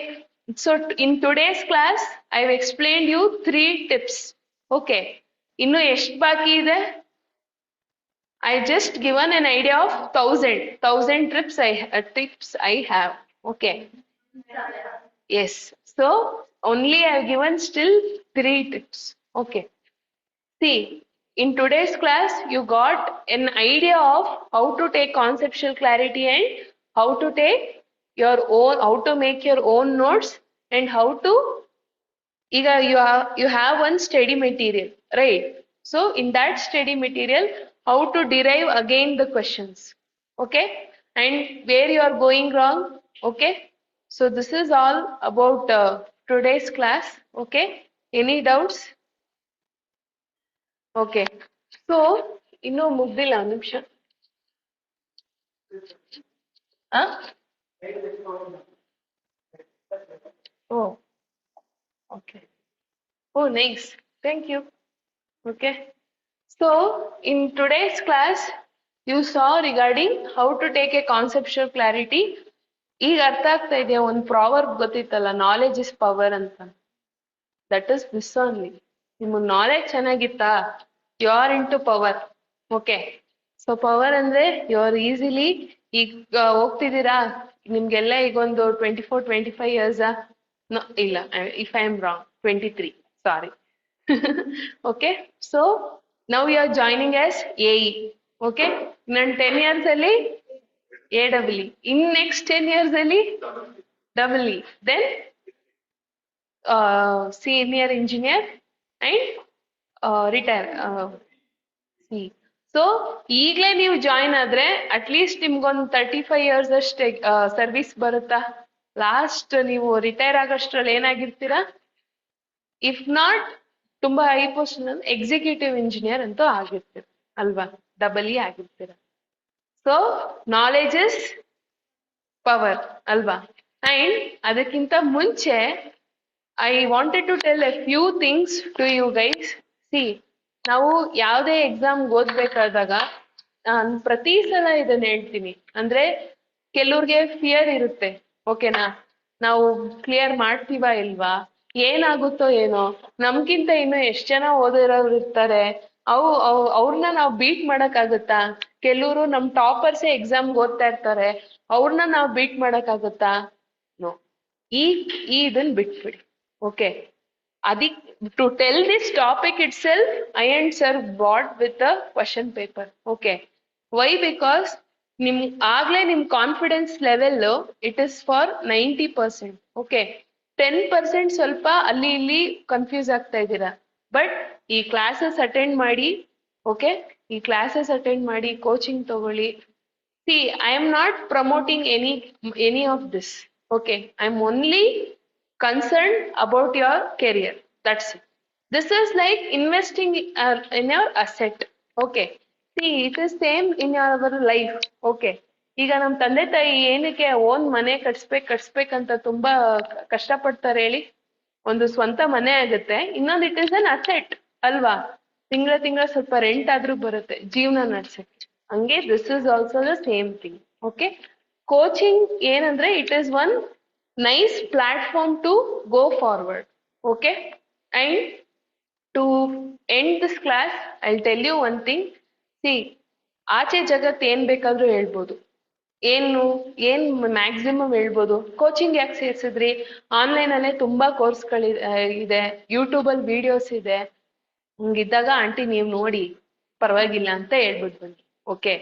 so in today's class I have explained you 3 tips. Okay, innu ಎಷ್ಟು ಬಾಕಿ ಇದೆ? I just given an idea of 1000 tips I have. Okay, yes, so only I have given still 3 tips. Okay, see, in today's class you got an idea of how to take conceptual clarity and how to take your own, how to make your own notes, and how to you have one study material, right? So in that study material, how to derive again the questions. Okay, and where you are going wrong. Okay, so this is all about today's class. Okay, any doubts? Okay, so ಇನ್ನು ಮುಗ್ದಿಲ್ಲ, ಒಂದು ನಿಮಿಷ. Oh, okay. Oh, nice. Thank you. Okay, so in today's class you saw regarding how to take a conceptual clarity. ಈಗ ಅರ್ಥ ಆಗ್ತಾ ಇದೆಯಾ? ಒಂದು proverb ಗೊತ್ತಿತ್ತಲ್ಲ, knowledge is power ಅಂತ. That is this only. ನಿಮಗೆ ನಾಲೆಜ್ ಚೆನ್ನಾಗಿತ್ತಾ, you are in to power. Okay, so power ಅಂದ್ರೆ ಯು ಆರ್ ಈಸಿಲಿ, ಈಗ ಹೋಗ್ತಿದ್ದೀರಾ, ನಿಮ್ಗೆಲ್ಲ ಈಗ ಒಂದು 24-25 years ಇಲ್ಲ, if I am wrong, 23, sorry. Okay, so now you are joining as AE. Okay, ನನ್ನ 10 years ಅಲ್ಲಿ AEE, in next 10 years ಅಲ್ಲಿ EE, then senior engineer and retire. See, so ಈಗಲೇ ನೀವು ಜಾಯಿನ್ ಆದ್ರೆ ಅಟ್ಲೀಸ್ಟ್ ನಿಮ್ಗೊಂದು 35 years ಅಷ್ಟೇ service ಬರುತ್ತಾ. Last ನೀವು ರಿಟೈರ್ ಆಗೋಷ್ಟ್ರಲ್ಲಿ ಏನಾಗಿರ್ತೀರಾ? ಇಫ್ ನಾಟ್ ತುಂಬಾ ಹೈ ಪೋಸ್ಟ್ ಎಕ್ಸಿಕ್ಯೂಟಿವ್ ಇಂಜಿನಿಯರ್ ಅಂತೂ ಆಗಿರ್ತೀರ ಅಲ್ವಾ, EE ಆಗಿರ್ತೀರ. ಸೊ ನಾಲೆಜ್ ಇಸ್ ಪವರ್ ಅಲ್ವಾ? ಅಂಡ್ ಅದಕ್ಕಿಂತ ಮುಂಚೆ I wanted to tell a few things to you guys. See, ನಾವು ಯಾವುದೇ ಎಕ್ಸಾಮ್ ಓದ್ಬೇಕಾದಾಗ ನಾನು ಪ್ರತಿ ಸಲ ಇದನ್ನ ಹೇಳ್ತೀನಿ, ಅಂದ್ರೆ ಕೆಲವ್ರಿಗೆ ಫಿಯರ್ ಇರುತ್ತೆ. ಓಕೆನಾ, ನಾವು ಕ್ಲಿಯರ್ ಮಾಡ್ತೀವಾ ಇಲ್ವಾ, ಏನಾಗುತ್ತೋ ಏನೋ, ನಮ್ಗಿಂತ ಇನ್ನು ಎಷ್ಟ್ ಜನ ಓದಿರೋರು ಇರ್ತಾರೆ, ಅವ್ರನ್ನ ನಾವು ಬೀಟ್ ಮಾಡಕ್ಕಾಗುತ್ತಾ? ಕೆಲವರು ನಮ್ ಟಾಪರ್ಸೇ ಎಕ್ಸಾಮ್ಗೆ ಓದ್ತಾ ಇರ್ತಾರೆ, ಅವ್ರನ್ನ ನಾವು ಬೀಟ್ ಮಾಡಕ್ಕಾಗುತ್ತಾ? ನೋ. ಈ ಇದನ್ ಬಿಟ್ಬಿಡಿ. ಓಕೆ, ಅದಿಕ್ to tell this topic itself I and sir but with a question paper. Okay, why? Because ಆಗ್ಲೇ ನಿಮ್ confidence level it is for 90%. Okay, 10% ಸ್ವಲ್ಪ ಅಲ್ಲಿ ಇಲ್ಲಿ ಕನ್ಫ್ಯೂಸ್ ಆಗ್ತಾ ಇದ್ದೀರಾ. ಬಟ್ ಈ ಕ್ಲಾಸಸ್ ಅಟೆಂಡ್ ಮಾಡಿ, ಓಕೆ, ಈ ಕ್ಲಾಸಸ್ ಅಟೆಂಡ್ ಮಾಡಿ, ಕೋಚಿಂಗ್ ತಗೊಳ್ಳಿ. See, I am not promoting any of this. Okay, I am only concerned about your career. That's it. This is like investing in your asset. Okay. See, it is same in our life. Okay. ಈಗ ನಮ್ ತಂದೆ ತಾಯಿ ಏನಕ್ಕೆ own ಮನೆ ಕಟ್ಸ್ಬೇಕಂತ ತುಂಬಾ ಕಷ್ಟಪಡ್ತಾರೆ ಹೇಳಿ? ಒಂದು ಸ್ವಂತ ಮನೆ ಆಗುತ್ತೆ, ಇನ್ನೊಂದು ಇಟ್ ಇಸ್ ಅನ್ ಅಸೆಟ್ ಅಲ್ವಾ? ತಿಂಗಳ ಸ್ವಲ್ಪ ರೆಂಟ್ ಆದ್ರೂ ಬರುತ್ತೆ ಜೀವನ ನಡ್ಸಕ್ಕೆ. ಹಂಗೆ this is also the same thing. Okay, coaching ಏನಂದ್ರೆ it is one nice platform to go forward. Okay, and to end this class I'll tell you one thing. See, ಆಚೆ ಜಗತ್ತು ಏನ್ ಬೇಕಾದ್ರೂ ಹೇಳ್ಬೋದು, ಏನ್ ಮ್ಯಾಕ್ಸಿಮಮ್ ಹೇಳ್ಬೋದು. ಕೋಚಿಂಗ್ ಯಾಕೆ ಸೇರ್ಸಿದ್ರಿ? ಆನ್ಲೈನ್ ಅಲ್ಲೇ ತುಂಬಾ ಕೋರ್ಸ್ಗಳು ಇದೆ, ಯೂಟ್ಯೂಬ್ ಅಲ್ಲಿ ವಿಡಿಯೋಸ್ ಇದೆ, ಹಂಗಿದ್ದಾಗ ಆಂಟಿ ನೀವು ನೋಡಿ ಪರವಾಗಿಲ್ಲ ಅಂತ ಹೇಳ್ಬಿಟ್ಟು ಬನ್ನಿ. ಓಕೆ,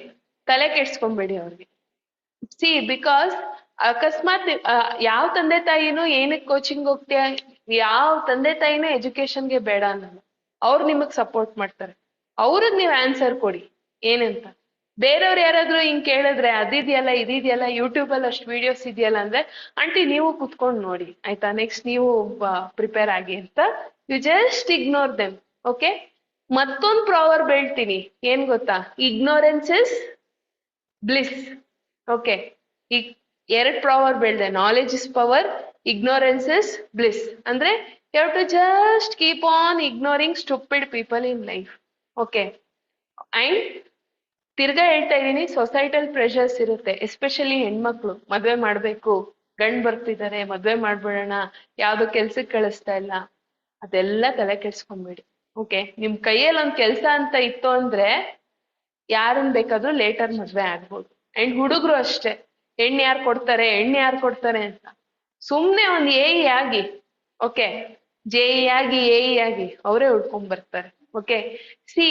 ತಲೆ ಕೆಡ್ಸ್ಕೊಂಬೇಡಿ ಅವ್ರಿಗೆ. ಸಿ, ಬಿಕಾಸ್ ಅಕಸ್ಮಾತ್ ಯಾವ ತಂದೆ ತಾಯಿನೂ ಏನಕ್ಕೆ ಕೋಚಿಂಗ್ ಹೋಗ್ತೀಯ, ಯಾವ ತಂದೆ ತಾಯಿನೂ ಎಜುಕೇಶನ್ಗೆ ಬೇಡ ಅನ್ನಲ್ಲ. ಅವ್ರು ನಿಮಗ್ ಸಪೋರ್ಟ್ ಮಾಡ್ತಾರೆ. ಅವ್ರಿಗೆ ನೀವು ಆನ್ಸರ್ ಕೊಡಿ ಏನಂತ. ಬೇರೆಯವ್ರು ಯಾರಾದ್ರೂ ಹಿಂಗ್ ಕೇಳಿದ್ರೆ ಅದಿದೆಯಲ್ಲ ಇದಿದೆಯಲ್ಲ ಯೂಟ್ಯೂಬ್ ಅಲ್ಲಿ ಅಷ್ಟು ವಿಡಿಯೋಸ್ ಇದೆಯಲ್ಲ ಅಂದ್ರೆ, ಆಂಟಿ ನೀವು ಕುತ್ಕೊಂಡು ನೋಡಿ ಆಯ್ತಾ, ನೆಕ್ಸ್ಟ್ ನೀವು ಪ್ರಿಪೇರ್ ಆಗಿ ಅಂತ you just ignore them. Okay, ಮತ್ತೊಂದು ಪ್ರಾವರ್ಬ್ ಹೇಳ್ತೀನಿ, ಏನ್ ಗೊತ್ತಾ? Ignorance is bliss. ಓಕೆ, ಈಗ ಎರಡ್ ಪ್ರಾವರ್ಬ್ ಹೇಳ್ದೆ, knowledge is power, ignorance is bliss. ಅಂದ್ರೆ you have to just keep on ignoring stupid people in life. Okay, and ತಿರ್ಗಾ ಹೇಳ್ತಾ ಇದೀನಿ, ಸೊಸೈಟಲ್ ಪ್ರೆಷರ್ಸ್ ಇರುತ್ತೆ, ಎಸ್ಪೆಷಲಿ ಹೆಣ್ಮಕ್ಳು. ಮದ್ವೆ ಮಾಡ್ಬೇಕು, ಗಂಡ್ ಬರ್ತಿದ್ದಾರೆ, ಮದ್ವೆ ಮಾಡ್ಬಿಡೋಣ, ಯಾವ್ದು ಕೆಲ್ಸಕ್ಕೆ ಕಳಿಸ್ತಾ ಇಲ್ಲ, ಅದೆಲ್ಲ ತಲೆ ಕೆಡ್ಸ್ಕೊಂಬೇಡಿ. ಓಕೆ, ನಿಮ್ ಕೈಯಲ್ಲಿ ಒಂದ್ ಕೆಲ್ಸ ಅಂತ ಇತ್ತು ಅಂದ್ರೆ ಯಾರನ್ ಬೇಕಾದ್ರೂ ಲೇಟರ್ ಮದ್ವೆ ಆಗ್ಬೋದು. ಅಂಡ್ ಹುಡುಗರು ಅಷ್ಟೇ, ಹೆಣ್ಣು ಯಾರು ಕೊಡ್ತಾರೆ ಅಂತ ಸುಮ್ನೆ ಒಂದು ಎ ಆಗಿ, ಓಕೆ, JE ಆಗಿ AE ಆಗಿ ಅವರೇ ಹುಡ್ಕೊಂಡ್ ಬರ್ತಾರೆ. ಓಕೆ, ಸಿ,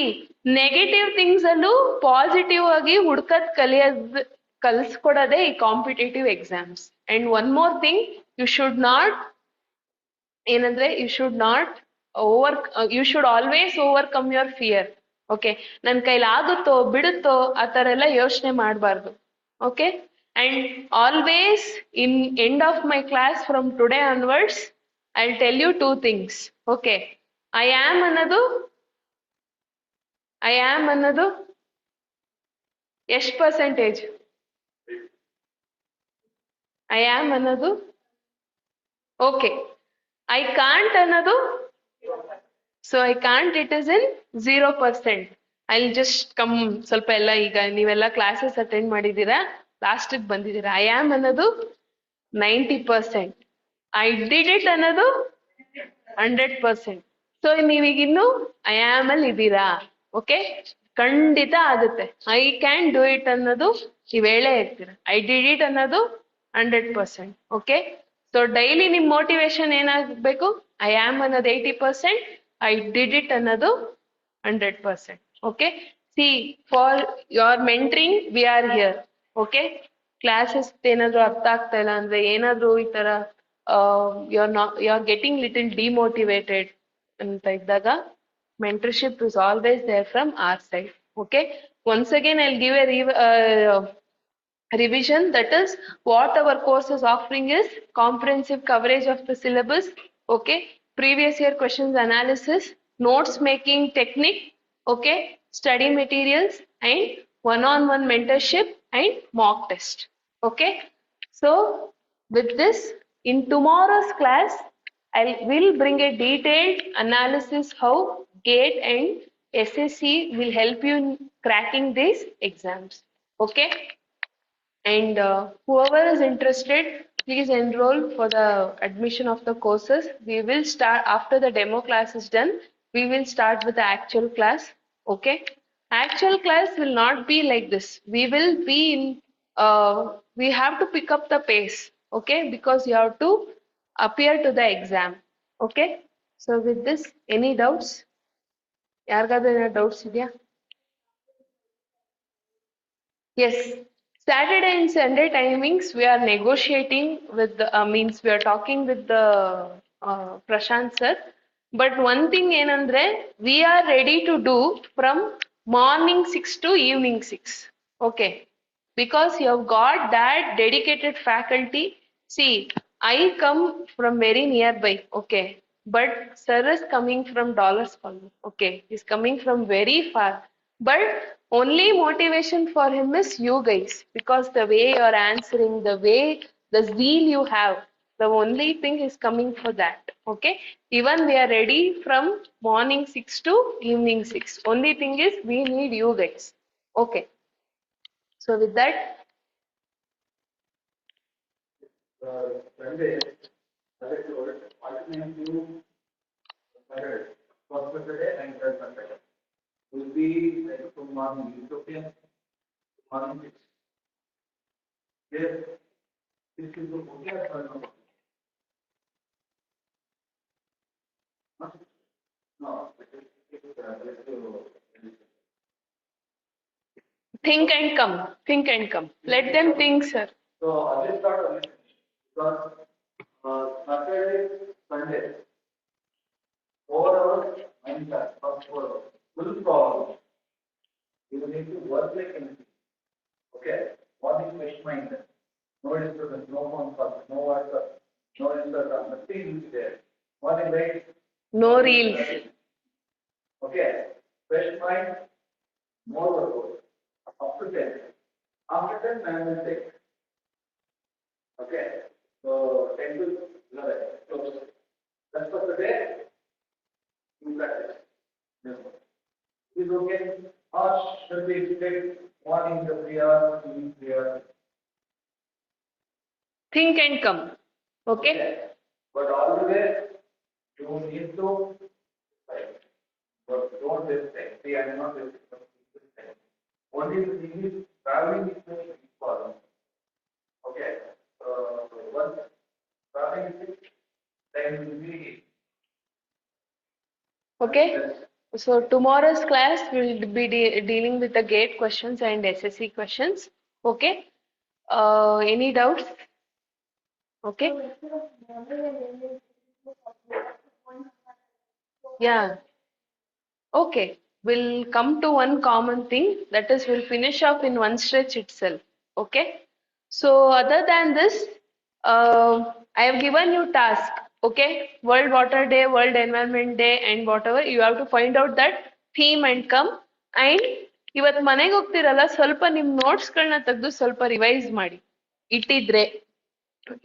ನೆಗೆಟಿವ್ ಥಿಂಗ್ಸ್ ಅಲ್ಲೂ ಪಾಸಿಟಿವ್ ಆಗಿ ಹುಡ್ಕದ್ ಕಲ್ಸ್ಕೊಡೋದೇ ಈ competitive exams. And one more thing, you should not ಏನಂದ್ರೆ you should always overcome your fear. Okay, ನನ್ ಕೈಲಿ ಆಗುತ್ತೋ ಬಿಡುತ್ತೋ ಆ ತರ ಎಲ್ಲ ಯೋಚನೆ ಮಾಡಬಾರ್ದು. Okay, and always in end of my class from today onwards I'll tell you two things. Okay, I am ಅನ್ನೋದು ಎಷ್ಟು ಪರ್ಸೆಂಟೇಜ್? I am ಅನ್ನೋದು ಓಕೆ. I can't ಅನ್ನೋದು, so I can't it is in 0%. I'll just come ಸ್ವಲ್ಪ ಎಲ್ಲ, ಈಗ ನೀವೆಲ್ಲ classes attend ಮಾಡಿದ್ದೀರಾ, ಲಾಸ್ಟಿಗೆ ಬಂದಿದ್ದೀರಾ. ಐ ಆಮ್ ಅನ್ನೋದು 90%, ಐ ಡಿಡ್ ಇಟ್ ಅನ್ನೋದು 100%. ಸೊ ನೀವೀಗಿನ್ನು ಐ ಆಮ್ ಅಲ್ಲಿ ಇದ್ದೀರಾ. ಓಕೆ, ಖಂಡಿತ ಆಗುತ್ತೆ. ಐ ಕ್ಯಾನ್ ಡೂ ಇಟ್ ಅನ್ನೋದು ನೀವ್ ಹೇಳೇ ಇರ್ತೀರ, ಐ ಡಿಡ್ ಇಟ್ ಅನ್ನೋದು 100%. ಓಕೆ, ಸೊ ಡೈಲಿ ನಿಮ್ ಮೋಟಿವೇಶನ್ ಏನಾಗಬೇಕು? ಐ ಆಮ್ ಅನ್ನೋದು 80%, ಐ ಡಿಡ್ ಇಟ್ ಅನ್ನೋದು 100%. Okay, see, for your mentoring we are here. Okay, classes ಏನಾದ್ರು ಅರ್ಥ ಆಗ್ತಾ ಇಲ್ಲ ಅಂದ್ರೆ, ಏನಾದ್ರು ಈ ತರ you are getting little demotivated ಅಂತ ಇದ್ದಾಗ, mentorship is always there from our side. Okay, once again I'll give a revision. That is what our course is offering is comprehensive coverage of the syllabus. Okay, previous year questions analysis, notes making technique, okay, study materials, and one-on-one mentorship and mock test. Okay, so with this, in tomorrow's class I will bring a detailed analysis how GATE and SSC will help you in cracking these exams. Okay, and whoever is interested, please enroll for the admission of the courses. We will start after the demo class is done. We will start with the actual class. Okay. Actual class will not be like this. We will be in, we have to pick up the pace. Okay. Because you have to appear to the exam. Okay. So with this, any doubts? ಯಾರಿಗಾದ್ರೂ ಏನಾದ್ರು doubts ಇದೆಯಾ? Yes, Saturday and Sunday timings we are negotiating with the, means we are talking with the Prashant sir. But one thing ಏನಂದ್ರೆ we are ready to do from morning 6 to evening 6. Okay, because you have got that dedicated faculty. See, I come from very nearby. Okay, but sir is coming from Dollars Colony. Okay, he's coming from very far. But only motivation for him is you guys, because the way you are answering, the way, the zeal you have, the only thing is coming for that. Okay, even we are ready from morning 6 to evening 6. Only thing is we need you guys. Okay, so with that, Sunday, alternate Saturday, first Saturday and third Saturday will be like from morning, Ethiopian morning 6. Yes, this is the okay. No, think and come, think and come. Let them think, sir. so I will start on it because Saturday, Sunday, 4 hours, and first 4 hours, full problem. You need to work like anything. Okay, morning fresh mind, no disturbance, no phone calls, no WhatsApp, no Instagram, nothing is there. Morning right? No reels. Okay, fresh mind, more work. Up to 10. After 10, I will take. Okay, so 10 to 11. So that's for the day. You practice. Is okay. Or should we take morning the prayer, evening prayer? Think and come. Okay. But all the way, you need to, but don't respect. See, I am not respecting. Only the thing is, traveling is very important. Okay. Once traveling is time will be. Okay. So tomorrow's class will be dealing with the GATE questions and SSC questions. Okay. Any doubts? Okay. Yeah. Okay. We'll come to one common thing, that is we'll finish off in one stretch itself. Okay. So other than this, I have given you task. Okay. World Water Day, World Environment Day, and whatever, you have to find out that theme and come. And ಇವತ್ತು ಮನೆಗೆ ಹೋಗ್ತಿರಲ್ಲ, ಸ್ವಲ್ಪ ನಿಮ್ ನೋಟ್ಸ್ಗಳನ್ನ ತೆಗೆದು ಸ್ವಲ್ಪ revise ಮಾಡಿ ಇಟ್ಟಿದ್ರೆ,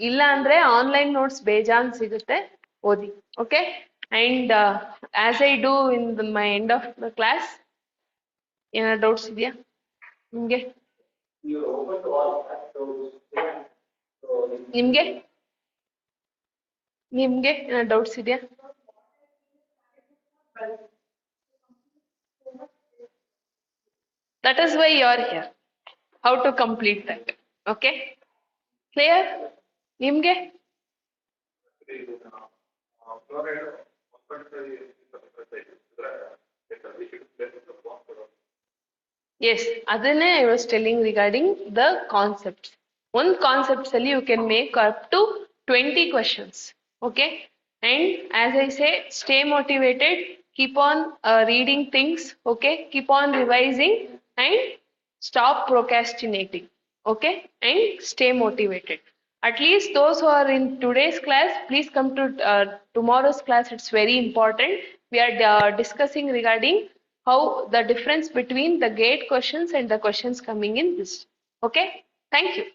ಇಲ್ಲ ಅಂದ್ರೆ online notes ಬೇಜಾನ್ ಸಿಗುತ್ತೆ, ಓದಿ. Okay. And as I do in my end of the class, ಏನಾದ್ರು ಡೌಟ್ಸ್ ಇದೆಯಾ ನಿಮ್ಗೆ? ನಿಮ್ಗೆ ನಿಮ್ಗೆ ಏನಾದ್ರು ಡೌಟ್ಸ್ ಇದೆಯಾ? That is why you are here. How to complete that. Okay? Clear? ನಿಮ್ಗೆ? Yes, ಅದನ್ನೇ I was telling regarding the concepts. One concepts ಅಲ್ಲಿ you can make up to 20 questions. Okay? And as I say, stay motivated, keep on reading things, okay? Keep on revising and stop procrastinating. Okay? And stay motivated. At least those who are in today's class, please come to tomorrow's class. It's very important. We are discussing regarding how the difference between the GATE questions and the questions coming in this. Okay? Thank you.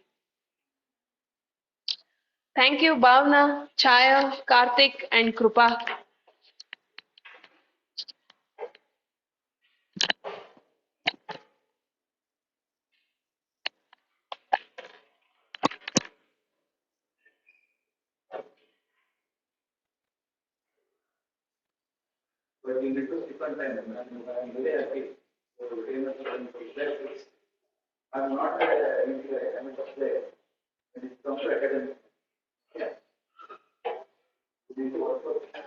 Thank you, Bhavna, Chaya, Karthik, and Krupa. I'm very happy to train us in subjects. I'm not I'm a player. When it comes to academics, yeah, we need to work for